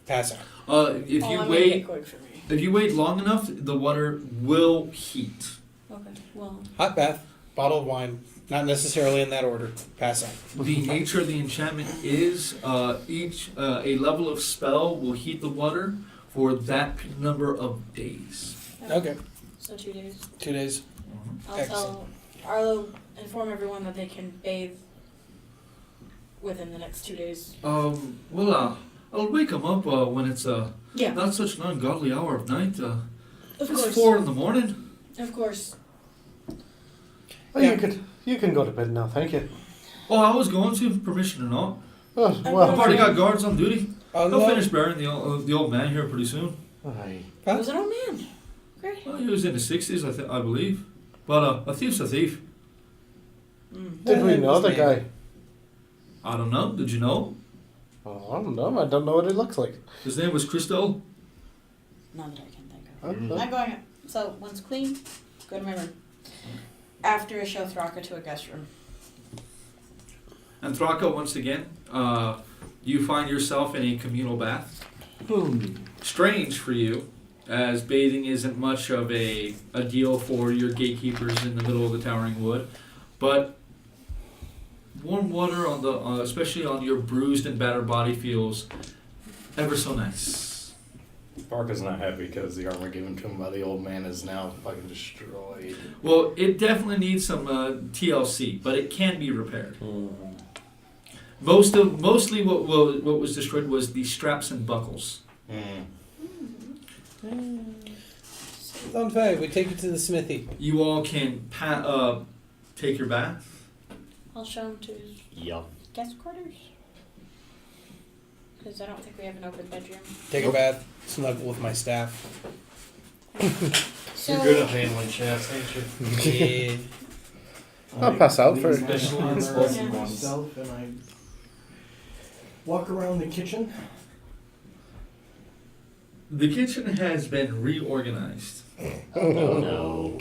pass out. If I'm you gonna wait, get quick for me. if you wait long enough, the water will heat. Okay. Well. Hot bath, bottle of wine, not necessarily in that order, pass out. The nature of the enchantment is a level of spell will heat the water for that number of days. Okay, So 2 days. 2 days. I'll Excellent. tell Arlo, inform everyone that they can bathe within the next 2 days. I'll wake them up when it's Yeah. not such an ungodly hour of night. Of It's course. 4 in the morning. Of course. Oh, you can go to bed now. Thank you. Oh, I was going to, permission or not. Oh, I've well. already got guards on duty. Oh, They'll no. finish burying the old man here pretty soon. Aye. It was an old man. Great. Well, he was in his 60s, I believe. But a thief's a thief. Did we know the guy? I don't know. Did you know? Oh, I don't know. I don't know what it looks like. His name was Christo. Not that I can think of. Okay. I'm going up. So, once clean, go to my room. After I show Thraka to a guest room. And Thraka, once again, you find yourself in a communal bath. Strange for you, as bathing isn't much of a deal for your gatekeepers in the middle of the towering wood. But warm water on the, especially on your bruised and battered body, feels ever so nice. Barca's not happy because the armor given to him by the old man is now fucking destroyed. Well, it definitely needs some TLC, but it can be repaired. Mostly what was destroyed was the straps and buckles. Don't worry, we take you to the smithy. You all can take your bath. I'll show him to his Yup. guest quarters. Because I don't think we have an open bedroom. Take a bath, snuggle with my staff. So, You're good at handling chefs, ain't you? Yeah. I'll pass out for it. Especially I explosive armor ones. myself and I walk around the kitchen. The kitchen has been reorganized. Oh no.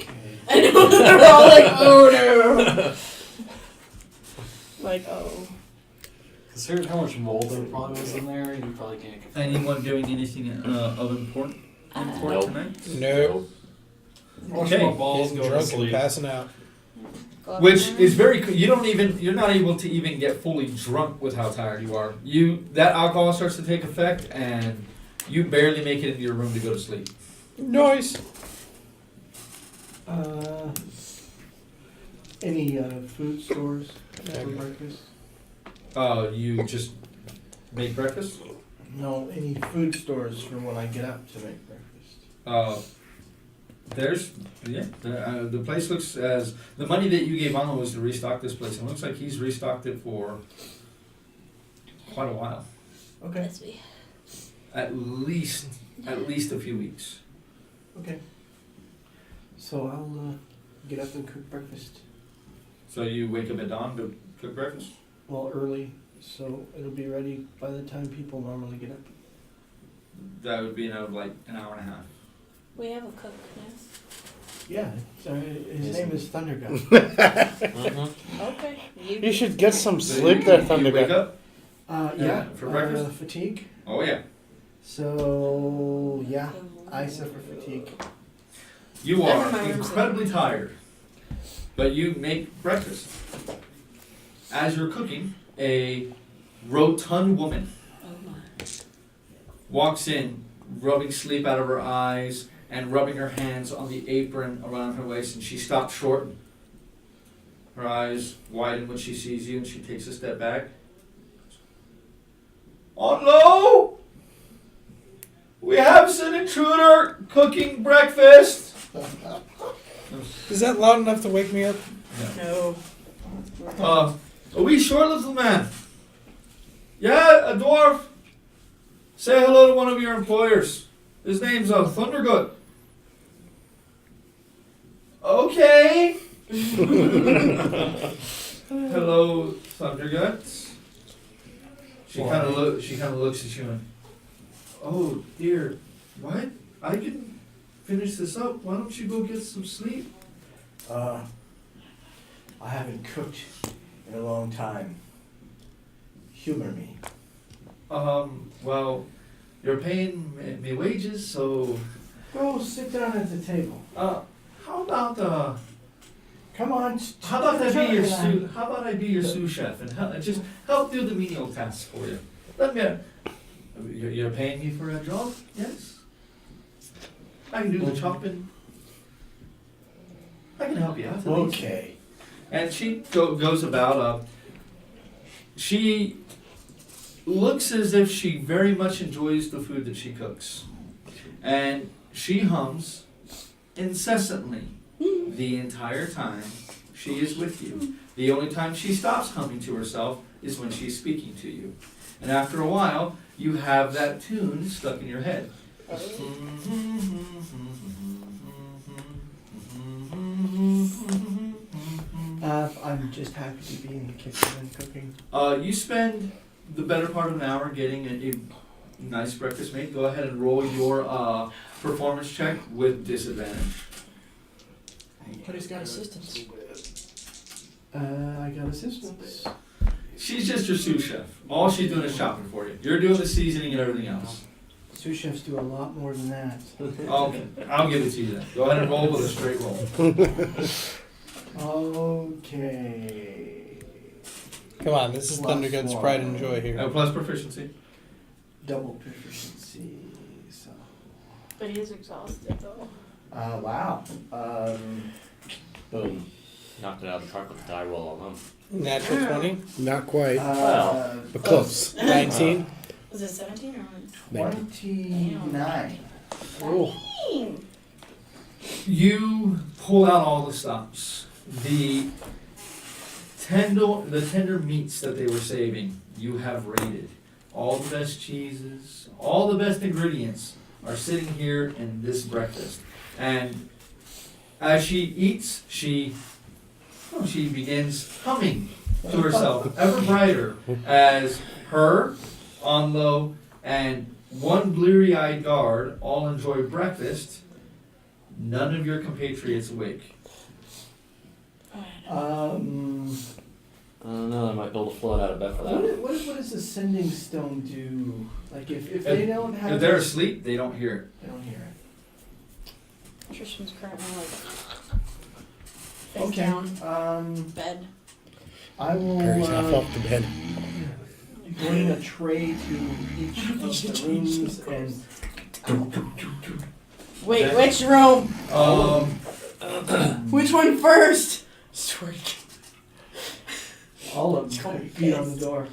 I know they're all like, oh no. Like, oh. Considering how much mold there probably was in there, you probably can't. Anyone doing anything of important Nope. tonight? No. Wash Okay. my balls, Getting go to drunk and sleep. passing out. Go up Which there. is very. You're not able to even get fully drunk with how tired you are. That alcohol starts to take effect, and you barely make it into your room to go to sleep. Nice. Any food stores for breakfast? You just make breakfast. No, any food stores for when I get up to make breakfast. The place looks as the money that you gave Anna was to restock this place, and it looks like he's restocked it for quite a while. Okay, Let's be. At least a few weeks. okay. So I'll get up and cook breakfast. So you wake up at dawn to cook breakfast. Well, early, so it'll be ready by the time people normally get up. That would be like an hour and a half. We have a cook now. Yeah, so his name is Thunder Gun. Mm-hmm. Okay. You should get some sleep there, You wake Thundergut. up. Yeah, for breakfast? fatigue. Oh yeah. So yeah, I suffer fatigue. You Never are mind. incredibly tired, but you make breakfast. As you're cooking, a rotund woman Oh my. walks in, rubbing sleep out of her eyes and rubbing her hands on the apron around her waist, and she stops short. Her eyes widen when she sees you, and she takes a step back. Hello? We have an intruder cooking breakfast. Is that loud enough to wake me up? No. A wee short little man. Yeah, a dwarf. Say hello to one of your employers. His name's Thundergut. Okay. Hello, Thundergut. She kind of looks at you and, oh dear, what? I can finish this up. Why don't you go get some sleep? I haven't cooked in a long time. Humor me. Well, you're paying me wages, so Go sit down at the table. how about Come on. how about I be your Turn around. sous? How about I be your sous chef and just help do the menial tasks for you? Let me. You're paying me for a job, yes? I can do the chopping. I can help you out. at least. Okay. And she goes about. She looks as if she very much enjoys the food that she cooks, and she hums incessantly the entire time she is with you. The only time she stops humming to herself is when she's speaking to you. And after a while, you have that tune stuck in your head. I'm just happy to be in the kitchen and cooking. You spend the better part of an hour getting a nice breakfast made. Go ahead and roll your performance check with disadvantage. But he's got assistance. I got assistance. She's just your sous chef. All she's doing is shopping for you. You're doing the seasoning and everything else. Sous chefs do a lot more than that. Okay, I'll give it to you then. Go ahead and roll with a straight roll. Okay. Come on, this is Plus Thundergun's one. pride and joy here. Plus proficiency. Double proficiency. So. But he is exhausted though. Wow. Boom. Knocked it out of the park with the die roll alone. Natural 20? Not quite, but close. 19? Was it 17 or 29. Oh. You pull out all the stops. The tender meats that they were saving, you have raided. All the best cheeses, all the best ingredients are sitting here in this breakfast. And as she eats, she begins humming to herself, ever brighter, as her, Onlo, and one bleary-eyed guard all enjoy breakfast. None of your compatriots awake. I don't know, I might build a float out of bed for that. What does the sending stone do? Like if they don't have. If they're asleep, they don't hear it. They don't hear it. Tristan's currently like face Okay. down, bed. I will. Perry's half off the bed. Bring a tray to each of the rooms and. Wait, which room? Which one first? All of them feet on the door.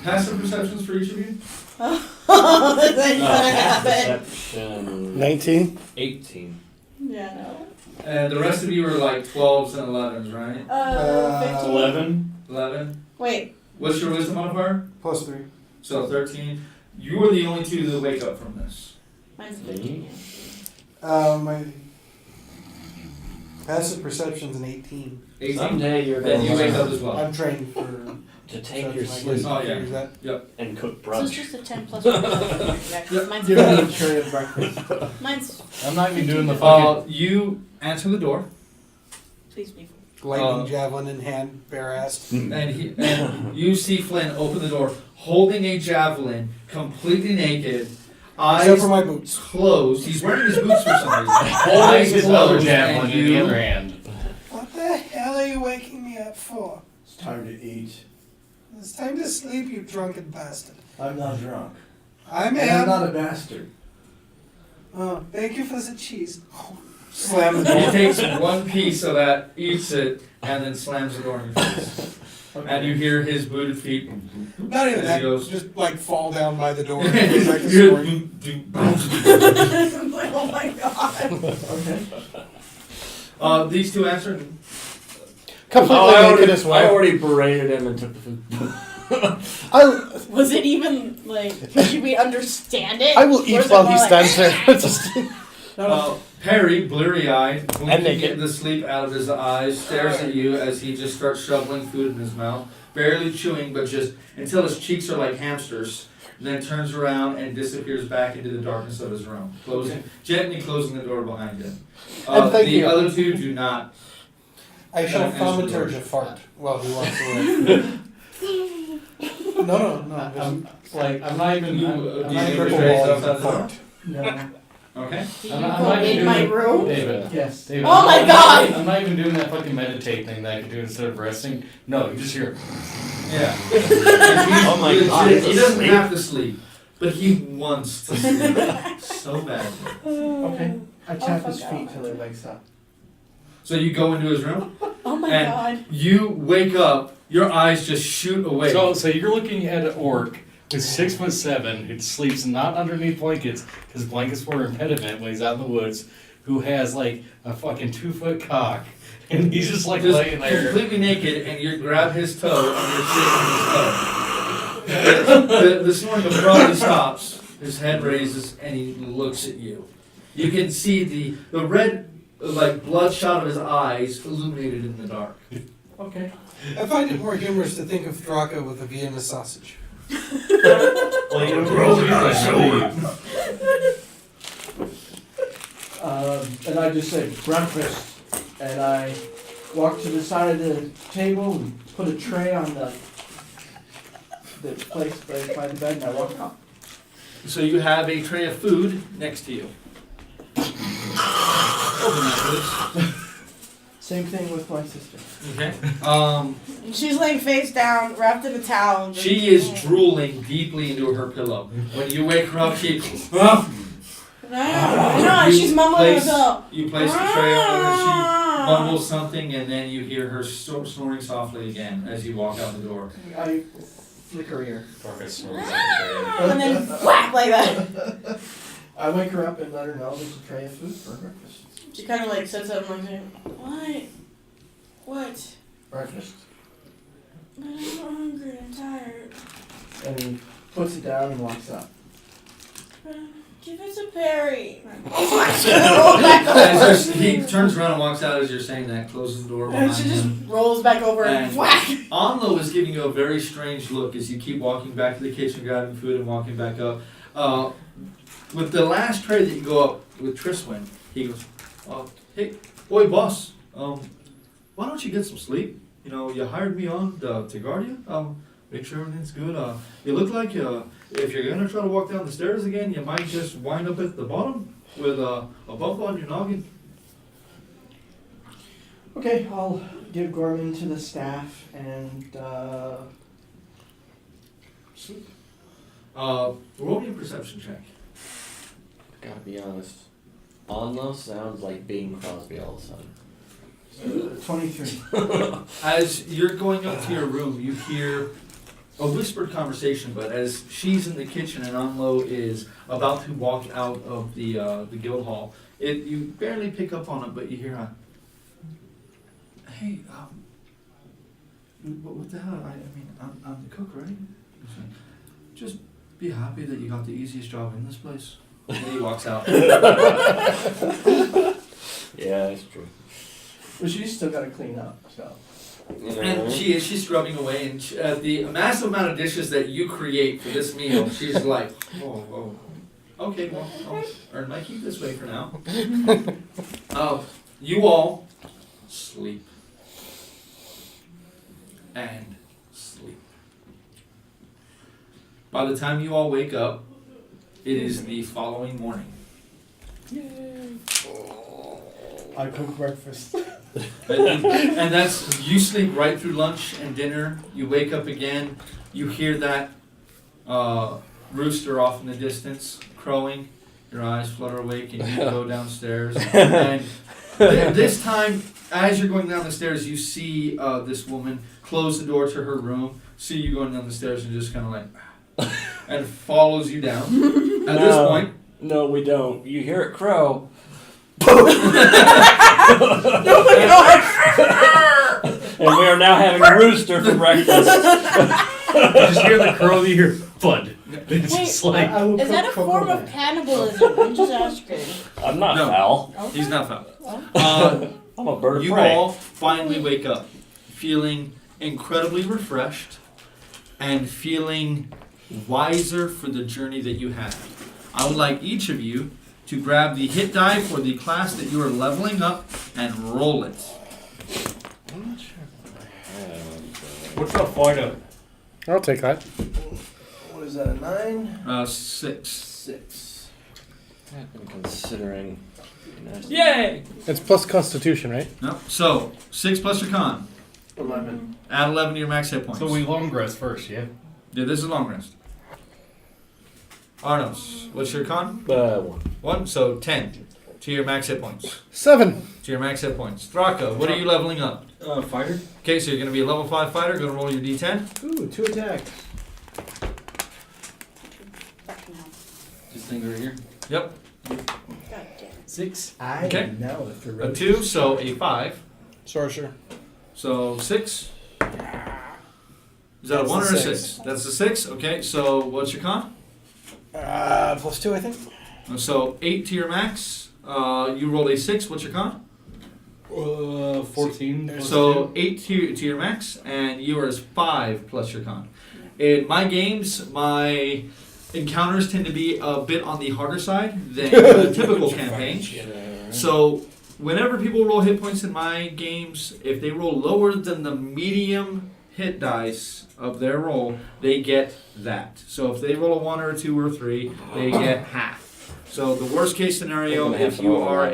Passive perceptions for each of you? That's gonna happen. Perception 19? 18. Yeah, no. And the rest of you are like 12s and 11s, right? 15. 11. 11. Wait. What's your wisdom modifier? +3. So 13. You are the only two that wake up from this. Mine's 15. My passive perception's an 18. 18. Someday you're Then going you wake up as well. I'm trained for to take your perception, I guess. sleep Oh, yeah. Figures that. and cook So it's brunch. just a 10 plus 1. Yeah, 'cause mine's Give me a 15. tray of breakfast. Mine's. I'm not even doing the fucking. You answer the door, Please be. Lightning javelin in hand, bare-assed. and you see Flynn open the door, holding a javelin, completely naked, eyes Except for my boots. closed. He's wearing his boots for some reason. Holding Eyes his other closed, javelin and in the you- other hand. What the hell are you waking me up for? It's time to eat. It's time to sleep, you drunken bastard. I'm not drunk. I'm And I'm am. not a bastard. Oh, thank you for the cheese. Slam the He door. takes one piece of that, eats it, and then slams the door in your face. And you hear his booted feet. Not even As that, he goes- just like fall down by the door. You Like a hear sword. Oh my god. Okay. These two answer. Completely naked as I well. already berated him and took the food. Was it even like? Should we understand it? I will Or eat is it while more he like, stands there. Just- Perry, bleary-eyed, blinking naked. the sleep out of his eyes, stares at you as he just starts shoveling food in his mouth, barely chewing, but just until his cheeks are like hamsters, and then turns around and disappears back into the darkness of his room, gently closing the door behind him. And thank the you. other two do not. I shall Answer the thaumaturge door. a fart while he walks away. No. I'm not even. You, I'm do not you even need to doing- trace outside the door? No. Okay. Do you I'm not go even in doing my it. room? David. Yes. David, Oh my God! I'm not even doing that fucking meditate thing that I could do instead of resting. No, you just hear. Yeah. Oh my God, He he's doesn't asleep. have to sleep, but he wants to sleep so badly. Okay. I tap his fuck feet off. till he wakes up. So you go into his room. Oh my And god. you wake up, your eyes just shoot away. So you're looking at an orc who's 6'7", who sleeps not underneath blankets because blankets were an impediment when he's out in the woods, who has like a fucking 2-foot cock, and he's just like Just laying there. completely naked, and you grab his toe and you're shaking his toe. The snoring abruptly stops. His head raises and he looks at you. You can see the red, like bloodshot of his eyes illuminated in the dark. Okay. I find it more humorous to think of Thraka with a Vienna sausage. Well, you Roll your shoulder. And I just say breakfast, and I walk to the side of the table and put a tray on the place by the bed, and I walk out. So you have a tray of food next to you. Open that, please. Same thing with my sister. Okay. She's laying face down, wrapped in a towel. She is drooling deeply into her pillow. When you wake her up, she. No, she's mumbling to herself. You place the tray on her, she mumbles something, and then you hear her snoring softly again as you walk out the door. I flick her ear. And then whack like that. I wake her up and let her know there's a tray of food for breakfast. She kind of like sits up and like, what? What? Breakfast. But I'm not hungry, I'm tired. And he puts it down and walks out. Give it to Perry. As he turns around and walks out as you're saying that, closes the door behind And she just him. rolls back over and And whack. Anlo is giving you a very strange look as you keep walking back to the kitchen, grabbing food, and walking back up. With the last tray that you go up with Triswin, he goes, "Hey, boy, boss, why don't you get some sleep? You know, you hired me on to guard you. Make sure everything's good. You look like if you're gonna try to walk down the stairs again, you might just wind up at the bottom with a bump on your noggin." Okay, I'll give Gorman to the staff and sleep. Roll me a perception check. Gotta be honest. Onlo sounds like Bing Crosby all of a sudden. 23. As you're going up to your room, you hear a whispered conversation, but as she's in the kitchen and Anlo is about to walk out of the guild hall, you barely pick up on it, but you hear "Hey, what the hell? I mean, I'm the cook, right?" He's like, "Just be happy that you got the easiest job in this place." And he walks out. Yeah, that's true. But she's still got to clean up, so. And she's scrubbing away, and the massive amount of dishes that you create for this meal, she's like, "Oh, okay, well, I'll earn my keep this way for now." You all sleep. And sleep. By the time you all wake up, it is the following morning. I cook breakfast. And that's, you sleep right through lunch and dinner. You wake up again. You hear that rooster off in the distance crowing. Your eyes flutter awake and you go downstairs. And this time, as you're going down the stairs, you see this woman close the door to her room, see you going down the stairs, and just kind of like, and follows you down. At this point, No, we don't. You hear it crow. And we are now having rooster for breakfast. You just hear the crow, you hear thud. It's just like, I will Is that a cook form cocoa of man. cannibalism? I'm just asking. I'm not No. foul. he's not found. I'm a bird of You prey. all finally wake up feeling incredibly refreshed and feeling wiser for the journey that you had. I would like each of you to grab the hit die for the class that you are leveling up and roll it. I'm not sure if I have. what's up, find out? I'll take that. What is that, a 9? 6. 6. I've been considering. Yay! It's plus Constitution, right? No. So, 6 plus your con. 11. Add 11 to your max hit points. So we long rest first, yeah? Yeah, this is long rest. Arnos, what's your con? 1. 1, so 10 to your max hit points. 7. To your max hit points. Thraka, what are you leveling up? Fighter? Okay, so you're going to be a level 5 fighter. Go to roll your d10. Ooh, 2 attacks. This thing right here. Yep. God damn it. 6. I Okay. know if the A road 2, so a 5. Sorcerer. So 6. Is that a That's 1 or a a six. 6? That's a 6. Okay, so what's your con? +2, I think. So 8 to your max. You rolled a 6. What's your con? 14. plus So 2. 8 to your max, and yours 5 plus your con. In my games, my encounters tend to be a bit on the harder side than a typical campaign. So whenever people roll hit points in my games, if they roll lower than the medium hit dice of their roll, they get that. So if they roll a 1 or a 2 or a 3, they get half. So the worst case scenario, We're gonna have if some you overlap. are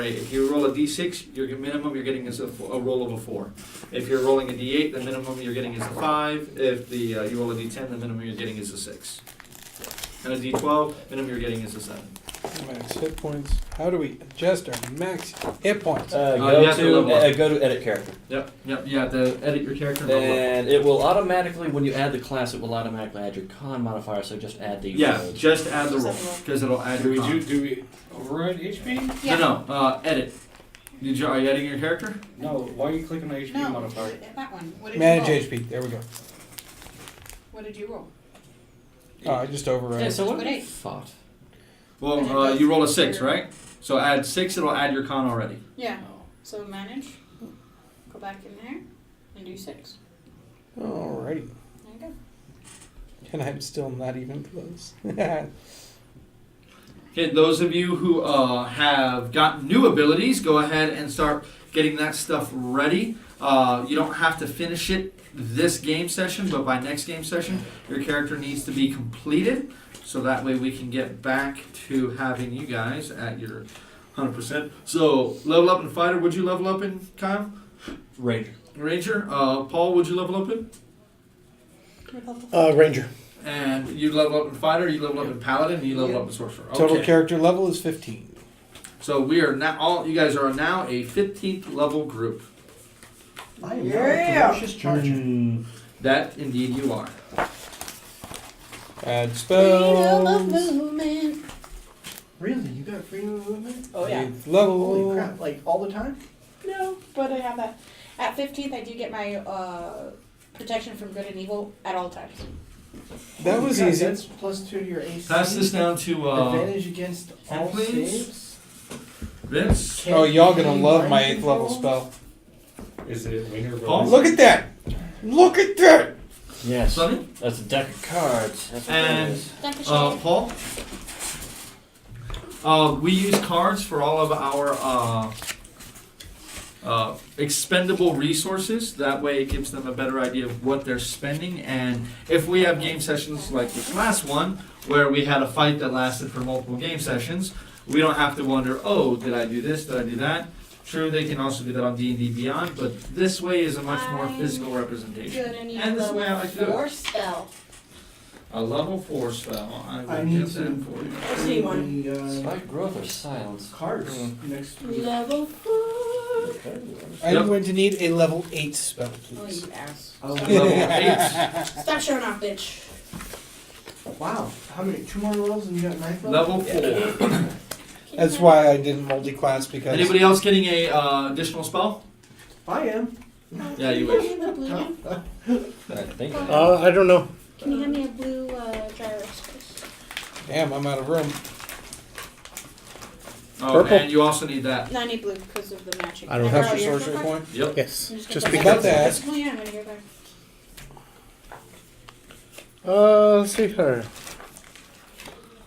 if you roll a d6, your minimum you're getting is a roll of a 4. If you're rolling a d8, the minimum you're getting is a 5. If you roll a d10, the minimum you're getting is a 6. And a d12, minimum you're getting is a 7. Max hit points. How do we adjust our max hit points? you have to level up. Go to edit character. Yep. You have to edit your character. And level up. And it will automatically, when you add the class, it will automatically add your con modifier, so just add the Yeah, roll. just add the roll, because it'll add your con. Do we override HP? Yeah. No, edit. Are you editing your character? No. Why are you clicking on HP No, modifier? that one. What did Manage you roll? HP. There we go. What did you roll? Oh, I just overrode. Yeah, so what What have you eight? fought? Well, you roll a 6, right? So add 6, it'll add your con already. Yeah. So manage. Go back in there and do 6. Alrighty. There you go. And I'm still not even close. Okay, those of you who have got new abilities, go ahead and start getting that stuff ready. You don't have to finish it this game session, but by next game session, your character needs to be completed. So that way we can get back to having you guys at your 100%. So level up in fighter, would you level up in, Kyle? Ranger. Ranger. Paul, would you level up in? Ranger. And you level up in fighter, you level up in paladin, and you level up in sorcerer. Okay. Total character level is 15. So we are now you guys are now a 15th level group. I am now a ferocious charger. That indeed you are. Add Freedom of spells. movement. Really? You got freedom of movement? Oh yeah. Eighth level. Holy crap, like all the time? No, but I have that. At 15th, I do get my protection from good and evil at all times. That was God, easy. That's +2 to your AC. Pass this down to Advantage against all please. saves. Vince. Oh, y'all gonna love my 8th level spell. Is it winger? Paul? Look at that! Look at that! Yes. Sonny? That's a deck of cards. That's what And that is. Paul. We use cards for all of our expendable resources. That way it gives them a better idea of what they're spending. And if we have game sessions like this last one, where we had a fight that lasted for multiple game sessions, we don't have to wonder, oh, did I do this, did I do that? True, they can also do that on D&D Beyond, but this way is a much more physical representation. Good and And this is the way I like to do it. 4 spell. A level 4 spell. I I will need get to- that for you. I see one. The, Spike growth or silence? cards next to Level 4. I'm Yep. going to need a level 8 spell, Oh, please. you ass. Oh, Level 8. Stop showing off, bitch. wow. How many? 2 more rolls and you got 9th level? Level 4. That's why I didn't multi-class, because Anybody else getting a additional spell? I am. Yeah, you Can wish. you hand me a blue one? I think. I don't know. Can you hand me a blue gyrus, please? damn, I'm out of room. Oh, Purple. and you also need that. No, I need blue because of the matching. I don't Can have borrow Your yours sorcery real quick? point? Yep. Yes. I'm just Just gonna About because. to ask. Oh yeah, I'm gonna go back. Let's see her.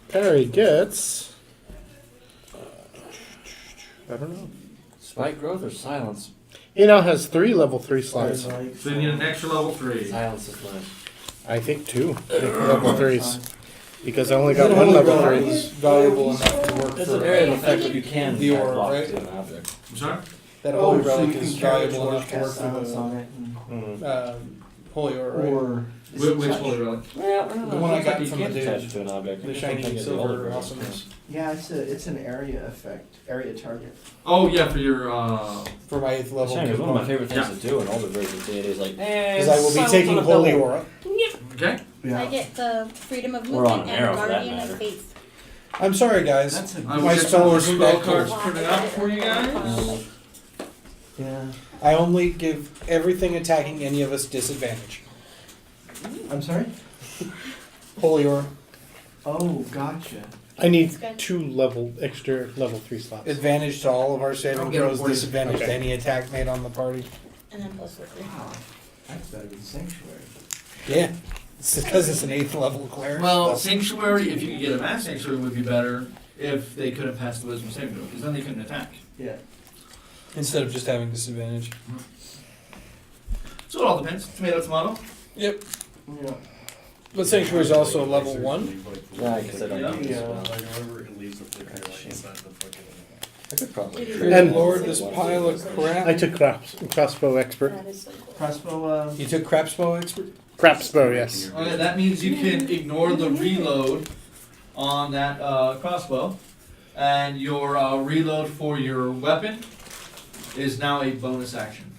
Perry gets. I don't know. Spike growth or silence? He now has 3 level 3 slots. So you need an extra level 3. Silence is nice. I think 2 level 3s. Because I only got It 1 only level really 3. is valuable enough to work It's an for. area of effect that you can The add aura, block right? to an object. I'm sorry? That Oh, holy so relic you is can carry valuable enough to work cast silence for on it. the holy aura, right? Or Which holy relic? Well, I don't know. The one I It's got like you from can't the dude. attach it to an object. The It's shiny something that the silver older ones awesomeness. yeah, it's an area effect, area target. Oh, yeah, for your. For my 8th level. Shame, it's one of my component. favorite things to do in older versions. It is like, Because I will be taking holy aura. Okay. I get the freedom of We're on movement an arrow and for that guardian matter. of faith. I'm sorry, guys. I My will get some spell more isn't spell that cards cool. printed out for you guys. Yeah. I only give everything attacking any of us disadvantage. I'm sorry? Holy Aura. Oh, gotcha. I need 2 extra level 3 slots. Advantage to all of our I'll saving get it throws, for you. disadvantage to Okay. any attack made on the party. And then plus the 3. Wow. That's better than Sanctuary. Yeah. It's because it's an 8th level cleric. Well, so. Sanctuary, if you could get a Mass Sanctuary, would be better if they couldn't pass the Wisdom saving throw, because then they couldn't attack. Yeah. Instead of just having disadvantage. So it all depends. Tomato, tomato. Yep. Yeah. But Sanctuary is also a level 1. Yeah, I guess I don't Yeah. use Yeah. well. I could probably trade And- Lord, this pile of crap. I took crossbow expert. That is so cool. Crossbow, You took Crapsbow Expert? Crapsbow, yes. Okay, that means you can ignore the reload on that crossbow, and your reload for your weapon is now a bonus action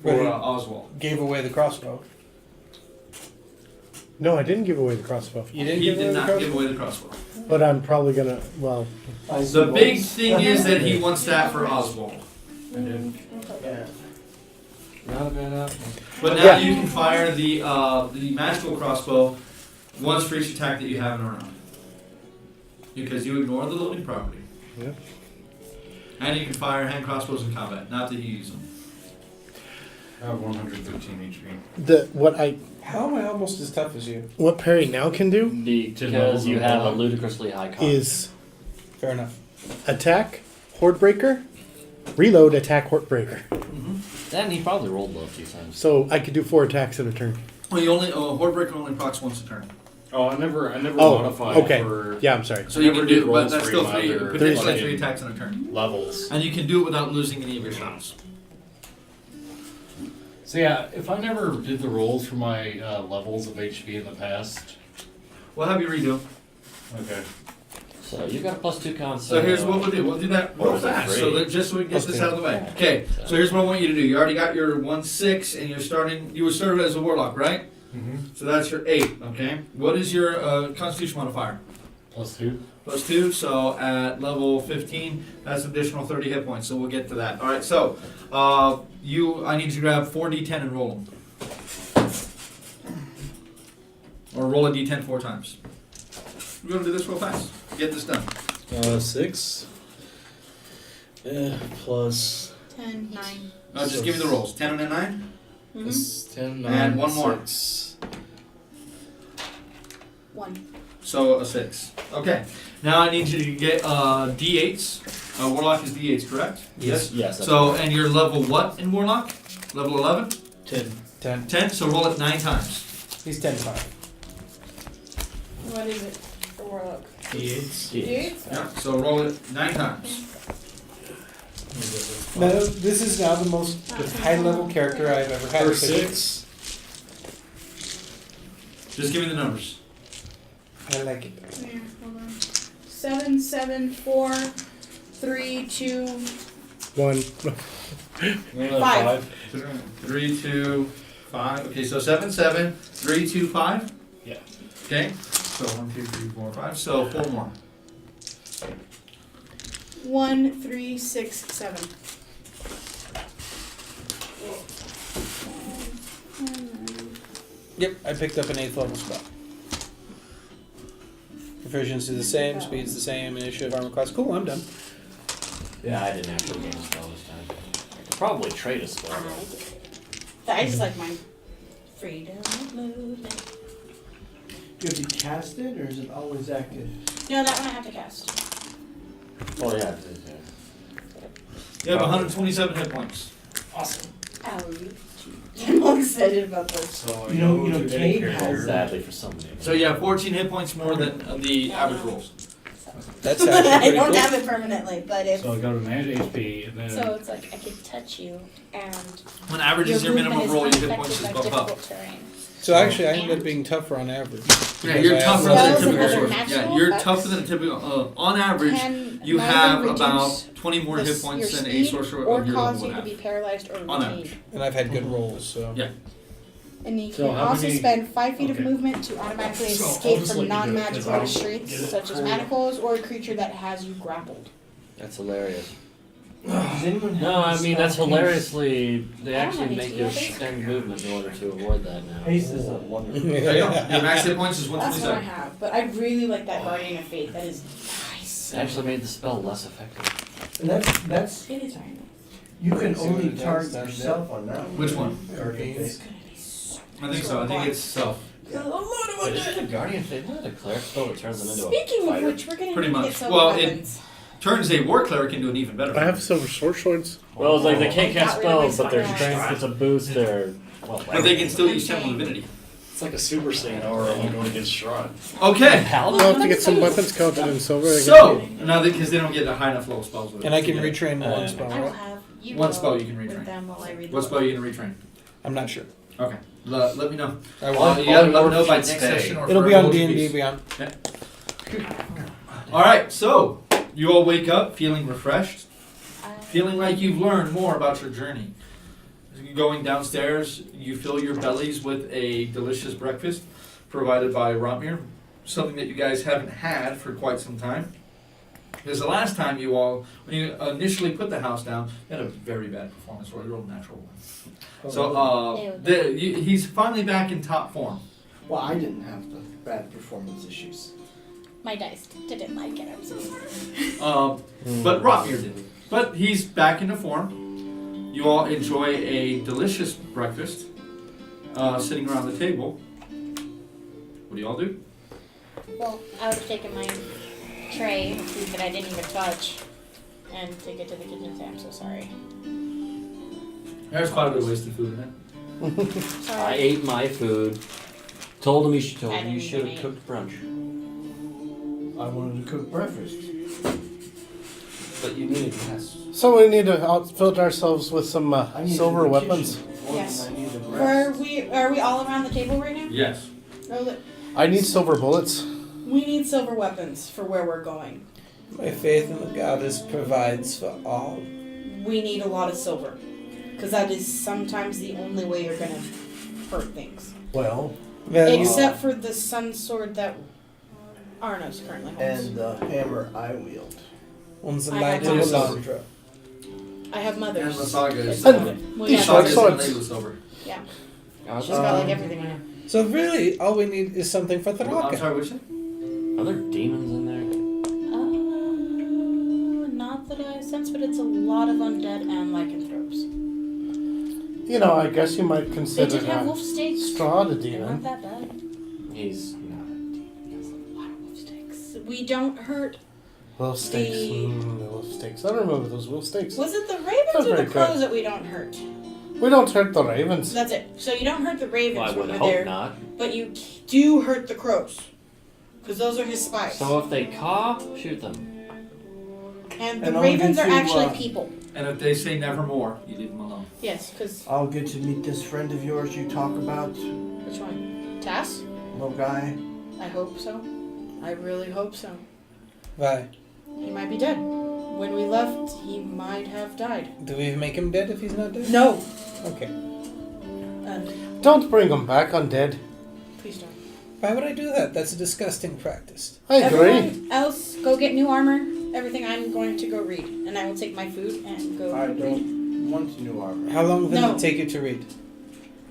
for Right. Oswald. Gave away the crossbow. No, I didn't give away the crossbow. You didn't He give did away the not crossbow? give away the crossbow. But I'm probably gonna, well, The big thing is that he wants that for Oswald. yeah. Not a bad option. But now Yeah. you can fire the magical crossbow once for each attack that you have in a round. Because you ignore the loading property. Yeah. And you can fire hand crossbows in combat, not that you use them. I have 113 HP. How am I almost as tough as you? what Perry now can do Because you have a ludicrously high cost. is Fair enough. attack, horde breaker, reload, attack, horde breaker. Then he probably rolled low a few times. So I could do 4 attacks in a turn. Well, you only horde breaker only procs once a turn. Oh, I never Oh, modified okay. for Yeah, I'm sorry. So you never can do, did but rolls that's for still either potentially fucking 3 attacks in a turn. levels. And you can do it without losing any of your shots. So yeah, if I never did the rolls for my levels of HP in the past, We'll have you redo. okay. So you got a +2 con. So here's what we'll do. We'll do that real Or is it fast, free? so that just so we can get Plus this two. out of the way. Okay. So here's what I want you to do. You already got your 1/6, and you're starting. You were started as a warlock, right? Mm-hmm. So that's your 8. Okay. What is your Constitution modifier? +2. +2. So at level 15, that's an additional 30 hit points. So we'll get to that. All right. So I need you to grab 4d10 and roll them, or roll a d10 4 times. We're gonna do this real fast. Get this done. 6. Plus 10, 9. No, just give me the rolls. 10 and a 9. Mm-hmm. 10, And one more. 6. 1. So a 6. Okay. Now I need you to get d8s. Warlock is d8s, correct? Yes. That's So and you're level what in Warlock? Level 11? 10. 10. 10. So roll it 9 times. He's 10-5. What is it for Warlock? D8s. D8? Yeah. So roll it 9 times. Now, this is now the most high-level character I've ever had. For 6. Just give me the numbers. I like it. Here, hold on. 7, 7, 4, 3, 2. 1. 5. 3, 2, 5. Okay. So 7, 7, 3, 2, 5. Yeah. Okay. So 1, 2, 3, 4, 5. So 4 more. 1, 3, 6, 7. Yep, I picked up an 8th level spell. Proficiency the same, speed's the same, initiative, armor class. Cool, I'm done. Yeah, I didn't actually gain a spell this time. I could probably trade a spell. I just like mine. Freedom of movement. Do you have to cast it, or is it always active? No, that one I have to cast. Oh yeah. You have 127 hit points. Awesome. Ow. I'm all excited about this. So You know, Kate has Sadly for somebody. So you have 14 hit points more than the average rolls. That's actually I pretty don't cool. have it permanently, but if So I go to manage HP and then so, it's like I could touch you, and When average is your minimum movement roll, your hit unaffected points is by bumped up. difficult terrain. So actually, I ended up being tougher on average. Yeah, because you're I have tougher one- than a Spells and typical other sword. natural Yeah, you're effects tougher than a typical. On average, Can you neither have reduce about 20 more the- hit points your than a speed sorcerer or of your cause level you would to be have. paralyzed or On retained. average. And I've had good rolls, so. Yeah. And you So can how also many- spend 5 feet of okay. movement to automatically So I'll escape just from let you do it, 'cause non-magical I don't restraints, get it. such as manacles or a creature that has you grappled. That's hilarious. Does anyone have No, I the mean spell that's haste? hilariously. They I don't actually have make HP, you I think. extend movement in order to avoid that now. Haste is a wonderful. There you go. Your max hit points is That's what I 127. have, but I really like that Guardian of Fate. That is nice. It actually made the spell less effective. And that's It is very nice. you can See what only it does target down yourself on that. Which one? Guardian It's Fate. gonna be so I think so. I think it's self. A lot of Wait, isn't a guardian fate not a cleric spell that turns them into Speaking a of fighter? which, we're gonna Pretty need to much. get silver Well, it- weapons. Turns a war cleric into an even better. I have silver sword swords. Well, it's like they can't Got cast rid of my spells, but their spider strength eyes. gets a boost. Their But they can still use Temple Divinity. It's like a Super Saiyan aura when going against Shrine. Okay. I'll have to get some weapons counted in silver. I guess. So now because they don't get a high enough level spells with it. And I can Yeah. retrain one spell, I will right? have you One go spell you can with retrain. them while I read the What book. spell are you gonna retrain? I'm not sure. Okay. Let me know. I will. You gotta let me know by should next stay. session or It'll for be on World D&D Peace. Beyond. All right. So you all wake up feeling refreshed, feeling like you've learned more about your journey. Going downstairs, you fill your bellies with a delicious breakfast provided by Rotmir, something that you guys haven't had for quite some time. Because the last time you all, when you initially put the house down, you had a very bad performance, or a real natural one. So he's finally back in top form. Well, I didn't have the bad performance issues. My dice didn't like it. I'm so sorry. But Rotmir didn't. But he's back into form. You all enjoy a delicious breakfast, sitting around the table. What do you all do? Well, I would have taken my tray of food that I didn't even touch and take it to the kitchen and say, I'm so sorry. There's quite a bit of wasted food in it. Sorry. I ate my food. Told him I you didn't should even have eat. cooked brunch. I wanted to cook breakfast. But you needed rest. So we need to outfit ourselves with some I needed silver the weapons. kitchen more Yes. than I needed Are rest. we all around the table right now? Yes. No, I need silver bullets. we need silver weapons for where we're going. My faith in the goddess provides for all. We need a lot of silver. Because that is sometimes the only way you're going to hurt things. Well, Value. Except for the sun sword that Arnos currently holds. And the hammer I wield. One's the I light have of the one. Landra. I have mother's. And Lasaga is It's And not it. Well, these yeah, short Lasaga's swords. inlaid with silver. yeah. Are She's there, got like everything in her. So really, all we need is something for I'm Tharaka. sorry, what'd you say? are there demons in there? Not that I sense, but it's a lot of undead and lycanthropes. you know, I guess you might They consider did have that wolf steaks. straw the They're not demon. that bad. He's not. There's a lot of wolf steaks. We don't hurt. Wolf steaks. The- Wolf steaks. I remember those wolf steaks. Was it the That's ravens or the very crows good. that we don't hurt? We don't hurt the ravens. That's it. So you don't hurt the ravens Well, I when would we're hope there, not. but you do hurt the crows. Because those are his spies. So if they caw, shoot them. and the And I'll ravens get are to, actually uh, people. And if they say nevermore, you leave them alone. Yes, because I'll get to meet this friend of yours you talk about, which one? Tass? little guy. I hope so. I really hope so. Why? He might be dead. When we left, he might have died. Do we make him dead if he's not dead? No. Okay. And Don't bring them back undead. please don't. Why would I do that? That's a disgusting practice. I agree. Everyone else, go get new armor. Everything I'm going to go read, and I will take my food and go I read. don't want new armor. How long will No. it take you to read?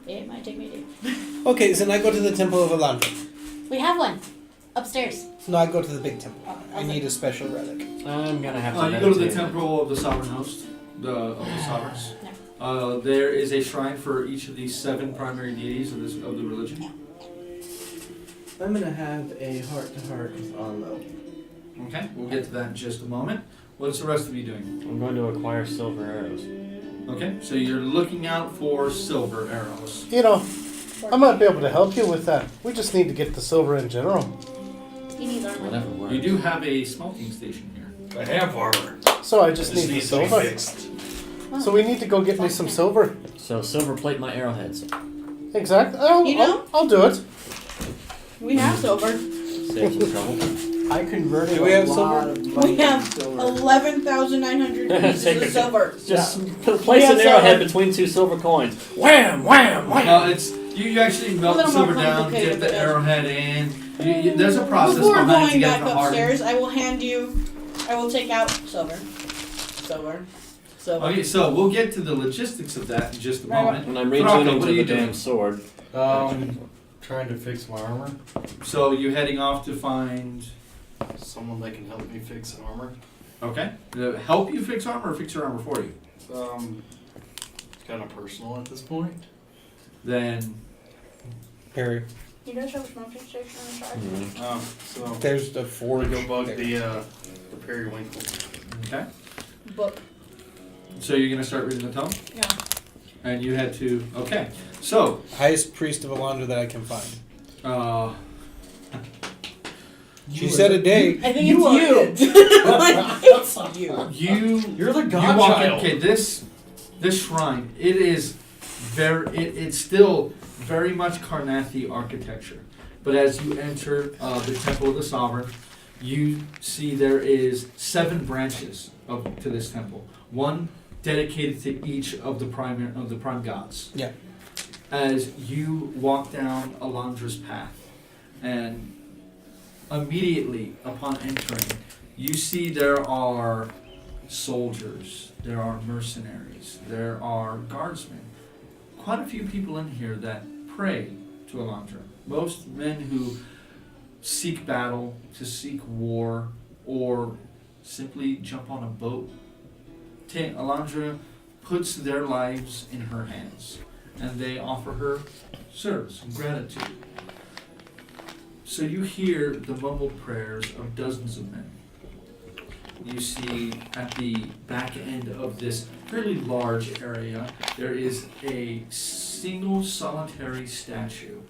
It might take me a day. Okay, so then I go to the Temple of Alandra. We have one upstairs. No, I go to the big temple. I Okay. need a special relic. I'm gonna have to You go to the meditate. temple of the sovereign host, of the sovereigns. There is a shrine for each of these 7 primary deities of the religion. I'm gonna have a heart-to-heart with Arlo. Okay, we'll get to that in just a moment. What's the rest of you doing? I'm going to acquire silver arrows. Okay, so you're looking out for silver arrows. You know, I might be able to help you with that. We just need to get the silver in general. He needs armor. Whatever works. You do have a smelting station here. I have armor. So I just This need the needs to be silver. fixed. So we need to go get me some silver. So silver plate my arrowheads. Exactly. You know? I'll do it. We have silver. Save some trouble. I converted Do we a have lot silver? of money We have into silver. 11,900 pieces Take of it. silver. Just place We an have arrowhead silver. between 2 silver coins. Wham! Wham! Wham! Well, it's You actually melt A the little silver more down, complicated, dip the but yes. arrowhead in. There's a process Before behind it to going get back it to harden. upstairs, I will hand you. I will take out silver. Silver. Okay, so we'll get to the logistics of that in just a Right. moment. And I'm Thraka, returning what to are you the damn doing? sword. Trying to fix my armor. So you heading off to find. Someone that can help me fix armor. Okay. Help you fix armor or fix your armor for you? It's kind of personal at this point. Then. Harry, You guys have a smoking station in the side? So there's the we're forge. gonna go bug there. the periwinkle. Okay. Book. So you're gonna start reading the tome, Yeah. and you head to. Okay. So. Highest priest of Alondra that I can find. She You said are- a day. I think You are it's you. Like, it's you. You're the You walk in, godchild. okay, this shrine, it is it's still very much Karnathi architecture. But as you enter the Temple of the Sovereign, you see there is 7 branches to this temple. One dedicated to each of the prime gods. Yeah. As you walk down Alondra's path, and immediately upon entering, you see there are soldiers, there are mercenaries, there are guardsmen. Quite a few people in here that pray to Alondra. Most men who seek battle, to seek war, or simply jump on a boat. Alondra puts their lives in her hands, and they offer her service and gratitude. So you hear the mumbled prayers of dozens of men. You see at the back end of this fairly large area, there is a single solitary statue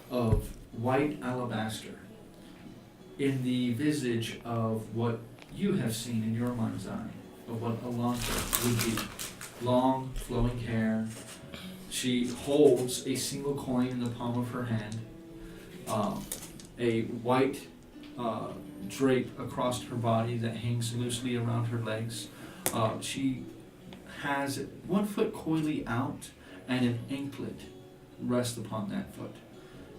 of white alabaster in the visage of what you have seen in your mind's eye, of what Alondra would be. Long, flowing hair. She holds a single coin in the palm of her hand. A white drape across her body that hangs loosely around her legs. She has one foot coyly out and an anklet rests upon that foot.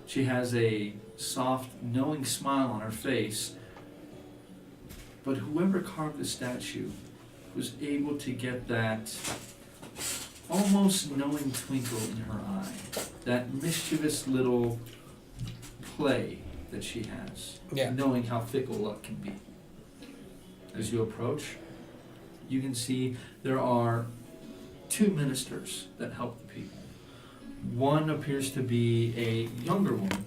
She has a soft, knowing smile on her face, but whoever carved the statue was able to get that almost knowing twinkle in her eye, that mischievous little play that she has, Yeah. knowing how fickle luck can be. As you approach, you can see there are 2 ministers that help the people. One appears to be a younger woman.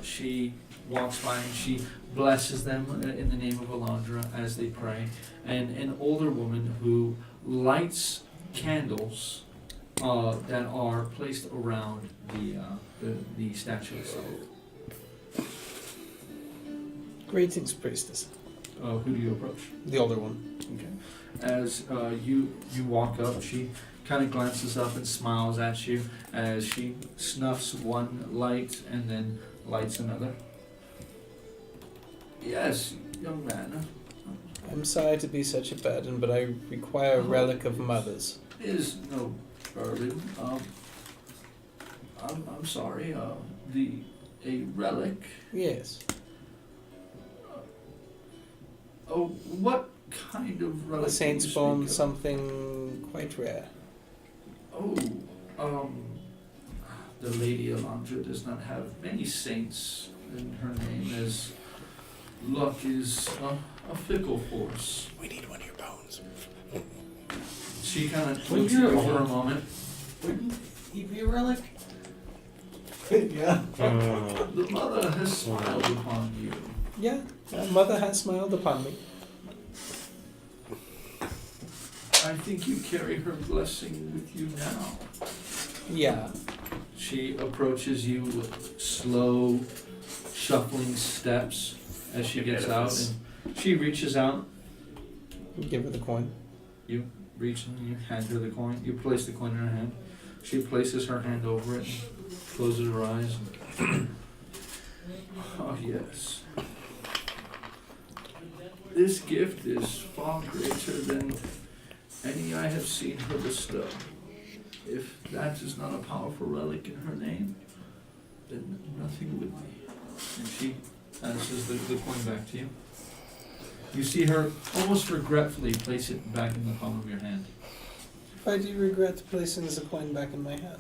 She walks by and she blesses them in the name of Alondra as they pray. And an older woman who lights candles that are placed around the statue itself. Greetings, priestess. Who do you approach? The older one. Okay. As you walk up, she kind of glances up and smiles at you as she snuffs one light and then lights another. Yes, young man. I'm sorry to be such a burden, but I require a relic of mother's. Is no burden. I'm sorry. A relic. Yes. Oh, what kind of relic? The saint's do you bone, speak of? something quite rare. Oh, the Lady Alondra does not have many saints in her name, as luck is a fickle force. We need one of your bones. She kind of Would looks you- at you for a moment. Wouldn't he be a relic? Yeah. The mother has smiled upon you. Yeah, mother has smiled upon me. I think you carry her blessing with you now. Yeah. She approaches you with slow, shuffling steps as she gets out, and she reaches out. Give her the coin. You reach and you hand her the coin. You place the coin in her hand. She places her hand over it and closes her eyes. Oh, yes. This gift is far greater than any I have seen her bestow. If that is not a powerful relic in her name, then nothing would be. And she passes the coin back to you. You see her almost regretfully place it back in the palm of your hand. Why do you regret placing the coin back in my hand?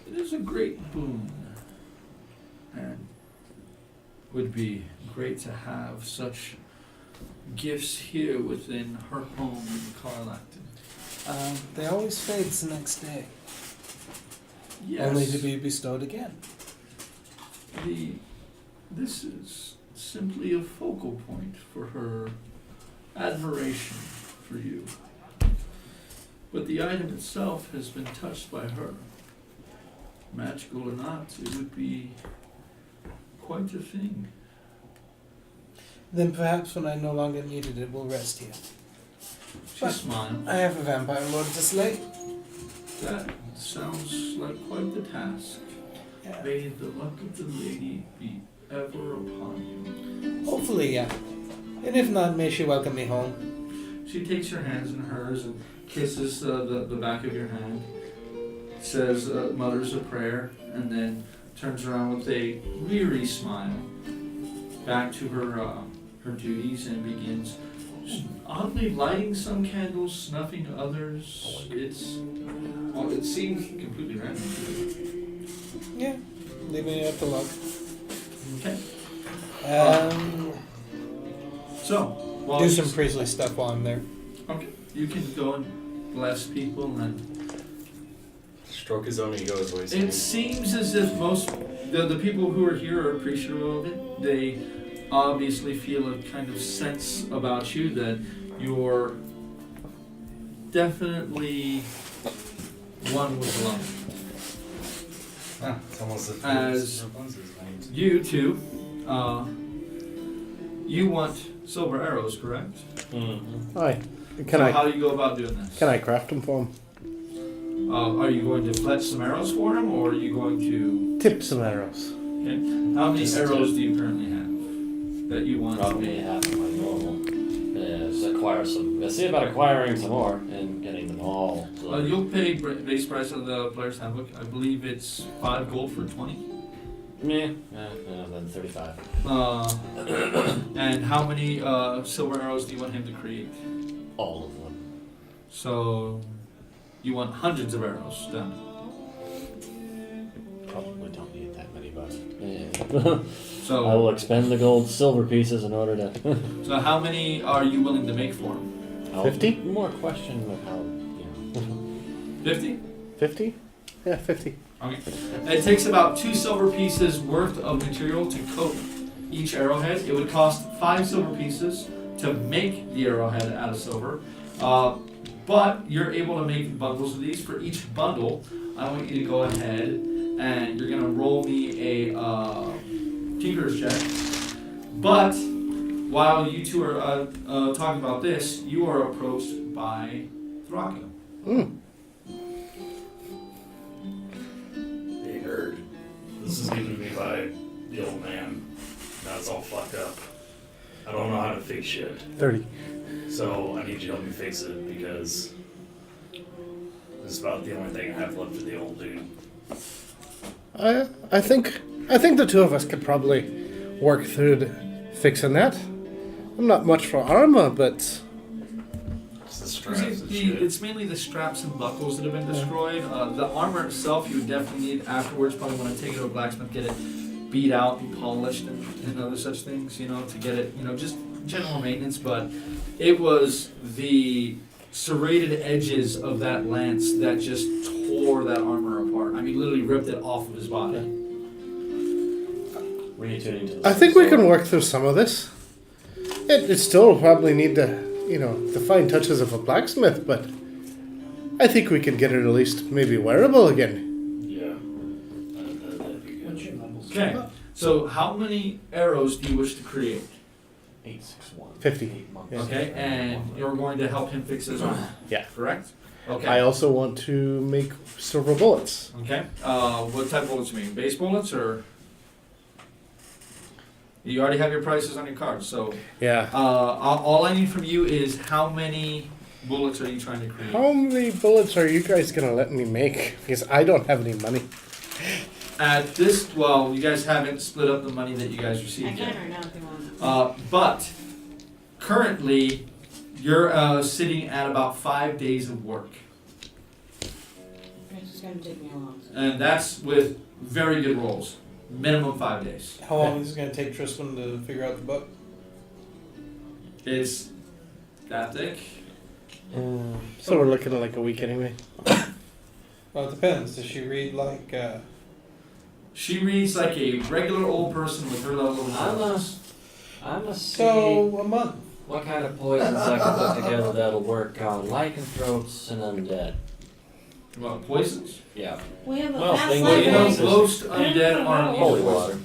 It is a great boon, and would be great to have such gifts here within her home in Carlacton. They always fade the next day, Yes, only to be bestowed again. this is simply a focal point for her admiration for you. But the item itself has been touched by her. Magical or not, it would be quite a thing. Then perhaps when I no longer need it, it will rest here. She smiled. I have a vampire lord to slay. That sounds like quite the task. Yeah. May the luck of the lady be ever upon you. Hopefully, yeah. And if not, may she welcome me home. She takes your hands in hers and kisses the back of your hand, says, mutters a prayer, and then turns around with a weary smile back to her duties and begins oddly lighting some candles, snuffing others. It seems completely random to you. Yeah, leaving it at the log. Okay. So, while Do you- some priestly stuff while I'm there. Okay. You can go and bless people, and Stroke his own ego is what he's it seems as if most the people who are here are appreciative of it. They obviously feel a kind of sense about you that you're definitely one with love. It's almost As you two, you want silver arrows, correct? Mm-hmm. Aye. So how do you go about doing this? Can I craft them for him? Are you going to fletch some arrows for him, or are you going to? Tip some arrows. Okay. How many arrows do you currently have that you want? Probably half of my normal. Acquire some. Let's see about acquiring some more and getting them all. You'll pay base price of the player's handbook. I believe it's 5 gold for 20. Yeah, then 35. And how many silver arrows do you want him to create? All of them. So you want hundreds of arrows done. Probably don't need that many, but yeah. So I will expend the gold silver pieces in order to. So how many are you willing to make for him? 50? More question of how 50? 50? Yeah, 50. Okay. It takes about 2 silver pieces worth of material to coat each arrowhead. It would cost 5 silver pieces to make the arrowhead out of silver. But you're able to make bundles of these. For each bundle, I want you to go ahead and you're going to roll me a Tinker's check. But while you two are talking about this, you are approached by Thraka. Hey, nerd. This is given to me by the old man. Now it's all fucked up. I don't know how to fix shit. 30. So I need you to help me fix it because this is about the only thing I have left of the old dude. I think the two of us could probably work through fixing that. I'm not much for armor, but It's the straps and shit. It's mainly the straps and buckles that have been destroyed. The armor itself you would definitely need afterwards. Probably want to take it to a blacksmith, get it beat out and polished and other such things, to get it, just general maintenance. But it was the serrated edges of that lance that just tore that armor apart. I mean, literally ripped it off of his body. reattuning to the I think we can work through some of this. It still probably need the fine touches of a blacksmith, but I think we can get it at least maybe wearable again. Yeah. That'd be good. Okay, so how many arrows do you wish to create? 861. 50. 8 months. Yeah. Okay, and you're going to help him fix his armor. Yeah. Correct? Okay. I also want to make silver bullets. Okay. What type of bullets you mean? Base bullets or? You already have your prices on your cards, so Yeah. all I need from you is how many bullets are you trying to create? How many bullets are you guys gonna let me make? Because I don't have any money. At this, well, you guys haven't split up the money that you guys I received can yet. right now if you want. But currently, you're sitting at about 5 days of work. It's just gonna take me a while. And that's with very good rolls. Minimum 5 days. How long is it going to take Tristan to figure out the book? It's that thick. So we're looking at like a week anyway. Well, it depends. Does she read like? She reads like a regular old person with her level of intelligence. I'm gonna see So a month. what kind of poisons I can put together that'll work on lycanthropes and undead. What, poisons? Yeah. We have a Well, fast thing Well, you know, Poisons. most undead aren't Holy evil. water.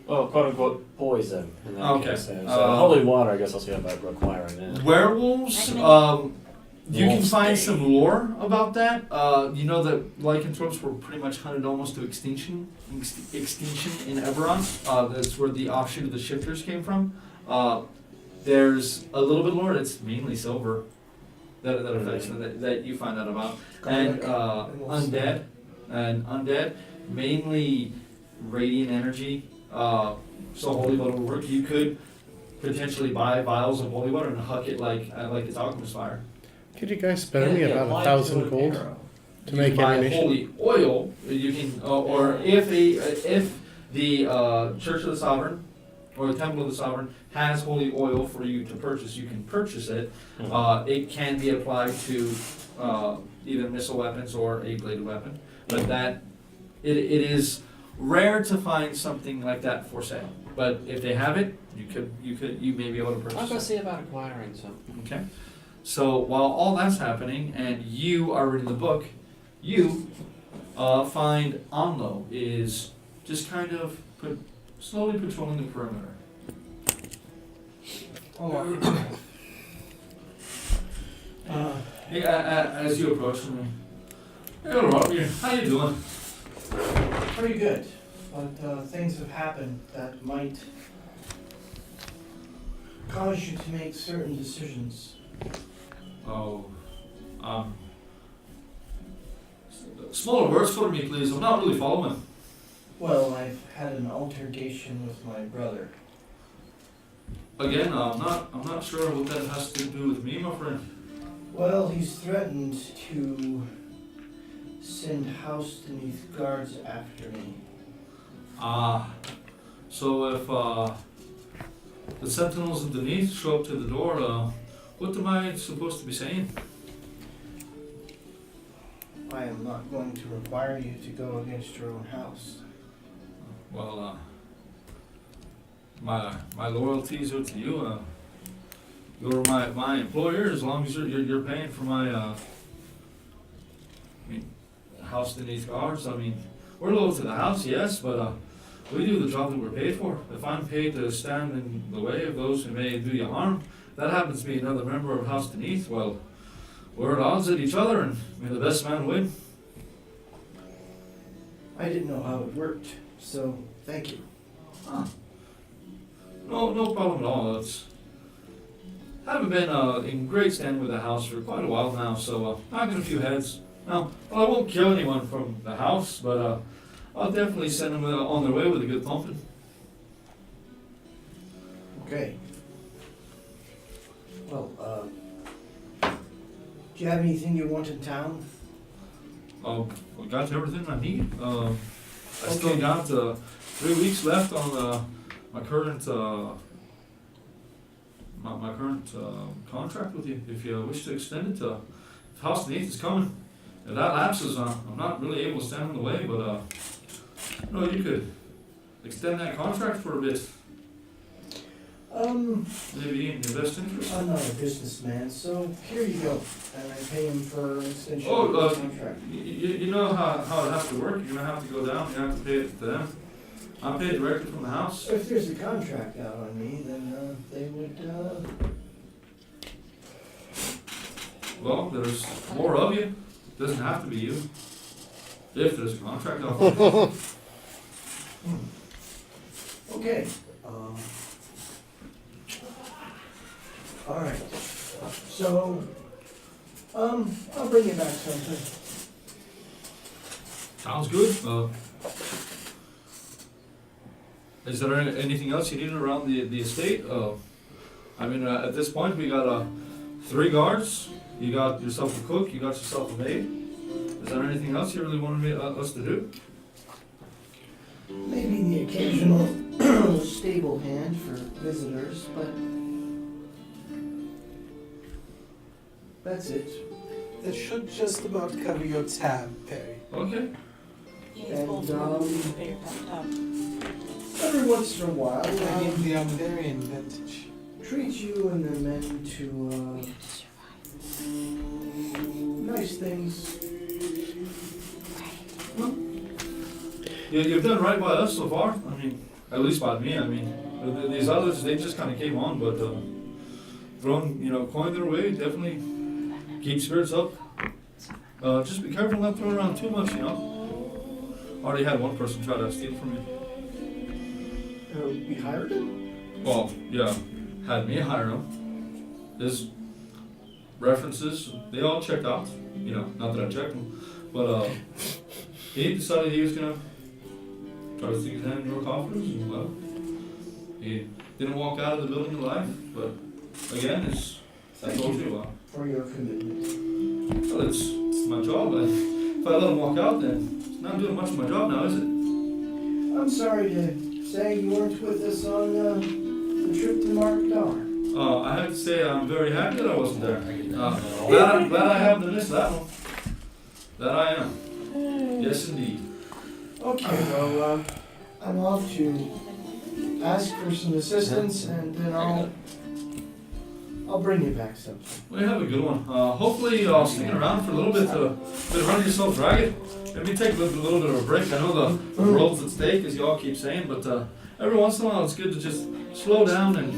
Well, quote unquote poison in that Okay. case. So holy water, I guess I'll see about requiring that. Werewolves, I can you can Wolf's find Bane. some lore about that. You know that lycanthropes were pretty much hunted almost to extinction in Eberron. That's where the offshoot of the shifters came from. There's a little bit lore. It's mainly silver that affects that you find out about, and undead, mainly radiant energy. So holy water will work. You could potentially buy vials of holy water and huck it like it's alchemist fire. Could you guys spare me about 1,000 gold to make buy ammunition? holy oil. You can, or if the Church of the Sovereign or the Temple of the Sovereign has holy oil for you to purchase, you can purchase it. It can be applied to either missile weapons or a bladed weapon, but that it is rare to find something like that for sale. But if they have it, you may be able to I'll purchase go it. see about acquiring some. Okay. So while all that's happening and you are reading the book, you find Onlo is just kind of slowly patrolling the perimeter. As you approach him, hello, Robbie. How you doing? Pretty good, but things have happened that might cause you to make certain decisions. Oh, smaller words for me, please. I'm not really following. Well, I've had an altercation with my brother. Again, I'm not sure what that has to do with me, my friend. Well, he's threatened to send House Beneath guards after me. So if the sentinels underneath show up to the door, what am I supposed to be saying? I am not going to require you to go against your own house. Well, my loyalties are to you. You're my employer as long as you're paying for my house beneath guards. I mean, we're loyal to the house, yes, but we do the job that we're paid for. If I'm paid to stand in the way of those who may do you harm, that happens to be another member of House Beneath, well, we're at odds at each other, and may the best man win. I didn't know how it worked, so thank you. No problem at all. I haven't been in great standing with the house for quite a while now, so knocking a few heads. Now, well, I won't kill anyone from the house, but I'll definitely send them on their way with a good thumping. Okay. Well, do you have anything you want in town? I got everything I need. I still Okay. got 3 weeks left on my current my current contract with you. If you wish to extend it, if House Beneath is coming. If that lapses, I'm not really able to stand in the way, but no, you could extend that contract for a bit. Maybe in your best interest. I'm not a businessman, so here you go. And I pay him for an extension Oh, of the contract. You know how it has to work. You're gonna have to go down. You have to pay it to them. I'm paid directly from the house. If there's a contract out on me, then they would, Well, there's more of you. It doesn't have to be you. If there's a contract out. Okay. All right. So, I'll bring you back something. Sounds good. Is there anything else you need around the estate? I mean, at this point, we got 3 guards. You got yourself a cook. You got yourself a maid. Is there anything else you really wanted us to do? Maybe the occasional stable hand for visitors, but that's it. That should just about cover your tab, Perry. Okay. He's both And, bigger up. Every once in a while, I give the Umbrian vintage. treat you and the men to nice things. You've done right by us so far. I mean, at least by me. I mean, these others, they just kind of came on, but throwing, coin their way, definitely keep spirits up. Just be careful not throwing around too much, Already had one person try to steal from you. We hired him? Well, yeah, had me hire him. His references, they all checked out. Not that I checked them, but he decided he was gonna try to stick his hand in your coffers, and well, he didn't walk out of the building alive. But again, I told you, For your commitment. well, it's my job. If I let him walk out, then it's not doing much of my job now, is it? I'm sorry to say you weren't with us on the trip to Mark Dar. I have to say I'm very happy that I wasn't there. Glad I happened to miss that one. That I am. Yes, indeed. Okay, well, I'm off to ask for some assistance, and then I'll bring you back something. Well, you have a good one. Hopefully, I'll stick around for a little bit to run yourself ragged. Maybe take a little bit of a break. I know the world's at stake, as you all keep saying, but every once in a while, it's good to just slow down and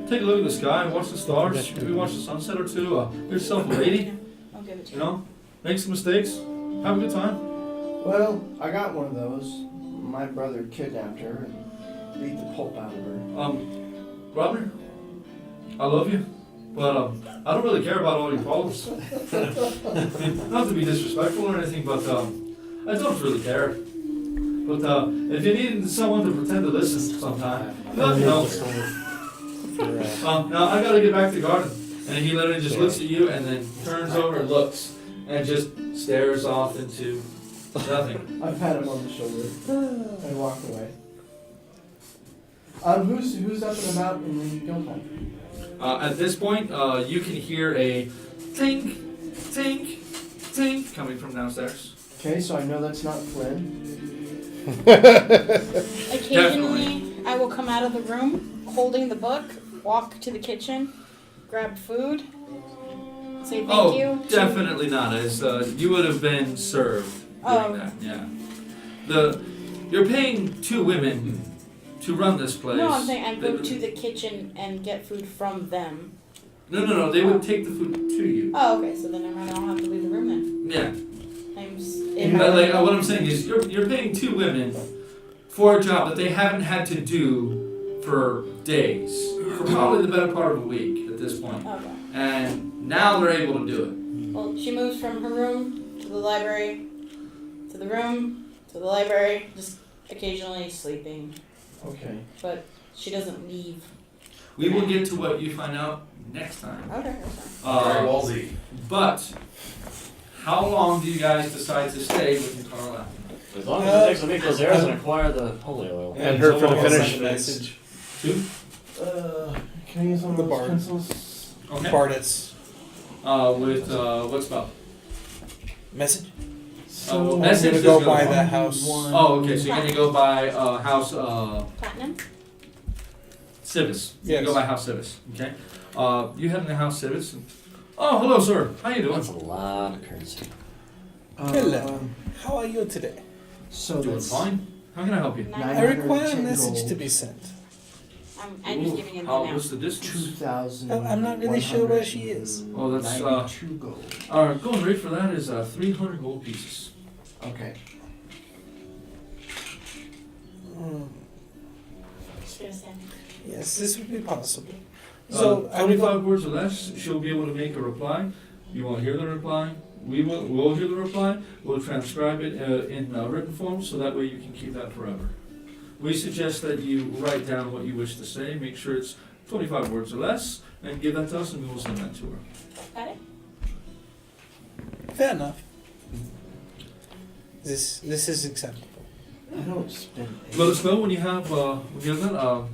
take a look at the sky, watch the stars, maybe watch the sunset or two. Get yourself a lady. I'll give it to you. Make some mistakes, have a good time. Well, I got one of those. My brother kidnapped her and beat the pulp out of her. Robert, I love you, but I don't really care about all your problems. Not to be disrespectful or anything, but I don't really care. But if you need someone to pretend to listen sometime, let me know. Now I gotta get back to the garden. And he literally just looks at you and then turns over and looks and just stares off into nothing. I pat him on the shoulder and walk away. Who's up and about in the gunfight? At this point, you can hear a tink, tink, tink coming from downstairs. Okay, so I know that's not Flynn. Occasionally, I will come out of the room holding the book, walk to the kitchen, grab food, say thank you. Definitely not. As you would have been served during that. Yeah. You're paying 2 women to run this place. No, I'm saying I go to the kitchen and get food from them. No. They would take the food to you. Oh, okay. So then I don't have to leave the room then. Yeah. What I'm saying is you're paying 2 women for a job that they haven't had to do for days, for probably the better part of a week at this point. Okay. And now they're able to do it. Well, she moves from her room to the library, to the room, to the library, just occasionally sleeping. Okay. But she doesn't leave. We will get to what you find out next time. Okay. Very ballsy. But how long do you guys decide to stay with Carla? As long as it takes them equals theirs and acquire the holy oil. And her for the finish. Message. 2? Can I use one of The those bard. pencils? Okay. Bardis. With what spell? Message. So I'm message gonna is go gonna by be the house. Oh, okay. So you're gonna go by House Platinum? Civis. You Yes. go by House Civis. Okay. You head into House Civis. Oh, hello, sir. How you doing? That's a lot of currency. Hello. How are you today? So Doing that's fine. How can I help you? I 910 require a message gold. to be sent. I'm just giving it How now. what's the distance? 2,000. I'm not really sure where she is. Oh, that's 92 gold. our going rate for that is 300 gold pieces. Okay. Hmm. Just gonna send. Yes, this would be possible. So I will 25 words or less, she'll be able to make a reply. You won't hear the reply. We'll hear the reply. We'll transcribe it in written form, so that way you can keep that forever. We suggest that you write down what you wish to say. Make sure it's 25 words or less, and give that to us, and we will send that to her. Got it? Fair enough. This is acceptable. I don't spend. Let us know when you have that.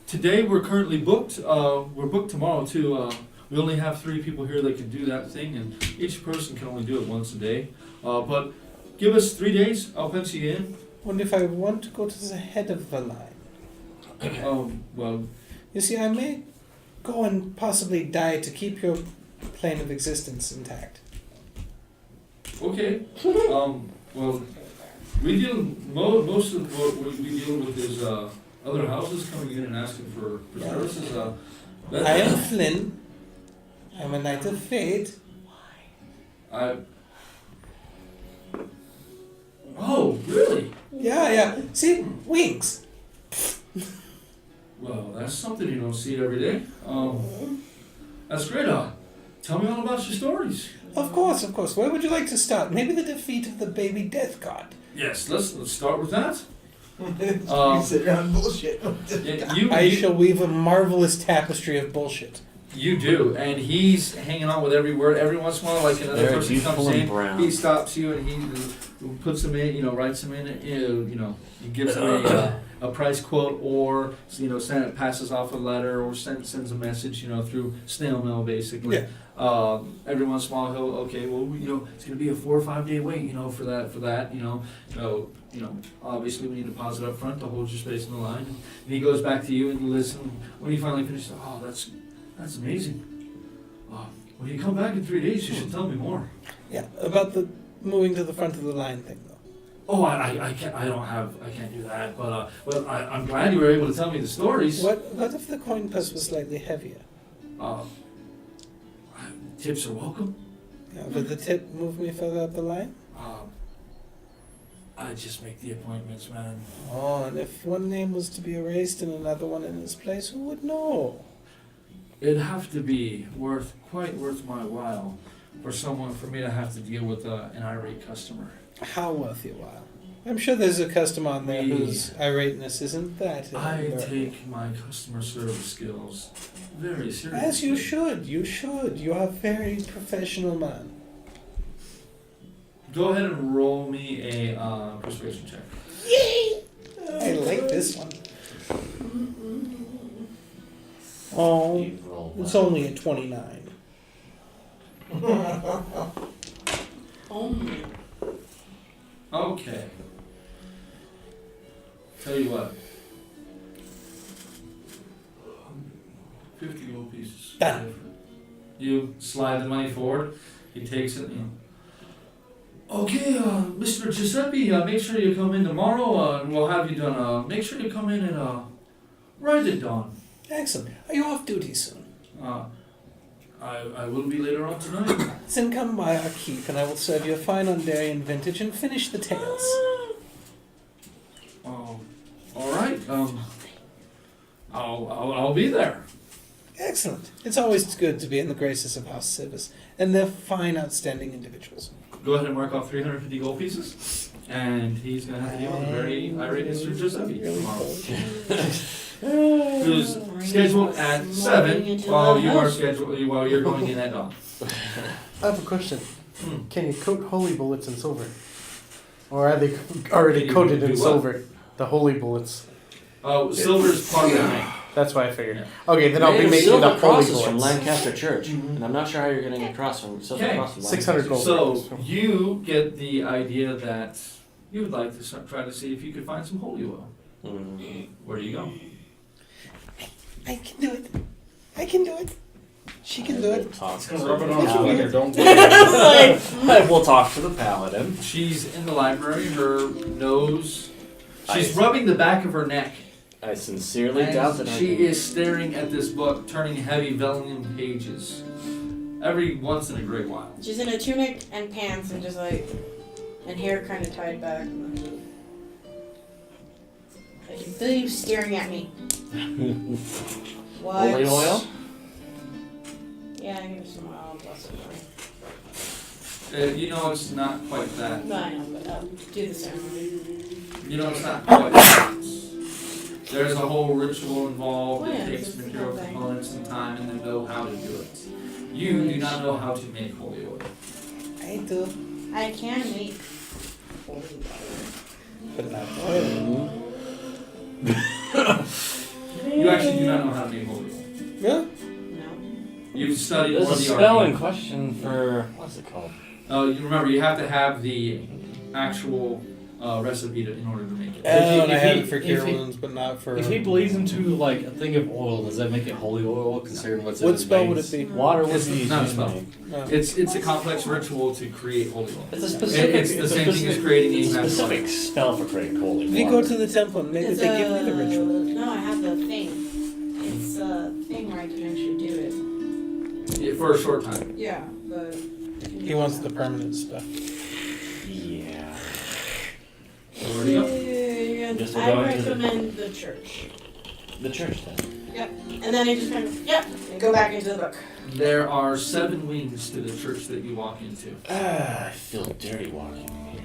Today we're currently booked. We're booked tomorrow too. We only have 3 people here that can do that thing, and each person can only do it once a day. But give us 3 days. I'll pencil you in. Wonder if I want to go to the head of the line. Well, You see, I may go and possibly die to keep your plane of existence intact. okay. Well, we deal most of what we deal with is other houses coming in and asking for Yeah. services. I am Flynn. I'm a knight of fate. Oh, really? Yeah. See? Wings. Well, that's something you don't see every day. That's great. Tell me all about your stories. Of course. Where would you like to start? Maybe the defeat of the baby death god. Yes, let's start with that. You sit around bullshit. Yeah, I shall weave a marvelous tapestry of bullshit. You do, and he's hanging on with every word. Every once in a while, like another Very person beautiful comes and in, brown. he stops you and he puts them in, writes them in, he gives them a price quote, or passes off a letter, or sends a message, through snail mail, basically. Yeah. Every once in a while, he'll it's gonna be a 4 or 5 day wait, for that. Obviously we need a deposit up front to hold your space in the line. And he goes back to you and listen. When you finally finish, oh, that's amazing. When you come back in 3 days, you should tell me more. Yeah, about the moving to the front of the line thing, though. Oh, I can't. I can't do that. But I'm glad you were able to tell me the stories. What if the coin purse was slightly heavier? Tips are welcome. Yeah, would the tip move me further up the line? I just make the appointments, man. Oh, and if one name was to be erased and another one in its place, who would know? It'd have to be quite worth my while for me to have to deal with an irate customer. How worth your while? I'm sure there's a customer on there whose irateness isn't that. I take my customer service skills very seriously. As you should. You should. You are a very professional man. Go ahead and roll me a persuasion check. Yay! I like this one. Oh, You roll it's well. only a 29. Okay. Tell you what. 50 gold pieces. Done. You slide the money forward. He takes it. Okay, Mr. Giuseppe, make sure you come in tomorrow, and we'll have you done. Make sure you come in at right at dawn. Excellent. Are you off duty soon? I will be later on tonight. Then come by our keep, and I will serve you a fine Ondarian vintage and finish the tales. All right. I'll be there. Excellent. It's always good to be in the graces of House Civis, and they're fine, outstanding individuals. Go ahead and mark off 350 gold pieces, and he's gonna have to deal with a very irate Mr. Giuseppe tomorrow. Who's scheduled at 7 while you're going in at dawn. I have a question. Can you coat holy bullets in silver? Or are they already Can you coated do in what? silver? The holy bullets. Silver is part of the name. That's what I figured. Yeah. Okay, then I'll be There's making silver the holy crosses from bullets. Lancaster Church, and I'm not sure how you're getting across from silver Okay. cross from 600 gold. So you get the idea that you would like to try to see if you could find some holy oil. Where do you go? I can do it. I can do it. She can do it. Talk. Rub it on Paladin, don't do it. We'll talk to the paladin. She's in the library. Her nose. She's I- rubbing the back of her neck. I sincerely And doubt that she I can... is staring at this book, turning heavy vellum pages. Every once in a great while. She's in a tunic and pants and and hair kind of tied back. I can feel you staring at me. What? Holy oil? Yeah, I can just bless it. You know it's not quite that. No, I know, but do the ceremony. You know it's not quite that. There's a whole ritual involved. Oh, yeah, It takes this is material the whole thing. components and time and to know how to do it. You do not know how to make holy oil. I do. I can make holy water. But not oil. You actually do not know how to make holy oil. Yeah? No. You've studied There's more a the spell in arcane. question for what's it called? You remember, you have to have the actual recipe in order to make it. If he- And I if have he- it for if cure he- wounds, but not for. If he bleeds into like a thing of oil, does that make it holy oil? Considering what's in What his spell would veins? it be? Water would It's be not a used spell. to make. No. It's a complex ritual to create holy oil. It's a specific. It's the same thing as creating It's a a magic specific oil. spell for creating holy If you water. go to the temple, maybe It's they give me the ritual. No, I have the thing. It's a thing where I can actually do it. Yeah, for a short time. Yeah, but. He wants the permanent stuff. Yeah. Where do you go? Yeah, Guess we're I going to the- recommend the church. The church then. Yep. And then I just kind of, and go back into the book. There are 7 wings to the church that you walk into. I feel dirty walking here.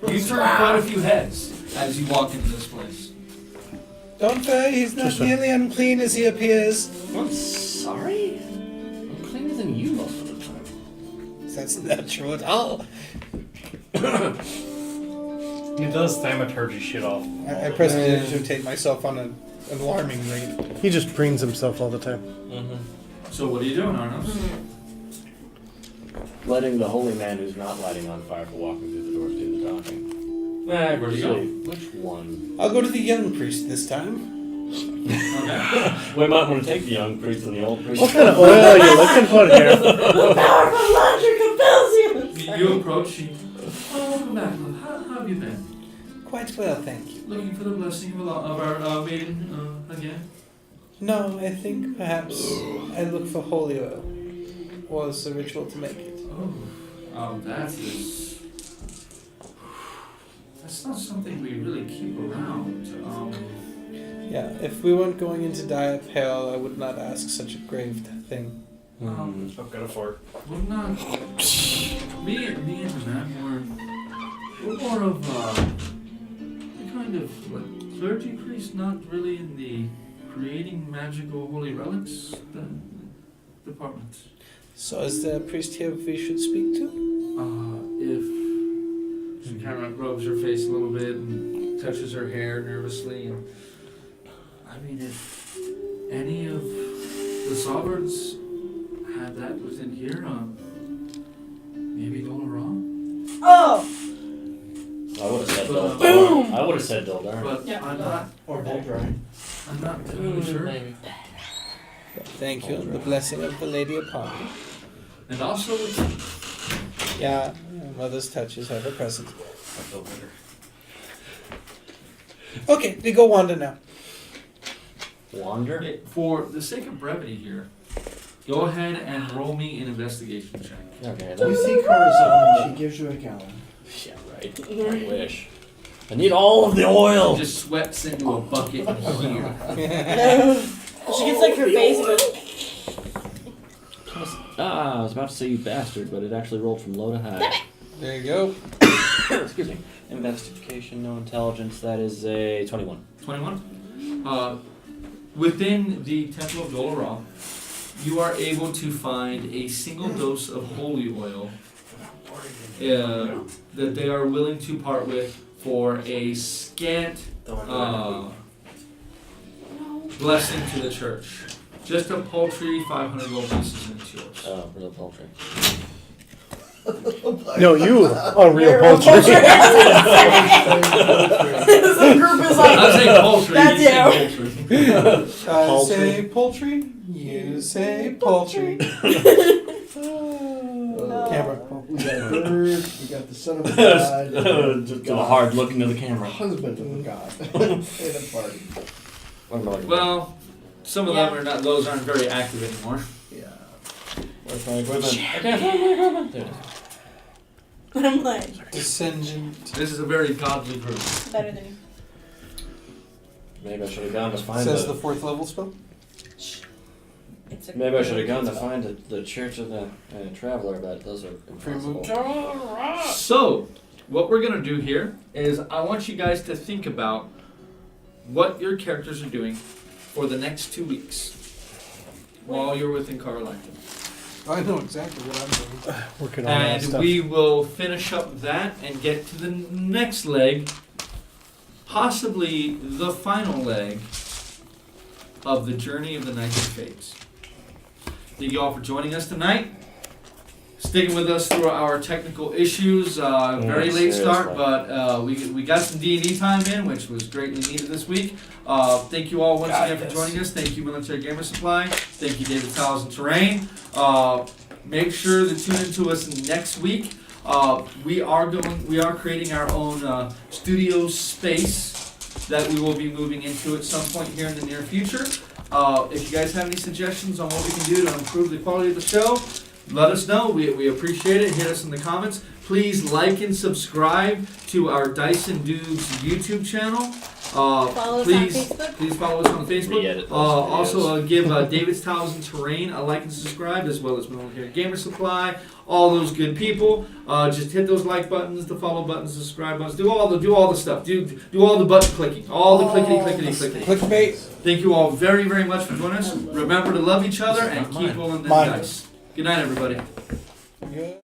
You turn quite a few heads as you walk into this place. Don't worry, he's not Just a- nearly unclean as he appears. I'm sorry. I'm cleaner than you most of the time. That's not true at all. He does thaumaturgy shit off. I prestidigitate myself on an alarming rate. He just preens himself all the time. So what are you doing, Arnos? Letting the holy man who's not lighting on fire for walking through the doors do the talking. Where do you go? Actually, which one? I'll go to the young priest this time. Okay. We might want to take the young priest and the old priest. What kind of oil are you looking for here? The powerful logic compels you. You approach. Oh, welcome back. How have you been? Quite well, thank you. Looking for the blessing of our maiden again? No, I think perhaps I look for holy oil. Was a ritual to make it. That's not something we really keep around. Yeah, if we weren't going into dire peril, I would not ask such a grave thing. I've got a fart. We're not. Me and the man we're more of a kind of clergy priest, not really in the creating magical holy relics department. So is there a priest here we should speak to? If she kind of rubs her face a little bit and touches her hair nervously, and I mean, if any of the sovereigns had that within here, maybe Dolaran. Oh! I would have said Boom! Dildar. I would have said Dildar. But Yeah. Or Boldry. I'm not totally sure. Maybe. Thank you, and the blessing of the lady upon you. And also, Yeah, mother's touch is ever present. I feel better. Okay, we go wander now. Wander? for the sake of brevity here, go ahead and roll me an investigation check. Okay, You that's... see Corazon and she gives you a gallon. Yeah, right. I wish. I need all of the oil! Just sweats into a bucket in here. She gets like her face and goes, I was about to say you bastard, but it actually rolled from low to high. There you go. Excuse me. Investigation, no intelligence, that is a 21. 21. Within the Temple of Dolaran, you are able to find a single dose of holy oil that they are willing to part with for a scant blessing to the church. Just a paltry 500 gold pieces and it's yours. Oh, real paltry. No, you are real poultry. The group is like, I'm saying paltry. That's you say paltry. I say poultry, you say poultry. Camera. We got a bird, we got the son of a god, Just give a hard look into the camera. husband of a god, and a party. Well, some of them are not; those aren't very active anymore. Yeah. Where's my equipment? I can't find my equipment. There it is. I'm like, Descendant. This is a very godly group. better than you. Maybe I should have gone to find Says the the... 4th level spell. It's a Maybe I should have gone to find the Church of the Traveler, but those are impossible. So, what we're gonna do here is I want you guys to think about what your characters are doing for the next 2 weeks while you're within Carlacton. I know exactly what I'm doing. Working on that And stuff. we will finish up that and get to the next leg, possibly the final leg of the journey of the Knight of Fates. Thank you all for joining us tonight. Sticking with us through our technical issues. Very late start, but we got some D&D time in, which was greatly needed this week. Thank you all once again for joining us. Thank you, Military Gamer Supply. Thank you, David Towers and Terrain. Make sure to tune into us next week. We are creating our own studio space that we will be moving into at some point here in the near future. If you guys have any suggestions on what we can do to improve the quality of the show, let us know. We appreciate it. Hit us in the comments. Please like and subscribe to our Dyson Dudes YouTube channel. Follow us on Facebook. Please follow us on Facebook. Re-edit those Also, give David's Towels and Terrain a like and subscribe, as well as Military Gamer Supply. All those good people. Just hit those like buttons, the follow buttons, subscribe buttons. Do all the stuff. Do all the button clicking. All the clickety. Clickbait. Thank you all very, very much for joining us. Remember to love each other and keep rolling the dice. Good night, everybody. Good.